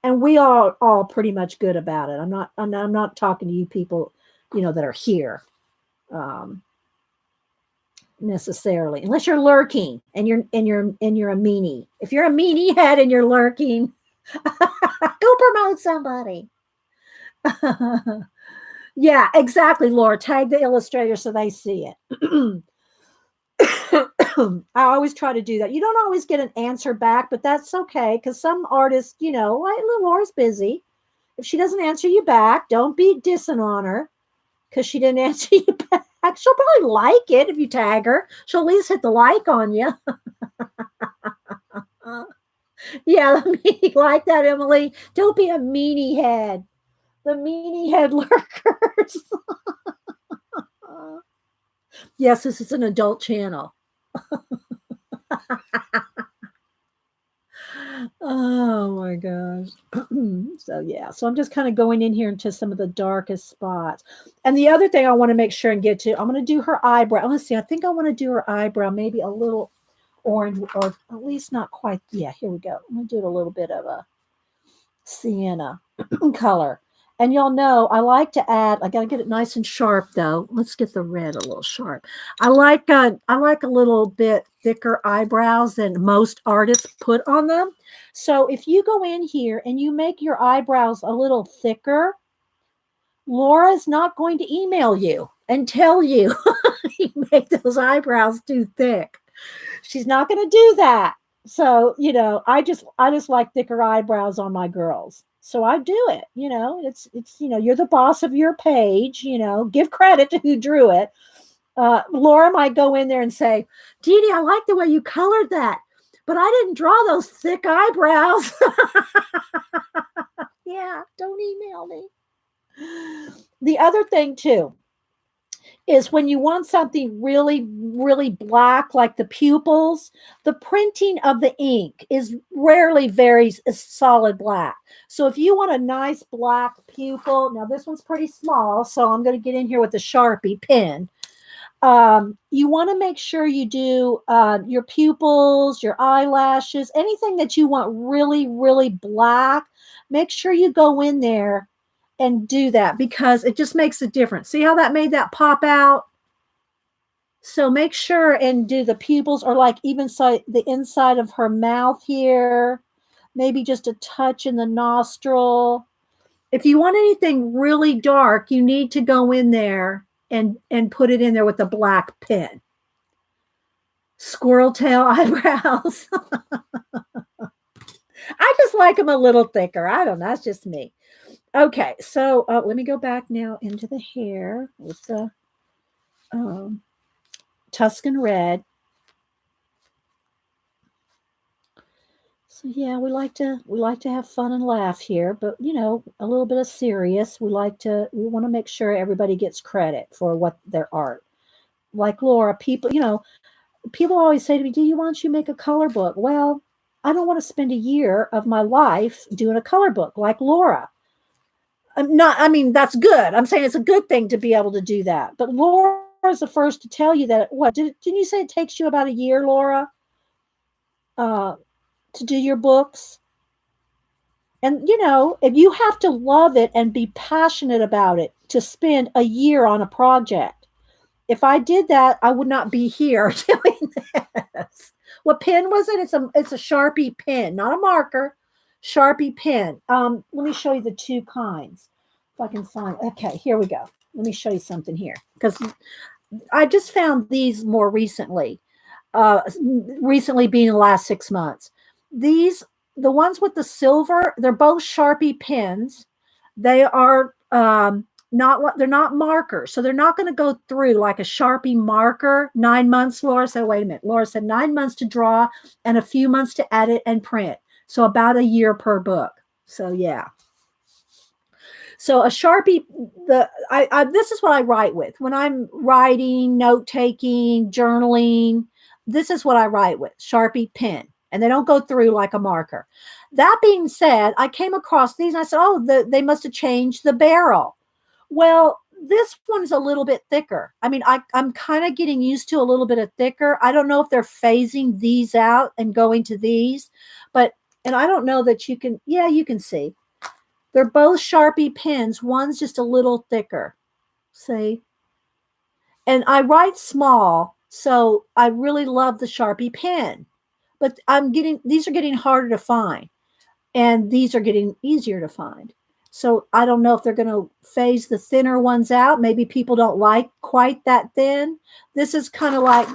And we are all pretty much good about it. I'm not talking to you people, that are here. Necessarily, unless you're lurking and you're a meanie. If you're a meanie head and you're lurking, go promote somebody. Yeah, exactly, Laura. Tag the illustrator so they see it. I always try to do that. You don't always get an answer back, but that's okay because some artists, like Laura's busy. If she doesn't answer you back, don't be dissing on her because she didn't answer you back. She'll probably like it if you tag her. She'll at least hit the like on you. Yeah, me like that, Emily. Don't be a meanie head. The meanie head lurkers. Yes, this is an adult channel. Oh my gosh. So yeah, so I'm just kind of going in here into some of the darkest spots. And the other thing I want to make sure and get to, I'm going to do her eyebrow. Let's see, I think I want to do her eyebrow maybe a little orange, or at least not quite. Yeah, here we go. I'm going to do it a little bit of a sienna color. And y'all know I like to add, I got to get it nice and sharp though. Let's get the red a little sharp. I like a little bit thicker eyebrows than most artists put on them. So if you go in here and you make your eyebrows a little thicker, Laura's not going to email you and tell you you make those eyebrows too thick. She's not going to do that. So, I just like thicker eyebrows on my girls. So I do it, it's, you're the boss of your page, give credit to who drew it. Laura might go in there and say, Dee Dee, I like the way you colored that, but I didn't draw those thick eyebrows. Yeah, don't email me. The other thing too, is when you want something really, really black, like the pupils, the printing of the ink is rarely very solid black. So if you want a nice black pupil, now this one's pretty small, so I'm going to get in here with a Sharpie pen. You want to make sure you do your pupils, your eyelashes, anything that you want really, really black. Make sure you go in there and do that because it just makes a difference. See how that made that pop out? So make sure and do the pupils, or like even the inside of her mouth here, maybe just a touch in the nostril. If you want anything really dark, you need to go in there and put it in there with a black pen. Squirrel tail eyebrows. I just like them a little thicker. I don't know. That's just me. Okay, so let me go back now into the hair with the Tuscan red. So yeah, we like to have fun and laugh here, but a little bit of serious. We want to make sure everybody gets credit for what their art. Like Laura, people always say to me, "Do you want you make a color book?" Well, I don't want to spend a year of my life doing a color book like Laura. That's good. I'm saying it's a good thing to be able to do that. But Laura's the first to tell you that. What didn't you say? It takes you about a year, Laura, to do your books. And if you have to love it and be passionate about it to spend a year on a project. If I did that, I would not be here doing this. What pen was it? It's a Sharpie pen, not a marker. Sharpie pen. Let me show you the two kinds. If I can find. Okay, here we go. Let me show you something here because I just found these more recently. Recently being the last 6 months. These the ones with the silver, they're both Sharpie pens. They are they're not markers. So they're not going to go through like a Sharpie marker. 9 months, Laura said, wait a minute. Laura said 9 months to draw and a few months to edit and print. So about a year per book. So yeah. So a Sharpie, this is what I write with. When I'm writing, note taking, journaling, this is what I write with, Sharpie pen. And they don't go through like a marker. That being said, I came across these and I said, oh, they must have changed the barrel. Well, this one's a little bit thicker. I mean, I'm kind of getting used to a little bit of thicker. I don't know if they're phasing these out and going to these, and I don't know that you can, yeah, you can see. They're both Sharpie pens. One's just a little thicker. See? And I write small, so I really love the Sharpie pen. But these are getting harder to find. And these are getting easier to find. So I don't know if they're going to phase the thinner ones out. Maybe people don't like quite that thin. This is kind of like,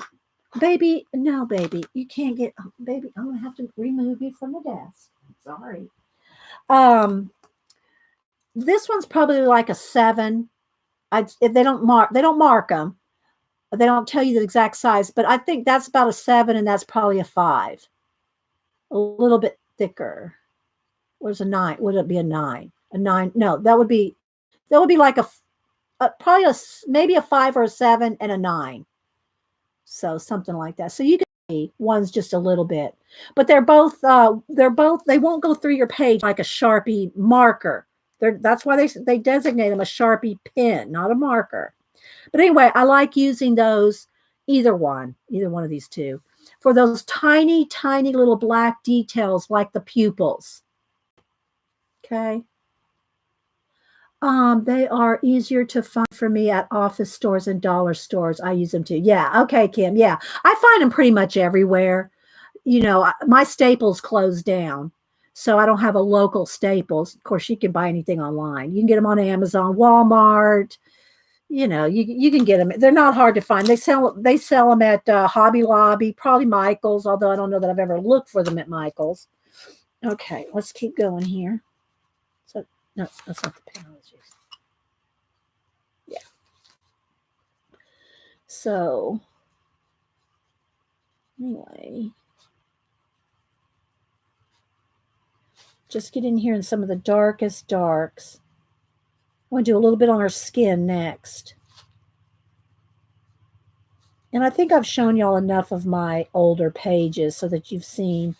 baby, no, baby, you can't get, baby, I'm going to have to remove you from the desk. Sorry. This one's probably like a 7. They don't mark them. They don't tell you the exact size, but I think that's about a 7, and that's probably a 5. A little bit thicker. Where's a 9? Would it be a 9? A 9? No, that would be like probably maybe a 5 or a 7 and a 9. So something like that. So you can see one's just a little bit, but they're both they won't go through your page like a Sharpie marker. That's why they designate them a Sharpie pen, not a marker. But anyway, I like using those, either one of these two, for those tiny, tiny little black details like the pupils. Okay. They are easier to find for me at office stores and dollar stores. I use them too. Yeah. Okay, Kim. Yeah. I find them pretty much everywhere. You know, my Staples closed down, so I don't have a local Staples. Of course, you can buy anything online. You can get them on Amazon, Walmart. You know, you can get them. They're not hard to find. They sell them at Hobby Lobby, probably Michael's, although I don't know that I've ever looked for them at Michael's. Okay, let's keep going here. So no, that's not the pen I was using. Yeah. So anyway, just get in here in some of the darkest darks. I want to do a little bit on her skin next. And I think I've shown y'all enough of my older pages so that you've seen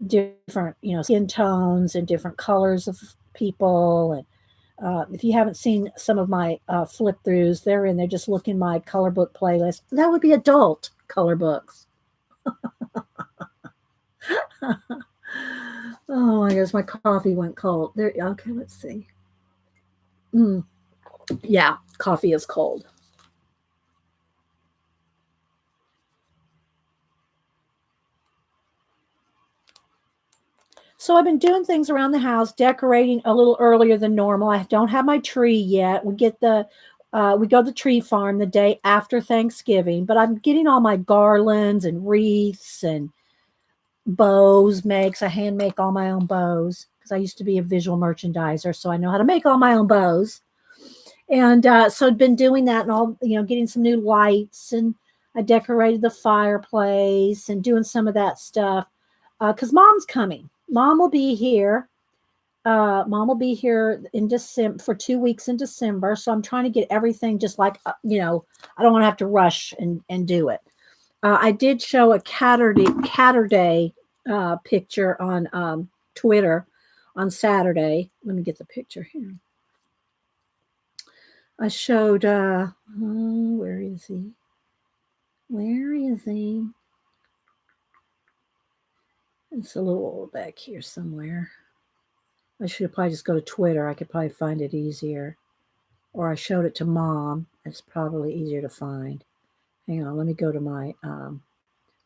different, skin tones and different colors of people. And if you haven't seen some of my flip throughs, they're in there. Just look in my color book playlist. That would be adult color books. Oh my gosh, my coffee went cold. There. Okay, let's see. Yeah, coffee is cold. So I've been doing things around the house, decorating a little earlier than normal. I don't have my tree yet. We go to the tree farm the day after Thanksgiving, but I'm getting all my garlands and wreaths and bows makes. I hand make all my own bows because I used to be a visual merchandiser, so I know how to make all my own bows. And so I've been doing that and all, getting some new lights, and I decorated the fireplace and doing some of that stuff because Mom's coming. Mom will be here. Mom will be here in December for 2 weeks in December. So I'm trying to get everything just like, I don't want to have to rush and do it. I did show a Catterday picture on Twitter on Saturday. Let me get the picture here. I showed, where is he? Where is he? It's a little back here somewhere. I should probably just go to Twitter. I could probably find it easier. Or I showed it to Mom. It's probably easier to find. Hang on, let me go to my, let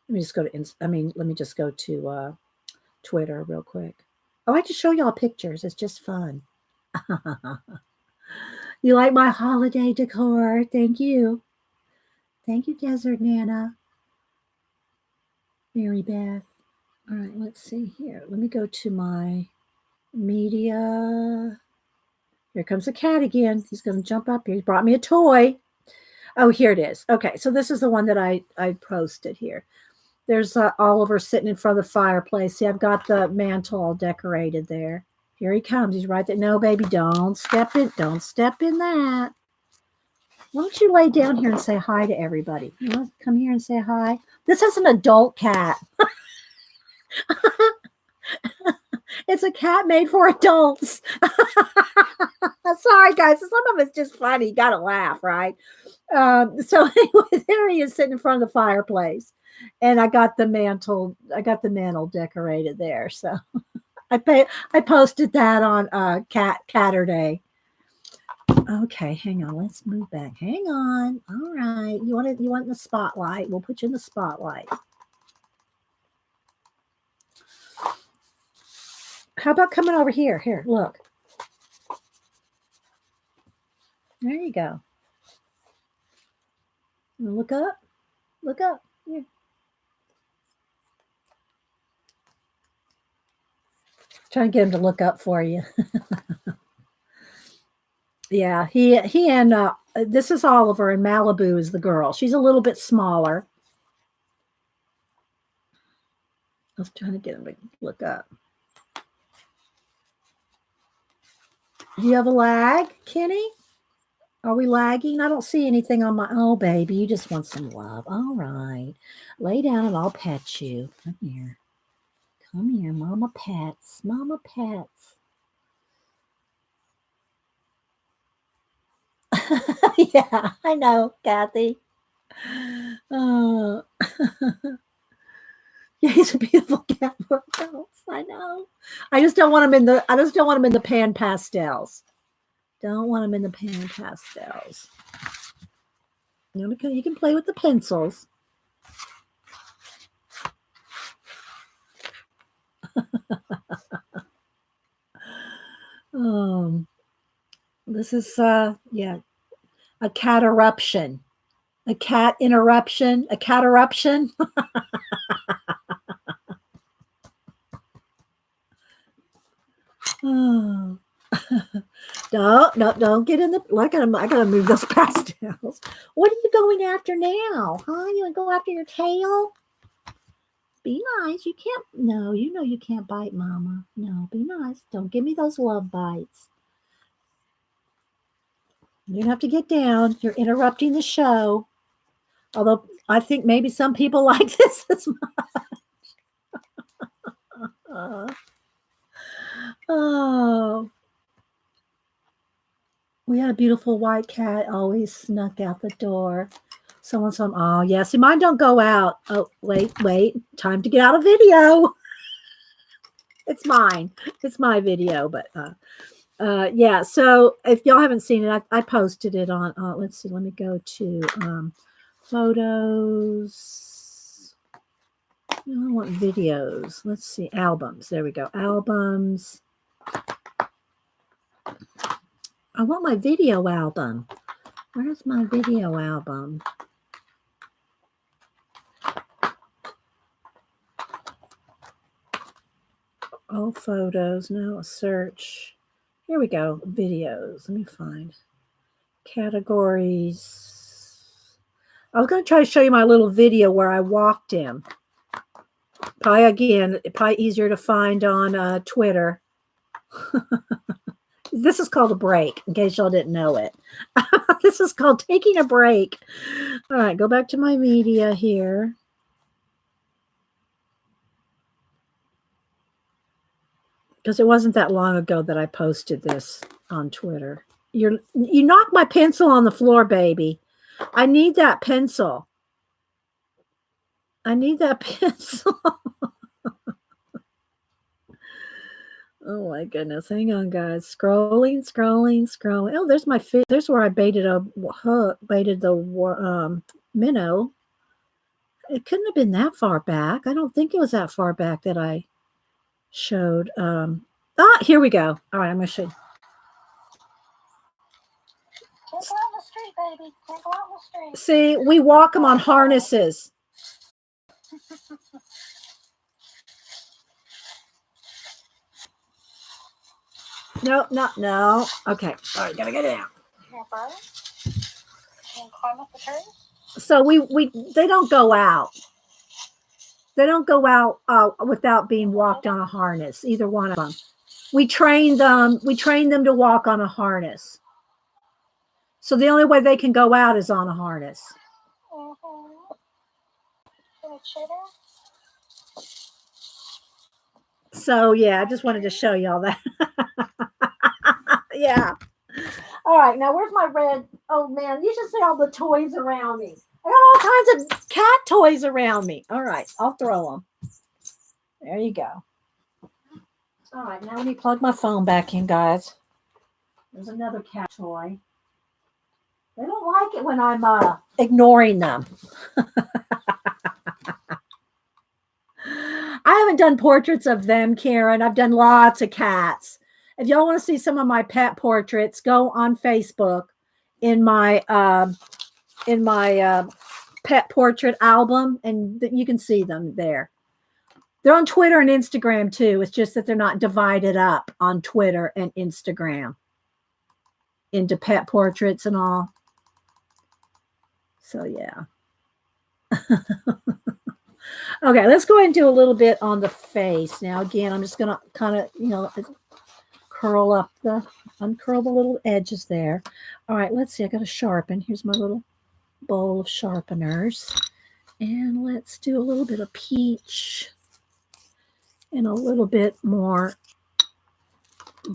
me just go to Twitter real quick. I like to show y'all pictures. It's just fun. You like my holiday decor? Thank you. Thank you, Desert Nana. Mary Beth. All right, let's see here. Let me go to my media. Here comes the cat again. He's going to jump up here. He brought me a toy. Oh, here it is. Okay, so this is the one that I posted here. There's Oliver sitting in front of the fireplace. See, I've got the mantle all decorated there. Here he comes. He's right there. No, baby, don't step in. Don't step in that. Why don't you lay down here and say hi to everybody? You want to come here and say hi? This is an adult cat. It's a cat made for adults. Sorry, guys. Some of it's just funny. You got to laugh, right? So anyway, there he is sitting in front of the fireplace. And I got the mantle decorated there. So I posted that on Catterday. Okay, hang on. Let's move back. Hang on. All right. You want in the spotlight? We'll put you in the spotlight. How about coming over here? Here, look. There you go. Look up. Look up. Here. Trying to get him to look up for you. Yeah, he and this is Oliver, and Malibu is the girl. She's a little bit smaller. I was trying to get him to look up. Do you have a lag, Kenny? Are we lagging? I don't see anything on my... Oh, baby, you just want some love. All right. Lay down and I'll pet you. Come here. Come here, Mama pets. Mama pets. Yeah, I know, Kathy. Oh. Yeah, he's a beautiful cat for adults. I know. I just don't want him in the pan pastels. Don't want him in the pan pastels. You can play with the pencils. This is a cat eruption. A cat interruption. A cat eruption. Oh. Don't get in the... I gotta move those pastels. What are you going after now? Huh? You want to go after your tail? Be nice. You can't... No, you know you can't bite Mama. No, be nice. Don't give me those love bites. You have to get down. You're interrupting the show. Although I think maybe some people like this as much. Oh. We had a beautiful white cat always snuck out the door. Someone's home. Oh, yeah. See, mine don't go out. Oh, wait. Time to get out of video. It's mine. It's my video. But yeah. So if y'all haven't seen it, I posted it on. Let's see. Let me go to photos. No, I want videos. Let's see. Albums. There we go. Albums. I want my video album. Where's my video album? All photos. No, a search. Here we go. Videos. Let me find categories. I was going to try to show you my little video where I walked him. Probably easier to find on Twitter. This is called a break, in case y'all didn't know it. This is called taking a break. All right, go back to my media here. Because it wasn't that long ago that I posted this on Twitter. You knocked my pencil on the floor, baby. I need that pencil. I need that pencil. Oh my goodness. Hang on, guys. Scrolling. Oh, there's my fish. There's where I baited the minnow. It couldn't have been that far back. I don't think it was that far back that I showed. Here we go. All right, I'm going to show you. Can't go out in the street, baby. Can't go out in the street. See, we walk them on harnesses. No, not no. Okay. All right, gotta get down. And climb up the tree? So we they don't go out. They don't go out without being walked on a harness. Either one of them. We train them. We train them to walk on a harness. So the only way they can go out is on a harness. So yeah, I just wanted to show y'all that. Yeah. All right, now where's my red? Oh man, you should see all the toys around me. I got all kinds of cat toys around me. All right, I'll throw them. There you go. All right, now let me plug my phone back in, guys. There's another cat toy. They don't like it when I'm ignoring them. I haven't done portraits of them, Karen. I've done lots of cats. If y'all want to see some of my pet portraits, go on Facebook in my pet portrait album, and you can see them there. They're on Twitter and Instagram too. It's just that they're not divided up on Twitter and Instagram into pet portraits and all. So yeah. Okay, let's go ahead and do a little bit on the face. Now again, I'm just gonna kind of, uncurl the little edges there. All right, let's see. I got to sharpen. Here's my little bowl of sharpeners. And let's do a little bit of peach and a little bit more,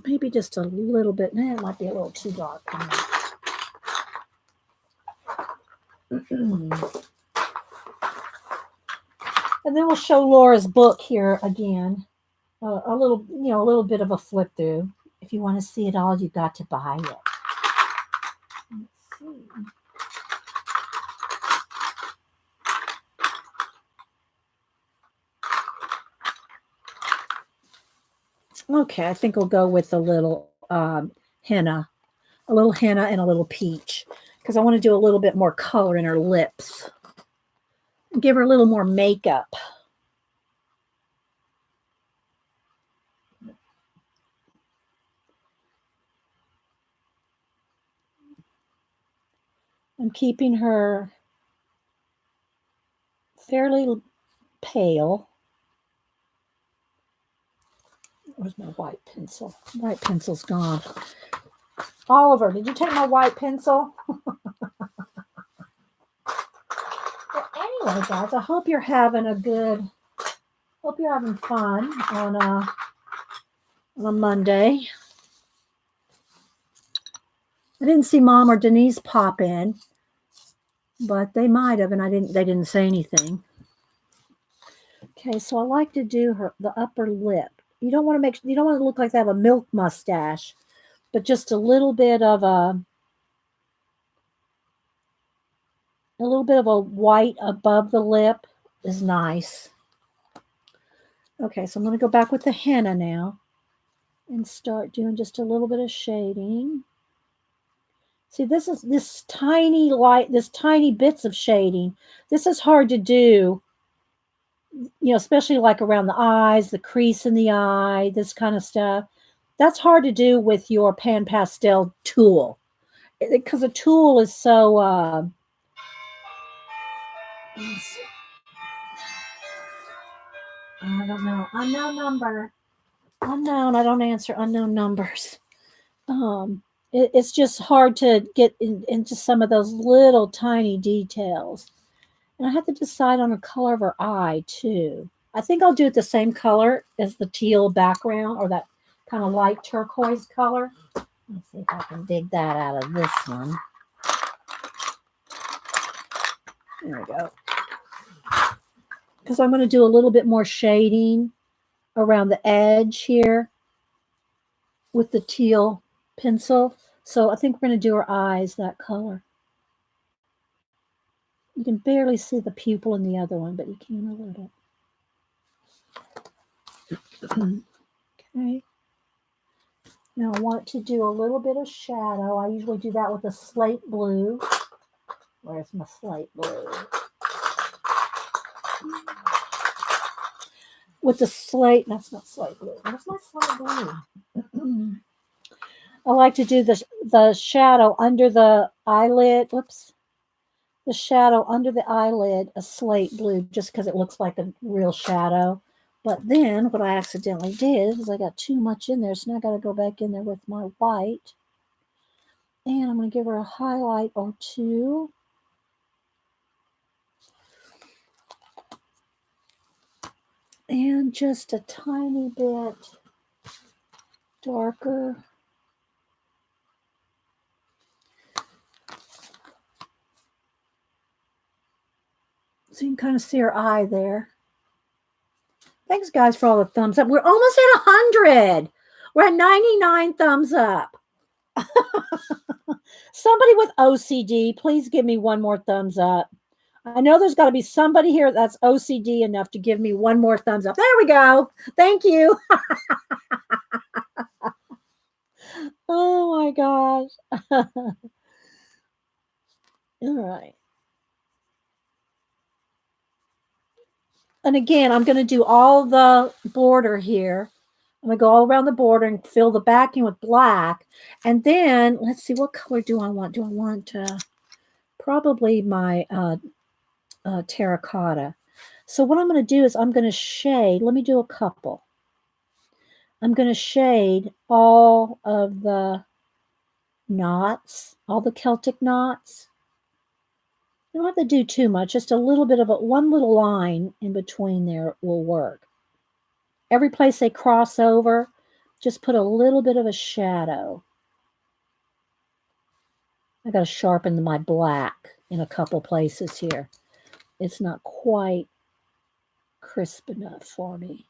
maybe just a little bit. It might be a little too dark for me. And then we'll show Laura's book here again. A little bit of a flip through. If you want to see it all, you've got to buy it. Let's see. Okay, I think we'll go with a little henna and a little peach, because I want to do a little bit more color in her lips. Give her a little more makeup. I'm keeping her fairly pale. Where's my white pencil? White pencil's gone. Oliver, did you take my white pencil? Well, anyway, guys, I hope you're having fun on a Monday. I didn't see Mom or Denise pop in, but they might have, and they didn't say anything. Okay, so I like to do the upper lip. You don't want to look like they have a milk mustache, but just a little bit of a white above the lip is nice. Okay, so I'm going to go back with the henna now and start doing just a little bit of shading. See, this tiny bits of shading. This is hard to do, especially like around the eyes, the crease in the eye, this kind of stuff. That's hard to do with your pan pastel tool, because a tool is so I don't know. Unknown number. Unknown. I don't answer unknown numbers. It's just hard to get into some of those little tiny details. And I have to decide on a color of her eye too. I think I'll do it the same color as the teal background, or that kind of light turquoise color. Let's see if I can dig that out of this one. There we go. Because I'm going to do a little bit more shading around the edge here with the teal pencil. So I think we're going to do her eyes that color. You can barely see the pupil in the other one, but you can a little. Okay. Now I want to do a little bit of shadow. I usually do that with a slate blue. Where's my slate blue? With the slate, that's not slate blue. Where's my slate blue? I like to do the shadow under the eyelid. Whoops. The shadow under the eyelid, a slate blue, just because it looks like a real shadow. But then what I accidentally did is I got too much in there, so now I got to go back in there with my white. And I'm going to give her a highlight or two. And just a tiny bit darker. So you can kind of see her eye there. Thanks, guys, for all the thumbs up. We're almost at 100. We're at 99 thumbs up. Somebody with OCD, please give me one more thumbs up. I know there's got to be somebody here that's OCD enough to give me one more thumbs up. There we go. Thank you. Oh, my gosh. All right. And again, I'm going to do all the border here. I'm going to go all around the border and fill the backing with black. And then, let's see, what color do I want? Do I want probably my terracotta? So what I'm going to do is I'm going to shade. Let me do a couple. I'm going to shade all of the knots, all the Celtic knots. You don't have to do too much. Just a little bit of one little line in between there will work. Every place they cross over, just put a little bit of a shadow. I got to sharpen my black in a couple places here. It's not quite crisp enough for me.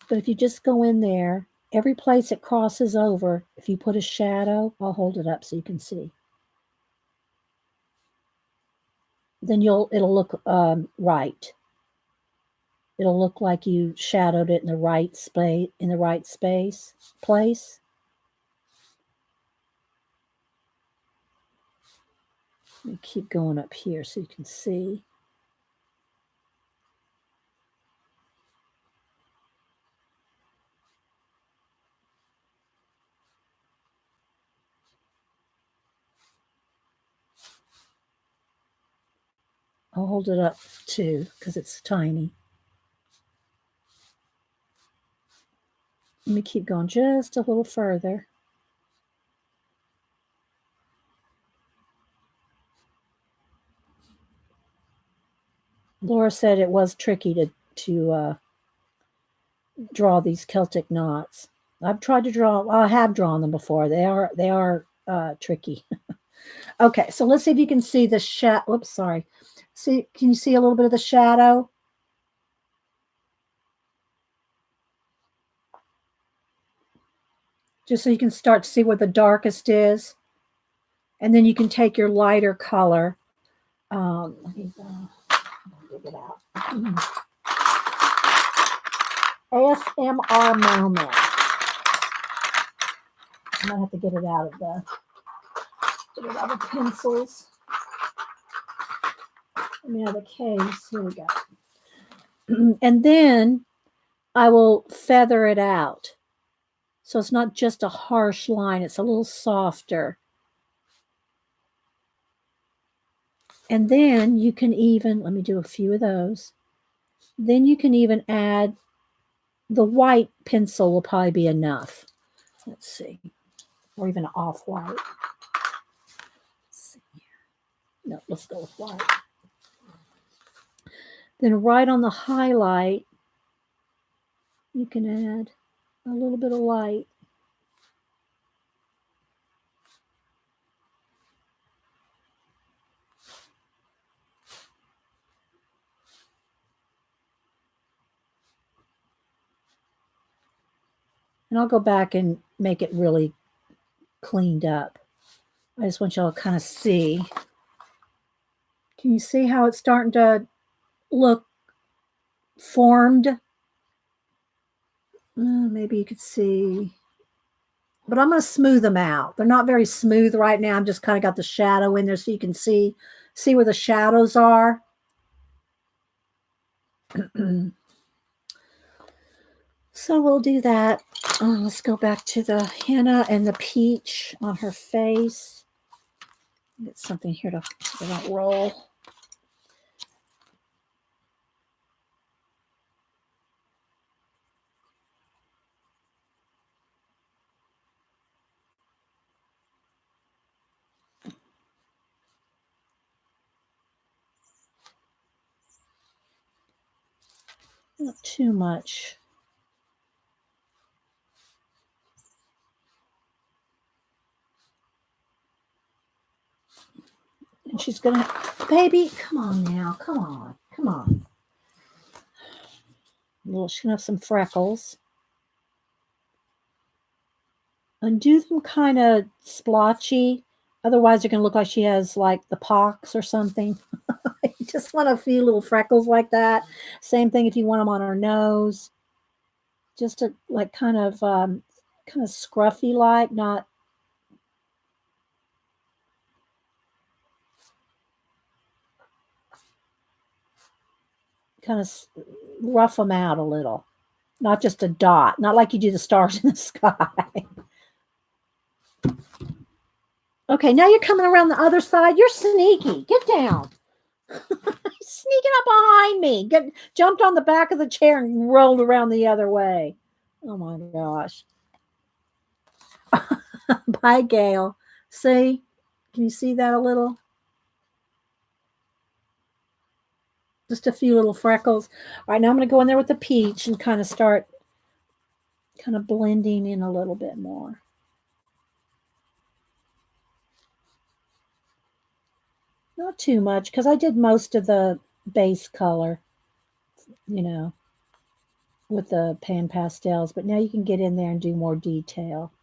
But if you just go in there, every place it crosses over, if you put a shadow, I'll hold it up so you can see. Then it'll look right. It'll look like you shadowed it in the right place. Let me keep going up here so you can see. I'll hold it up too because it's tiny. Let me keep going just a little further. Laura said it was tricky to draw these Celtic knots. I've tried to draw. I have drawn them before. They are tricky. Okay, so let's see if you can see the shadow. Whoops, sorry. See, can you see a little bit of the shadow? Just so you can start to see where the darkest is. And then you can take your lighter color. Let me dig it out. ASMR moment. I might have to get it out of the pencils. Let me have the case. Here we go. And then I will feather it out. So it's not just a harsh line, it's a little softer. And then you can even, let me do a few of those. Then you can even add the white pencil will probably be enough. Let's see. Or even off-white. No, let's go with white. Then right on the highlight, you can add a little bit of light. And I'll go back and make it really cleaned up. I just want y'all to kind of see. Can you see how it's starting to look formed? Maybe you could see. But I'm going to smooth them out. They're not very smooth right now. I'm just kind of got the shadow in there so you can see where the shadows are. So we'll do that. Let's go back to the henna and the peach on her face. Get something here to so they don't roll. Not too much. And she's gonna, baby, come on now, come on, come on. Well, she's gonna have some freckles. And do them kind of splotchy. Otherwise, they're gonna look like she has like the pox or something. You just want a few little freckles like that. Same thing if you want them on her nose. Just to like kind of scruffy like, not kind of rough them out a little. Not just a dot, not like you do the stars in the sky. Okay, now you're coming around the other side. You're sneaky. Get down. Sneaking up behind me. Jumped on the back of the chair and rolled around the other way. Oh my gosh. Bye, Gail. See? Can you see that a little? Just a few little freckles. All right, now I'm going to go in there with the peach and kind of start kind of blending in a little bit more. Not too much because I did most of the base color, you know, with the pan pastels. But now you can get in there and do more detail.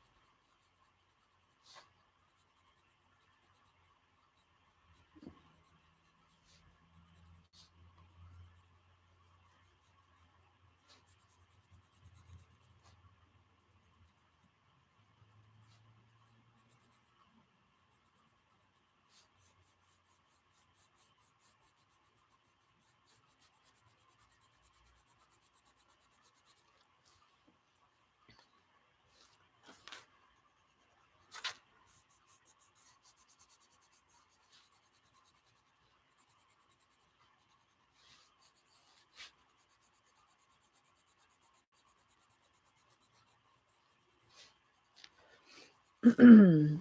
All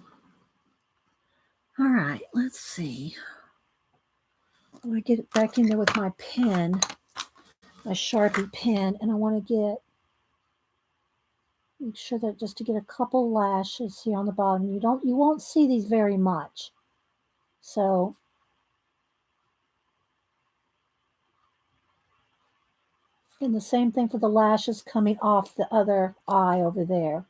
right, let's see. I want to get it back in there with my pen, my Sharpie pen, and I want to make sure that just to get a couple lashes here on the bottom. You won't see these very much. So and the same thing for the lashes coming off the other eye over there.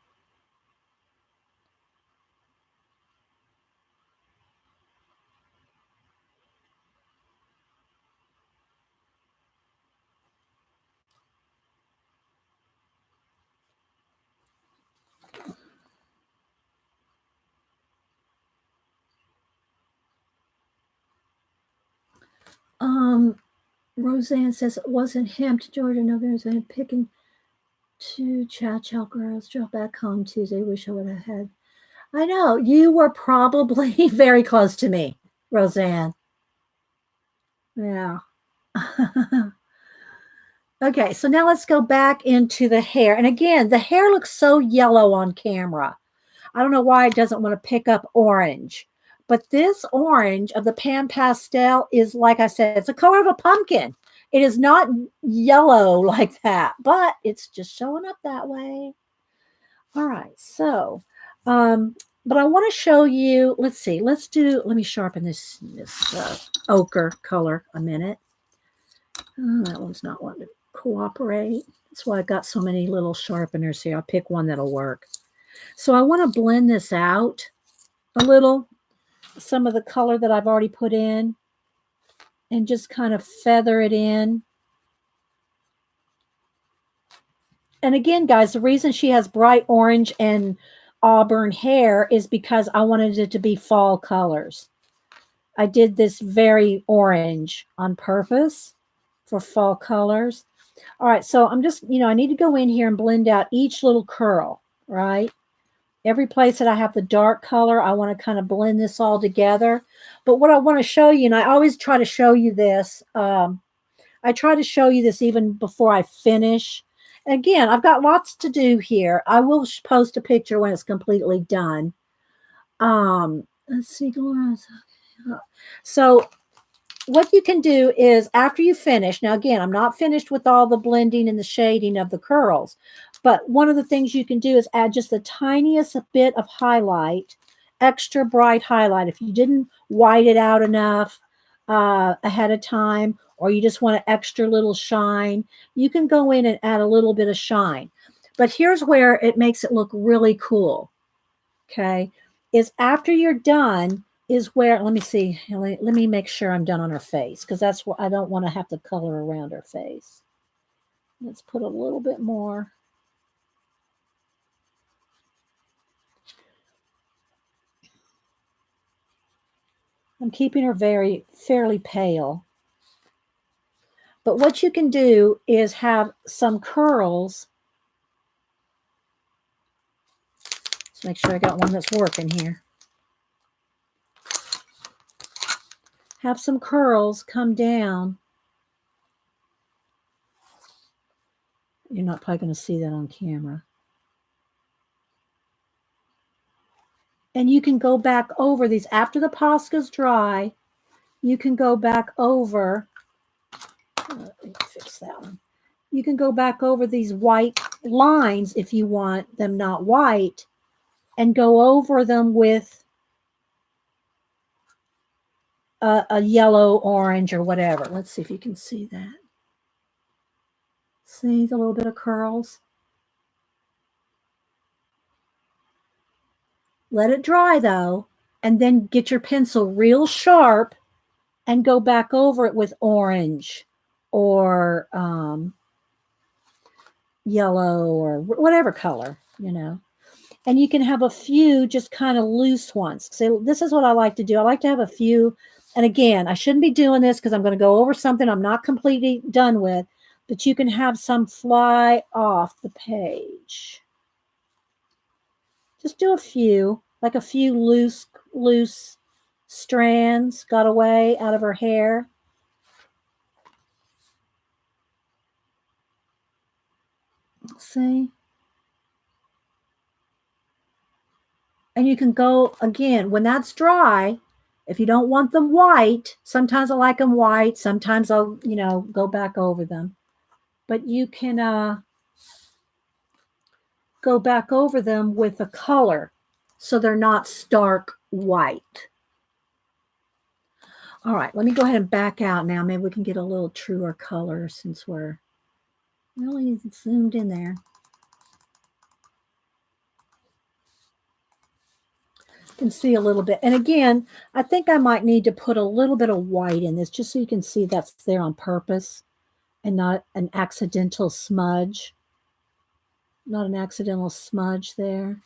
Roseanne says it wasn't him to Georgia November picking two chow chow girls. Drove back home Tuesday. Wish I would have had. I know you were probably very close to me, Roseanne. Yeah. Okay, so now let's go back into the hair. And again, the hair looks so yellow on camera. I don't know why it doesn't want to pick up orange. But this orange of the pan pastel is, like I said, it's the color of a pumpkin. It is not yellow like that, but it's just showing up that way. All right, so, but I want to show you, let's see, let me sharpen this ochre color a minute. Oh, that one's not wanting to cooperate. That's why I've got so many little sharpeners here. I'll pick one that'll work. So I want to blend this out a little, some of the color that I've already put in, and just kind of feather it in. And again, guys, the reason she has bright orange and auburn hair is because I wanted it to be fall colors. I did this very orange on purpose for fall colors. All right, so I'm just, I need to go in here and blend out each little curl, right? Every place that I have the dark color, I want to kind of blend this all together. But what I want to show you, and I always try to show you this, I try to show you this even before I finish. Again, I've got lots to do here. I will post a picture when it's completely done. Let's see. So what you can do is after you finish, now again, I'm not finished with all the blending and the shading of the curls, but one of the things you can do is add just the tiniest bit of highlight, extra bright highlight. If you didn't white it out enough ahead of time, or you just want an extra little shine, you can go in and add a little bit of shine. But here's where it makes it look really cool. Okay, is after you're done, is where, let me see, let me make sure I'm done on her face, because that's what I don't want to have to color around her face. Let's put a little bit more. I'm keeping her fairly pale. But what you can do is have some curls. Let's make sure I got one that's working here. Have some curls come down. You're not probably going to see that on camera. And you can go back over these after the Posca's dry. You can go back over. Let me fix that one. You can go back over these white lines if you want them not white, and go over them with a yellow, orange, or whatever. Let's see if you can see that. See the little bit of curls? Let it dry though, and then get your pencil real sharp and go back over it with orange or yellow or whatever color, And you can have a few just kind of loose ones. So this is what I like to do. I like to have a few. And again, I shouldn't be doing this because I'm going to go over something I'm not completely done with, but you can have some fly off the page. Just do a few, like a few loose strands got away out of her hair. See? And you can go again when that's dry. If you don't want them white, sometimes I like them white. Sometimes I'll, go back over them. But you can go back over them with a color so they're not stark white. All right, let me go ahead and back out now. Maybe we can get a little truer color since we're really zoomed in there. Can see a little bit. And again, I think I might need to put a little bit of white in this just so you can see that's there on purpose and not an accidental smudge. Not an accidental smudge there.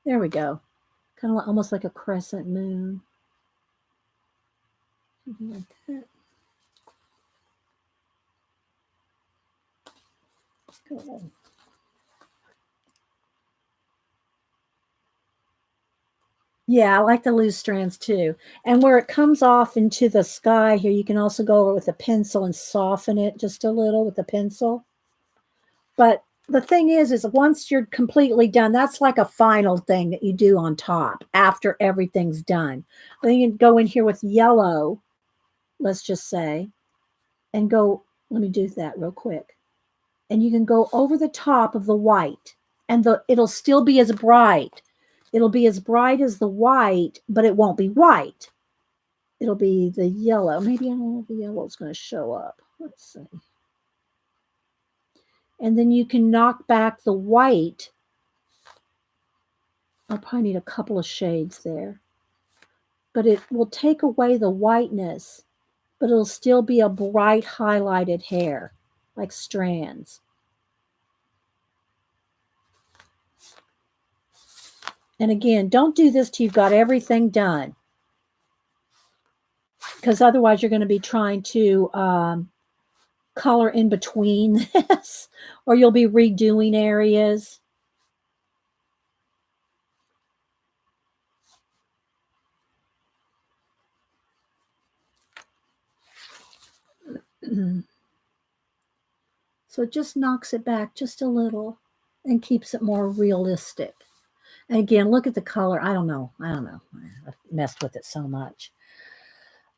There we go. Kind of like, almost like a crescent moon. Something like that. Good. Yeah, I like the loose strands too. And where it comes off into the sky here, you can also go over with a pencil and soften it just a little with the pencil. But the thing is once you're completely done, that's like a final thing that you do on top after everything's done. Then you can go in here with yellow, let's just say, and go, let me do that real quick. And you can go over the top of the white, and it'll still be as bright. It'll be as bright as the white, but it won't be white. It'll be the yellow. Maybe I don't know if the yellow is going to show up. Let's see. And then you can knock back the white. I'll probably need a couple of shades there. But it will take away the whiteness, but it'll still be a bright highlighted hair, like strands. And again, don't do this till you've got everything done, because otherwise you're going to be trying to color in between this, or you'll be redoing areas. So it just knocks it back just a little and keeps it more realistic. And again, look at the color. I don't know. I've messed with it so much.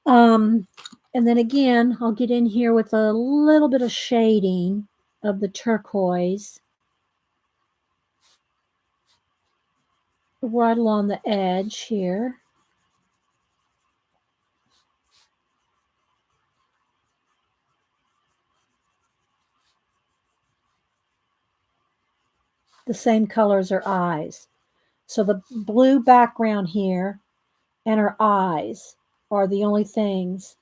And then again, I'll get in here with a little bit of shading of the turquoise right along the edge here. The same color as her eyes. So the blue background here and her eyes are the only things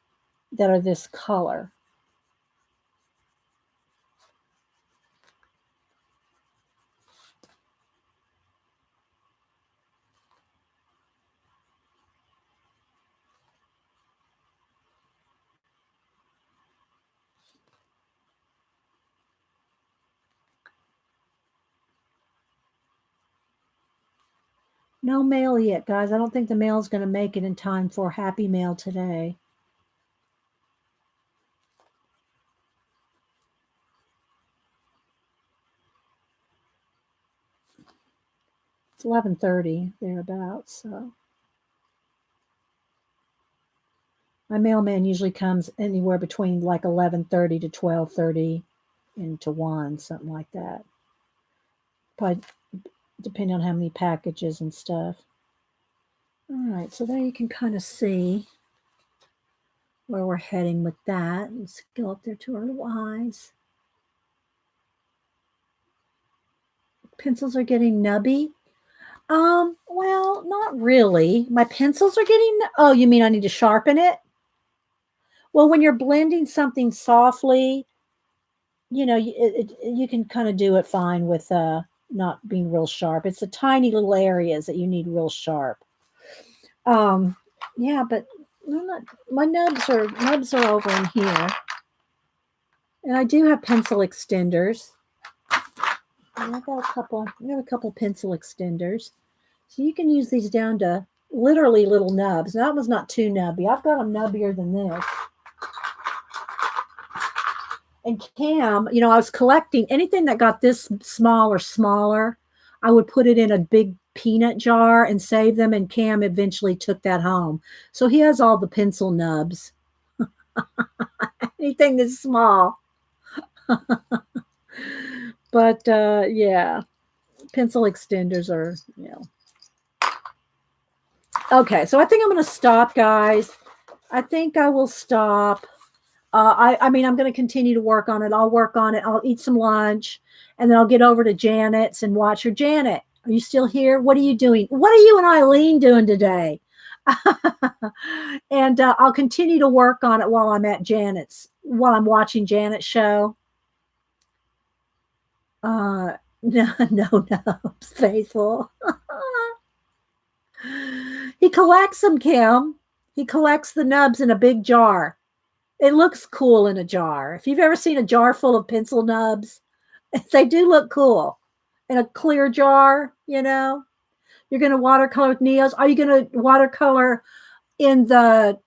that are this color. No mail yet, guys. I don't think the mail is going to make it in time for Happy Mail today. It's 11:30 thereabouts. So my mailman usually comes anywhere between like 11:30 to 12:30 and to 1, something like that. Probably depending on how many packages and stuff. All right, so there you can kind of see where we're heading with that. Let's go up there to our little eyes. Pencils are getting nubby. Well, not really. My pencils are getting, oh, you mean I need to sharpen it? Well, when you're blending something softly, you can kind of do it fine with not being real sharp. It's the tiny little areas that you need real sharp. Yeah, but my nubs are over in here. And I do have pencil extenders. And I've got a couple pencil extenders. So you can use these down to literally little nubs. That one's not too nubby. I've got them nubbier than this. And Cam, I was collecting anything that got this small or smaller. I would put it in a big peanut jar and save them. And Cam eventually took that home. So he has all the pencil nubs. Anything that's small. But yeah, pencil extenders are, Okay, so I think I'm going to stop, guys. I think I will stop. I mean, I'm going to continue to work on it. I'll work on it. I'll eat some lunch, and then I'll get over to Janet's and watch her. Janet, are you still here? What are you doing? What are you and Eileen doing today? And I'll continue to work on it while I'm watching Janet's show. No, faithful. He collects them, Kim. He collects the nubs in a big jar. It looks cool in a jar. If you've ever seen a jar full of pencil nubs, they do look cool. In a clear jar, You're going to watercolor with Neos. Are you going to watercolor in the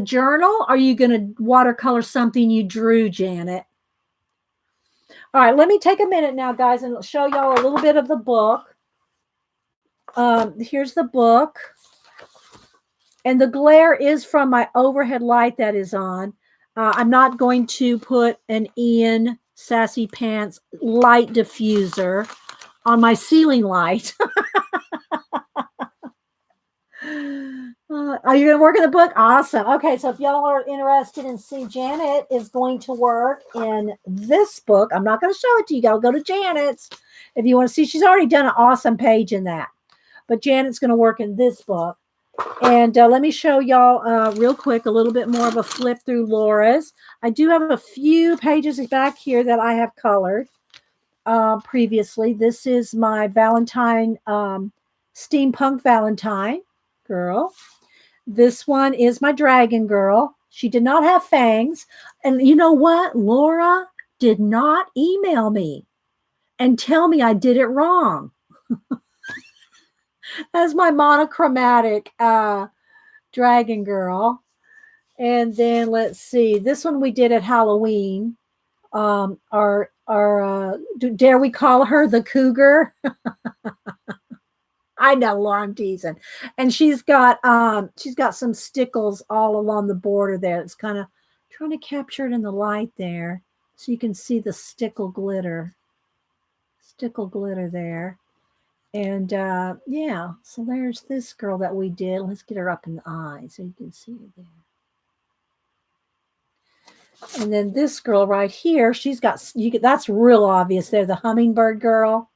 journal? Are you going to watercolor something you drew, Janet? All right, let me take a minute now, guys, and show y'all a little bit of the book. Here's the book. And the glare is from my overhead light that is on. I'm not going to put an Ian Sassy Pants light diffuser on my ceiling light. Are you going to work in the book? Awesome. Okay, so if y'all are interested in seeing, Janet is going to work in this book. I'm not going to show it to you. Y'all go to Janet's if you want to see. She's already done an awesome page in that. But Janet's going to work in this book. And let me show y'all real quick a little bit more of a flip through Laura's. I do have a few pages back here that I have colored previously. This is my Valentine, Steampunk Valentine girl. This one is my Dragon girl. She did not have fangs. And you know what? Laura did not email me and tell me I did it wrong. That's my monochromatic dragon girl. And then let's see, this one we did at Halloween. Dare we call her the cougar? I know, Laura, I'm teasing. And she's got some stickles all along the border there. It's kind of trying to capture it in the light there so you can see the stickle glitter there. And yeah, so there's this girl that we did. Let's get her up in the eye so you can see her there. And then this girl right here, she's got, that's real obvious there, the hummingbird girl.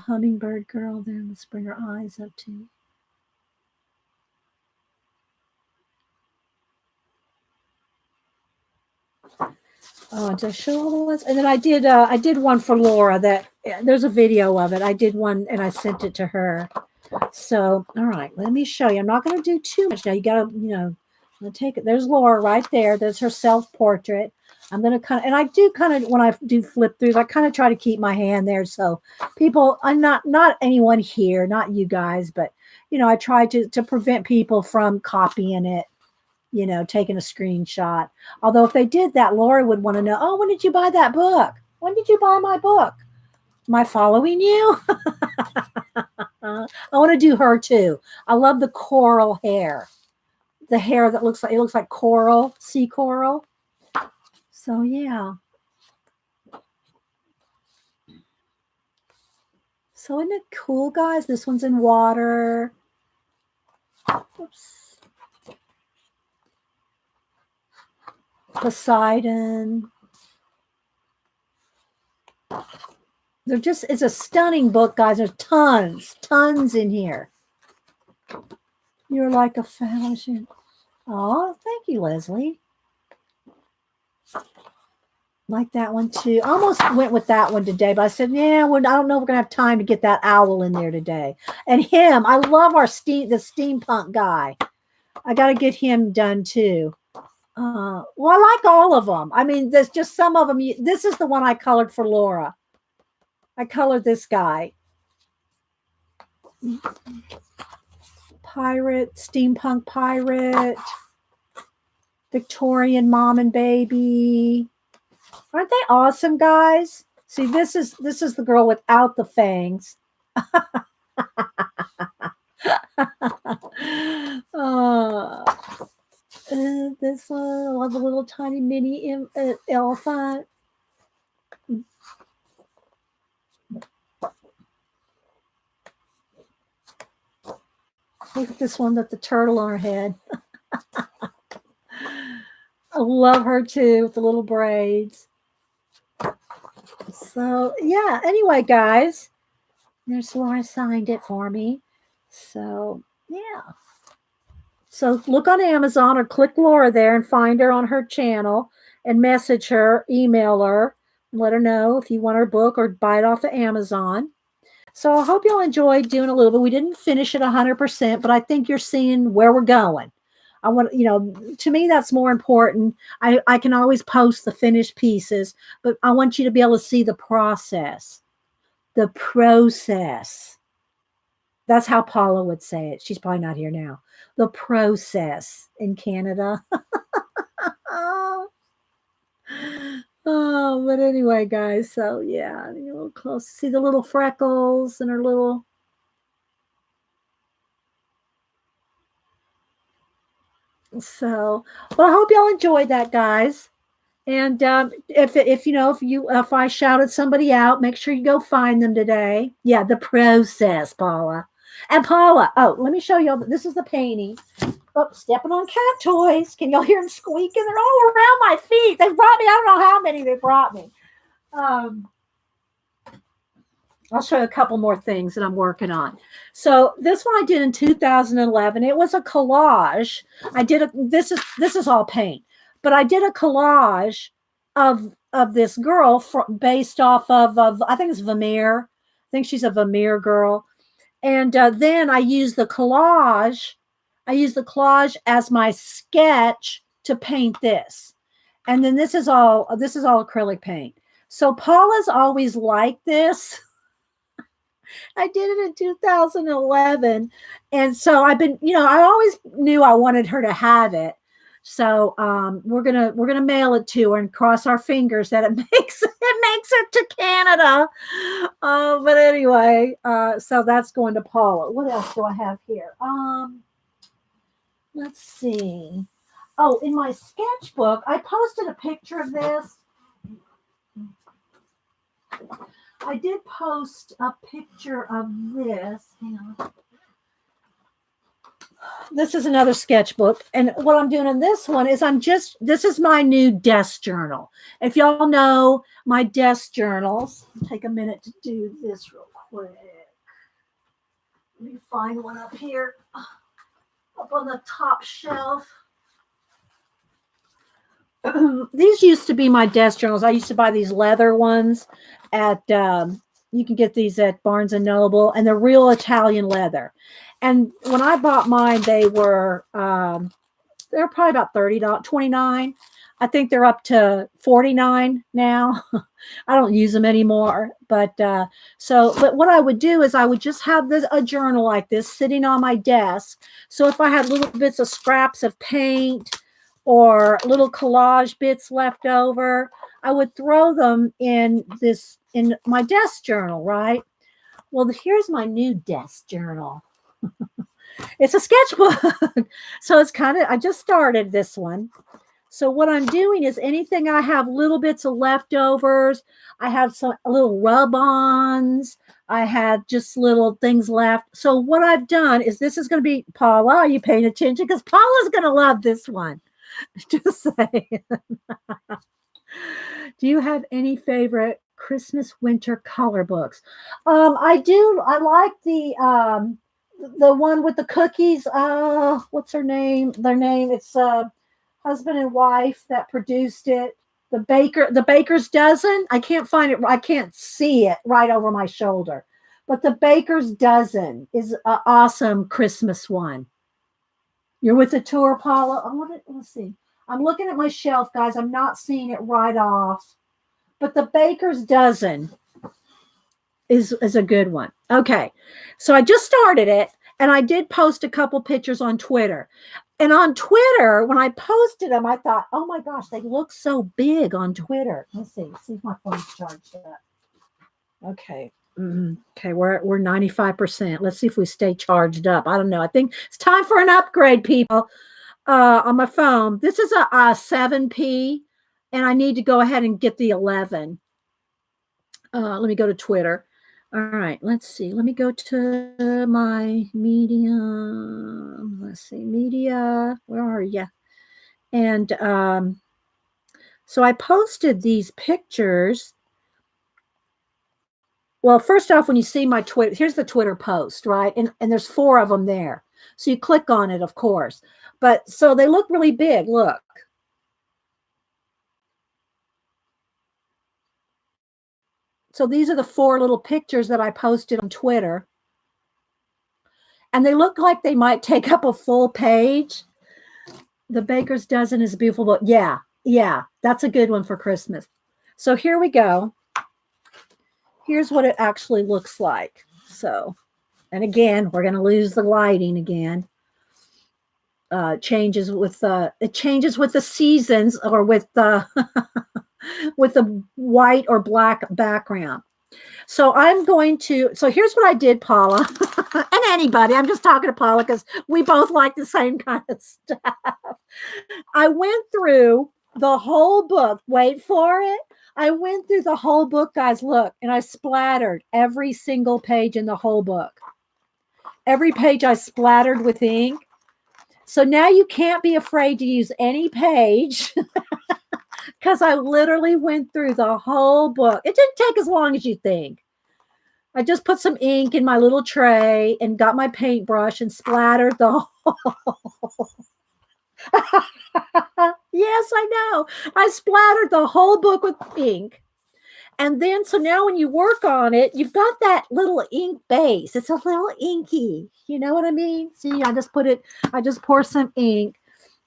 Hummingbird girl there. Let's bring her eyes up too. Oh, to show all the ones. And then I did one for Laura that there's a video of it. I did one and I sent it to her. So, all right, let me show you. I'm not going to do too much now. You got to, I'm going to take it. There's Laura right there. There's her self-portrait. I'm going to kind of, and I do kind of, when I do flip throughs, I kind of try to keep my hand there. So people, I'm not anyone here, not you guys, but, I try to prevent people from copying it, taking a screenshot. Although if they did that, Laura would want to know, oh, when did you buy that book? When did you buy my book? Am I following you? I want to do her too. I love the coral hair. The hair that looks like coral, sea coral. So yeah. So isn't it cool, guys? This one's in water. Oops. Poseidon. It's a stunning book, guys. There's tons in here. You're like a fashion. Oh, thank you, Leslie. Like that one too. I almost went with that one today, but I said, yeah, I don't know if we're gonna have time to get that owl in there today. And him, I love the steampunk guy. I got to get him done too. Well, I like all of them. I mean, there's just some of them. This is the one I colored for Laura. I colored this guy. Pirate, steampunk pirate, Victorian mom and baby. Aren't they awesome, guys? See, this is the girl without the fangs. This one, I love the little tiny mini elephant. Look at this one with the turtle on her head. I love her too with the little braids. So yeah, anyway, guys, there's Laura signed it for me. So yeah. So look on Amazon or click Laura there and find her on her channel and message her, email her, and let her know if you want her book or buy it off of Amazon. So I hope y'all enjoyed doing a little bit. We didn't finish it 100%, but I think you're seeing where we're going. I want, to me, that's more important. I can always post the finished pieces, but I want you to be able to see the process. The process. That's how Paula would say it. She's probably not here now. The process in Canada. Oh, but anyway, guys. So yeah, a little close. See the little freckles and her little. So, well, I hope y'all enjoyed that, guys. And if I shouted somebody out, make sure you go find them today. Yeah, the process, Paula. And Paula, oh, let me show y'all. This is the painting. Oh, stepping on cat toys. Can y'all hear them squeaking? They're all around my feet. They brought me. I don't know how many they brought me. I'll show you a couple more things that I'm working on. So this one I did in 2011. It was a collage. This is all paint, but I did a collage of this girl based off of I think it's Vermeer. I think she's a Vermeer girl. And then I used the collage. I used the collage as my sketch to paint this. And then this is all acrylic paint. So Paula's always liked this. I did it in 2011. And so I've been, I always knew I wanted her to have it. So we're gonna mail it to her and cross our fingers that it makes it to Canada. But anyway, so that's going to Paula. What else do I have here? Let's see. Oh, in my sketchbook, I posted a picture of this. I did post a picture of this. Hang on. This is another sketchbook. And what I'm doing in this one is this is my new desk journal. If y'all know my desk journals, take a minute to do this real quick. Let me find one up here, up on the top shelf. These used to be my desk journals. I used to buy these leather ones at, you can get these at Barnes and Noble, and they're real Italian leather. And when I bought mine, they were probably about $30, $29. I think they're up to $49 now. I don't use them anymore. But what I would do is I would just have a journal like this sitting on my desk. So if I had little bits of scraps of paint or little collage bits left over, I would throw them in my desk journal, right? Well, here's my new desk journal. It's a sketchbook. So it's I just started this one. So what I'm doing is anything I have little bits of leftovers, I have some little rub-ons, I had just little things left. So what I've done is this is going to be, Paula, are you paying attention? Because Paula's going to love this one. Just saying. Do you have any favorite Christmas winter color books? I do. I like the one with the cookies. What's her name? Their name. It's husband and wife that produced it. The Baker's Dozen. I can't find it. I can't see it right over my shoulder. But the Baker's Dozen is an awesome Christmas one. You're with the tour, Paula? Let's see. I'm looking at my shelf, guys. I'm not seeing it right off. But the Baker's Dozen is a good one. Okay. So I just started it, and I did post a couple pictures on Twitter. And on Twitter, when I posted them, I thought, oh my gosh, they look so big on Twitter. Let's see if my phone's charged up. Okay. Okay, we're 95%. Let's see if we stay charged up. I don't know. I think it's time for an upgrade, people. On my phone. This is a 7P, and I need to go ahead and get the 11. Let me go to Twitter. All right, let's see. Let me go to my Medium. Let's see, Media. Where are you? And so I posted these pictures. Well, first off, when you see my Twitter, here's the Twitter post, right? And there's 4 of them there. So you click on it, of course. But so they look really big. Look. So these are the 4 little pictures that I posted on Twitter. And they look like they might take up a full page. The Baker's Dozen is a beautiful book. Yeah, that's a good one for Christmas. So here we go. Here's what it actually looks like. So, and again, we're going to lose the lighting again. Changes with the seasons, or with the with the white or black background. So here's what I did, Paula, and anybody. I'm just talking to Paula because we both like the same kind of stuff. I went through the whole book. Wait for it. I went through the whole book, guys. Look, and I splattered every single page in the whole book. Every page I splattered with ink. So now you can't be afraid to use any page because I literally went through the whole book. It didn't take as long as you think. I just put some ink in my little tray and got my paintbrush and splattered the whole. Yes, I know. I splattered the whole book with ink. And then, so now when you work on it, you've got that little ink base. It's a little inky. You know what I mean? See, I just pour some ink.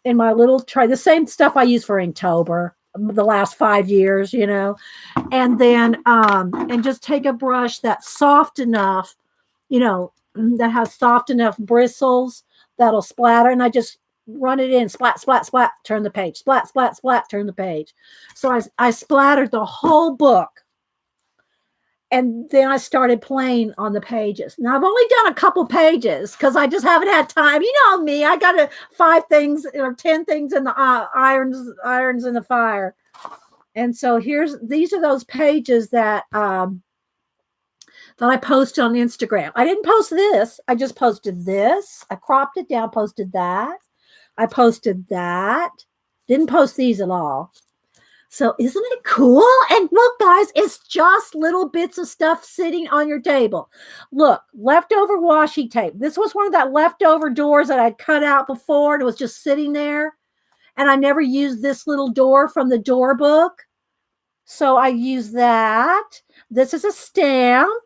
in my little tray, the same stuff I use for Inktober the last 5 years, and then and just take a brush that's soft enough, that has soft enough bristles that'll splatter, and I just run it in, splat, splat, splat, turn the page, splat, splat, splat, turn the page. So I splattered the whole book. And then I started playing on the pages. Now I've only done a couple pages because I just haven't had time. You know me, I got 5 things or 10 things in the irons in the fire. And so these are those pages that I posted on Instagram. I didn't post this. I just posted this. I cropped it down, posted that. I posted that. Didn't post these at all. So isn't it cool? And look, guys, it's just little bits of stuff sitting on your table. Look, leftover washi tape. This was one of that leftover doors that I'd cut out before, and it was just sitting there. And I never used this little door from the door book. So I used that. This is a stamp.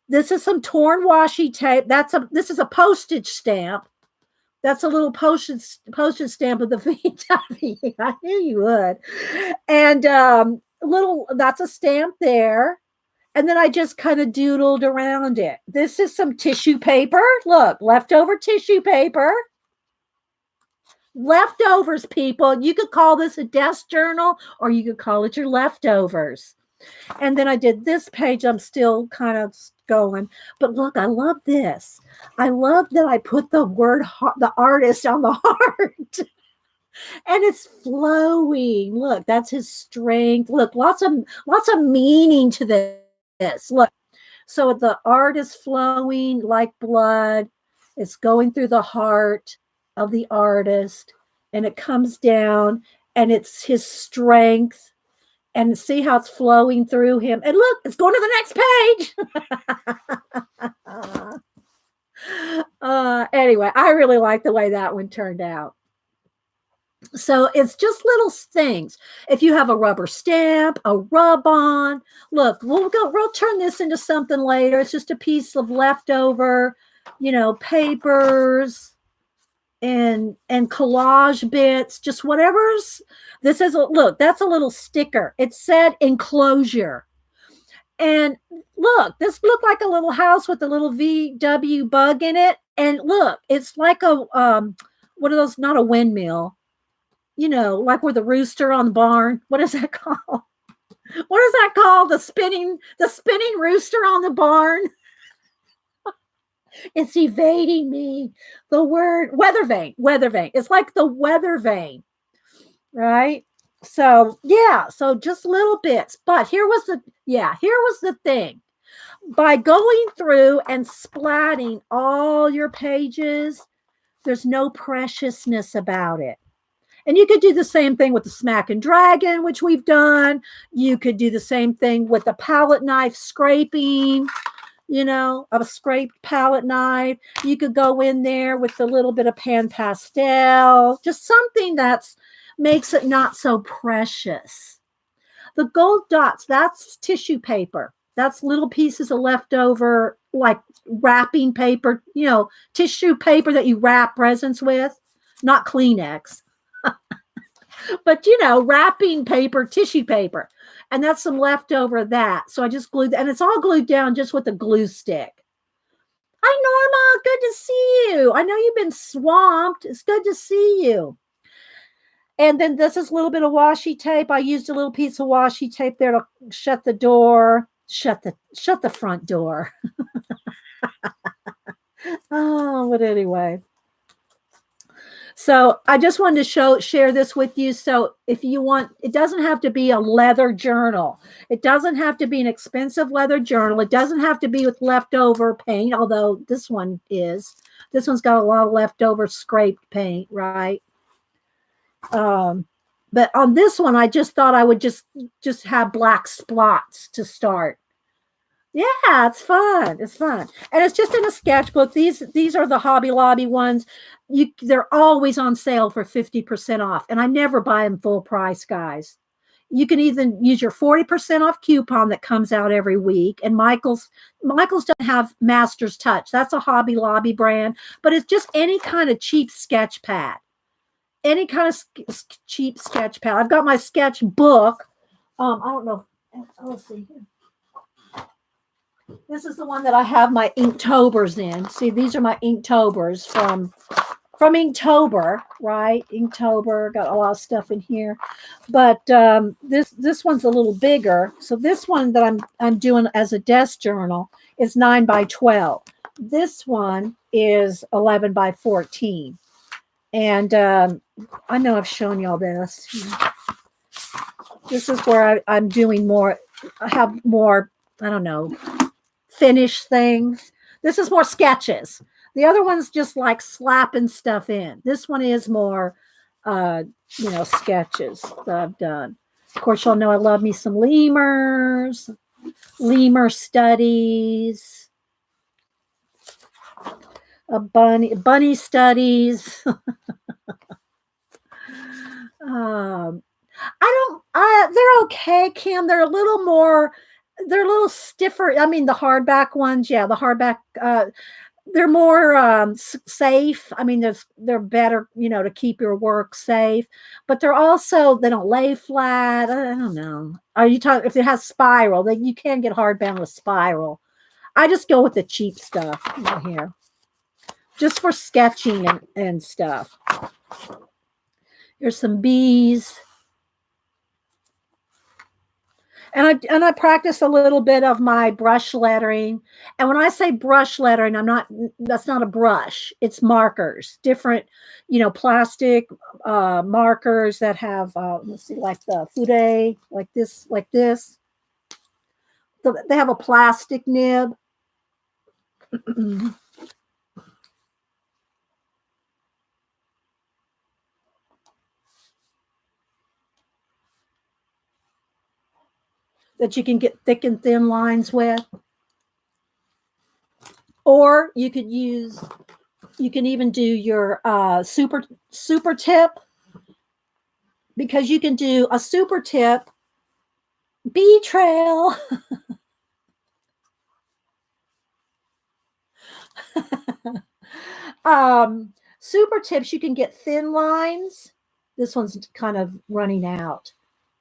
This is some torn washi tape. This is a postage stamp. That's a little postage stamp of the VW. I knew you would. And that's a stamp there. And then I just kind of doodled around it. This is some tissue paper. Look, leftover tissue paper. Leftovers, people. You could call this a desk journal, or you could call it your leftovers. And then I did this page. I'm still kind of going. But look, I love this. I love that I put the word, the artist on the heart. And it's flowing. Look, that's his strength. Look, lots of meaning to this. Look. So the art is flowing like blood. It's going through the heart of the artist. And it comes down, and it's his strength. And see how it's flowing through him. And look, it's going to the next page. Anyway, I really like the way that one turned out. So it's just little things. If you have a rubber stamp, a rub-on, look, we'll turn this into something later. It's just a piece of leftover, papers and collage bits, just whatever's. This is look, that's a little sticker. It said enclosure. And look, this looked like a little house with a little VW bug in it. And look, it's like a what are those? Not a windmill, like with the rooster on the barn. What is that called? What is that called? The spinning rooster on the barn. It's evading me. The word weather vane. It's like the weather vane, right? So yeah, so just little bits. But here was the thing. By going through and splatting all your pages, there's no preciousness about it. And you could do the same thing with the Smack and Dragon, which we've done. You could do the same thing with the palette knife scraping, of a scraped palette knife. You could go in there with a little bit of pan pastel, just something that's makes it not so precious. The gold dots, that's tissue paper. That's little pieces of leftover, like wrapping paper, tissue paper that you wrap presents with, not Kleenex. But, wrapping paper, tissue paper. And that's some leftover of that. So I just glued, and it's all glued down just with a glue stick. Hi, Norma. Good to see you. I know you've been swamped. It's good to see you. And then this is a little bit of washi tape. I used a little piece of washi tape there to shut the door. Shut the front door. Oh, but anyway. So I just wanted to share this with you. So if you want, it doesn't have to be a leather journal. It doesn't have to be an expensive leather journal. It doesn't have to be with leftover paint, although this one is. This one's got a lot of leftover scraped paint, right? But on this one, I just thought I would just have black spots to start. Yeah, it's fun. It's fun. And it's just in a sketchbook. These are the Hobby Lobby ones. They're always on sale for 50% off. And I never buy them full price, guys. You can even use your 40% off coupon that comes out every week. And Michael's doesn't have Master's Touch. That's a Hobby Lobby brand. But it's just any kind of cheap sketch pad. any kind of cheap sketch pad. I've got my sketch book. I don't know. Let's see here. This is the one that I have my Inktober's in. See, these are my Inktober's from Inktober, right? Inktober, got a lot of stuff in here. But this one's a little bigger. So this one that I'm doing as a desk journal is 9 by 12. This one is 11 by 14. And I know I've shown y'all this. This is where I'm doing more. I have more, I don't know, finished things. This is more sketches. The other one's just like slapping stuff in. This one is more, sketches that I've done. Of course, y'all know I love me some lemurs, lemur studies, bunny studies. They're okay, Kim. They're a little stiffer. I mean, the hardback ones, yeah, the hardback, they're more safe. I mean, they're better, to keep your work safe, but they don't lay flat. I don't know. Are you talking if it has spiral? Then you can get hardbound with spiral. I just go with the cheap stuff right here, just for sketching and stuff. Here's some bees. And I practice a little bit of my brush lettering. And when I say brush lettering, that's not a brush. It's markers, different, plastic markers that have, let's see, like the Fude, like this. They have a plastic nib. That you can get thick and thin lines with. Or you can even do your super tip, because you can do a super tip bee trail. Super tips, you can get thin lines. This one's kind of running out.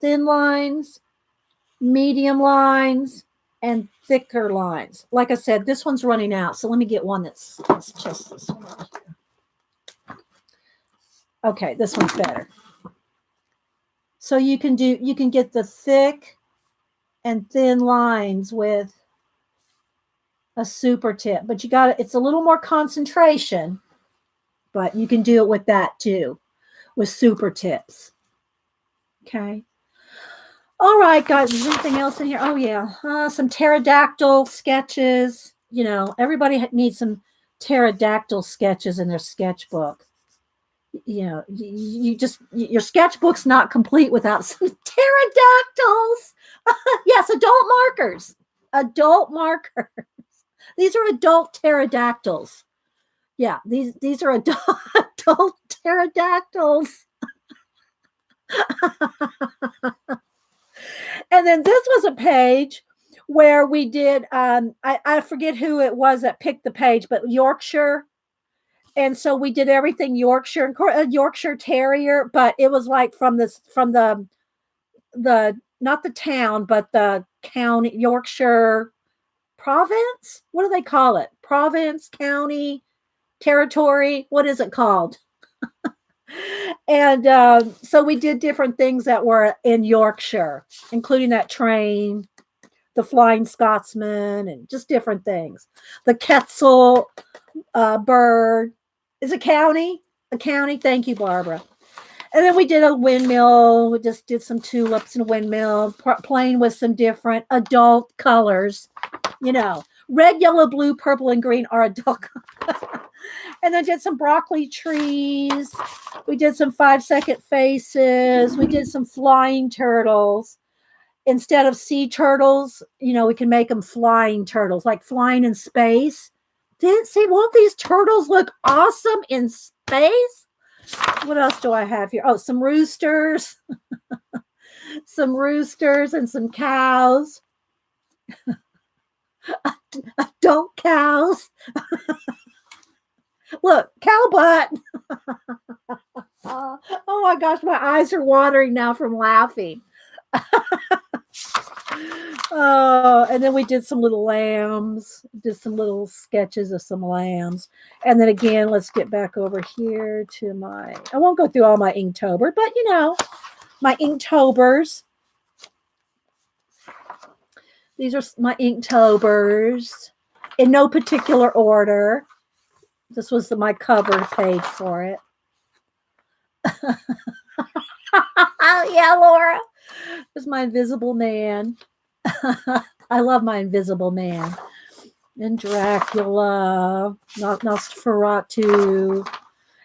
Thin lines, medium lines, and thicker lines. Like I said, this one's running out. So let me get one that's just this one right here. Okay, this one's better. So you can get the thick and thin lines with a super tip, but it's a little more concentration, but you can do it with that too, with super tips. Okay. All right, guys, is there anything else in here? Oh, yeah. Some pterodactyl sketches. Everybody needs some pterodactyl sketches in their sketchbook. Your sketchbook's not complete without some pterodactyls. Yes, adult markers. Adult markers. These are adult pterodactyls. Yeah, these are adult pterodactyls. And then this was a page where we did, I forget who it was that picked the page, but Yorkshire. And so we did everything Yorkshire, and Yorkshire Terrier, but it was like from the not the town, but the county, Yorkshire province. What do they call it? Province, county, territory. What is it called? And so we did different things that were in Yorkshire, including that train, the Flying Scotsman, and just different things. The Quetzal bird is a county. A county. Thank you, Barbara. And then we did a windmill. We just did some tulips and a windmill, playing with some different adult colors. Red, yellow, blue, purple, and green are adult colors. And then did some broccoli trees. We did some 5-second faces. We did some flying turtles. Instead of sea turtles, we can make them flying turtles, like flying in space. Won't these turtles look awesome in space? What else do I have here? Oh, some roosters. Some roosters and some cows. Adult cows. Look, cow butt. Oh my gosh, my eyes are watering now from laughing. Oh, and then we did some little lambs, did some little sketches of some lambs. And then again, let's get back over here to my, I won't go through all my Inktober, but you know, my Inktobers. These are my Inktobers in no particular order. This was my cover page for it. Yeah, Laura. There's my Invisible Man. I love my Invisible Man. And Dracula, Nosferatu,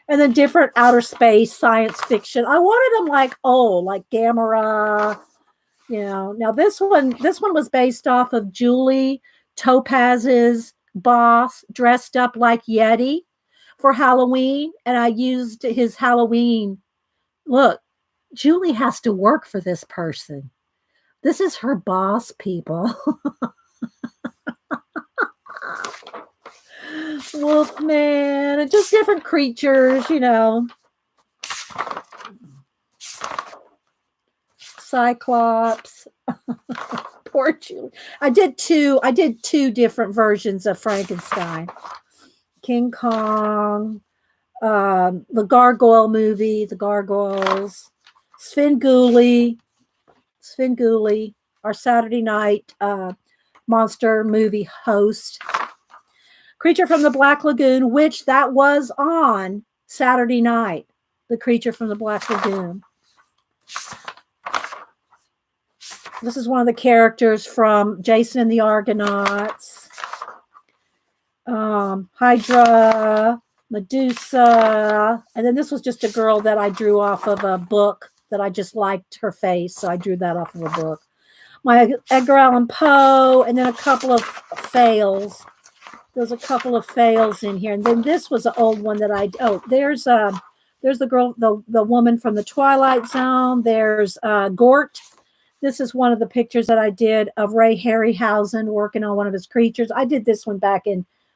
and then different outer space science fiction. I wanted them like old, like Gamera. You know, now this one was based off of Julie Topaz's boss dressed up like Yeti for Halloween, and I used his Halloween. Look, Julie has to work for this person. This is her boss, people. Wolfman, and just different creatures, you know. Cyclops. Poor Julie. I did two different versions of Frankenstein. King Kong, the Gargoyle movie, the Gargoyles, Svengoolie, our Saturday night monster movie host. Creature from the Black Lagoon, which that was on Saturday night. The Creature from the Black Lagoon. This is one of the characters from Jason and the Argonauts. Hydra, Medusa. And then this was just a girl that I drew off of a book that I just liked her face. So I drew that off of a book. My Edgar Allan Poe, and then a couple of fails. There's a couple of fails in here. And then this was an old one that there's the girl, the woman from the Twilight Zone. There's Gort. This is one of the pictures that I did of Ray Harryhausen working on one of his creatures. I did this one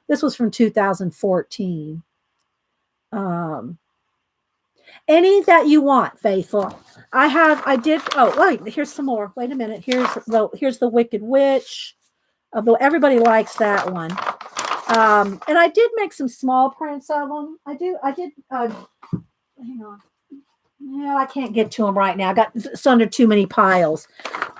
this was from 2014. Any that you want, Faithful. Here's some more. Wait a minute. Here's the Wicked Witch. Although everybody likes that one. And I did make some small prints of them. Hang on. Yeah, I can't get to them right now. It's under too many piles.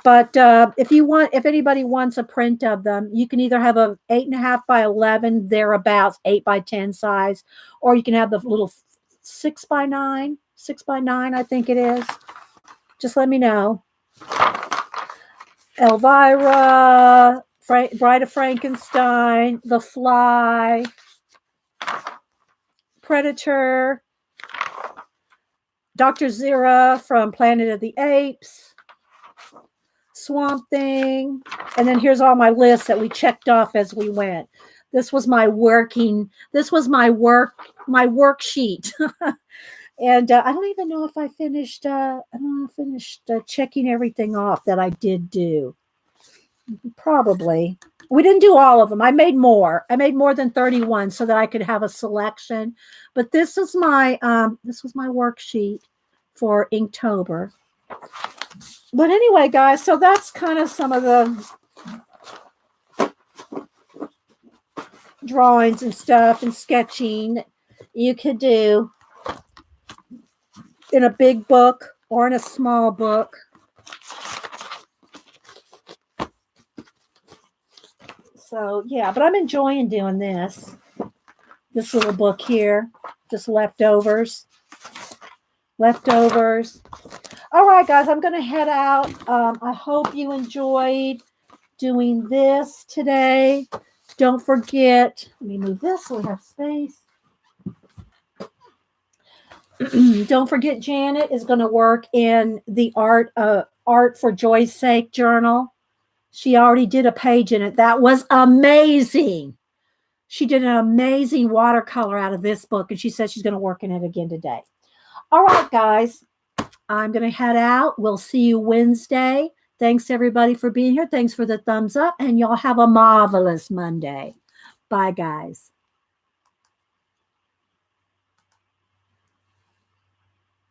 But if anybody wants a print of them, you can either have a 8.5 by 11, thereabouts, 8 by 10 size, or you can have the little 6 by 9, I think it is. Just let me know. Elvira, Bride of Frankenstein, The Fly, Predator, Dr. Zira from Planet of the Apes, Swamp Thing, and then here's all my lists that we checked off as we went. This was my worksheet. And I don't even know if I finished checking everything off that I did do. Probably. We didn't do all of them. I made more. I made more than 31 so that I could have a selection. But this was my worksheet for Inktober. But anyway, guys, so that's kind of some of the drawings and stuff and sketching you could do in a big book or in a small book. So, yeah, but I'm enjoying doing this little book here, just leftovers. All right, guys, I'm going to head out. I hope you enjoyed doing this today. Don't forget, let me move this so we have space. Don't forget, Janet is going to work in the Art for Joy's Sake journal. She already did a page in it. That was amazing. She did an amazing watercolor out of this book, and she said she's going to work in it again today. All right, guys, I'm going to head out. We'll see you Wednesday. Thanks, everybody, for being here. Thanks for the thumbs up, and y'all have a marvelous Monday. Bye, guys.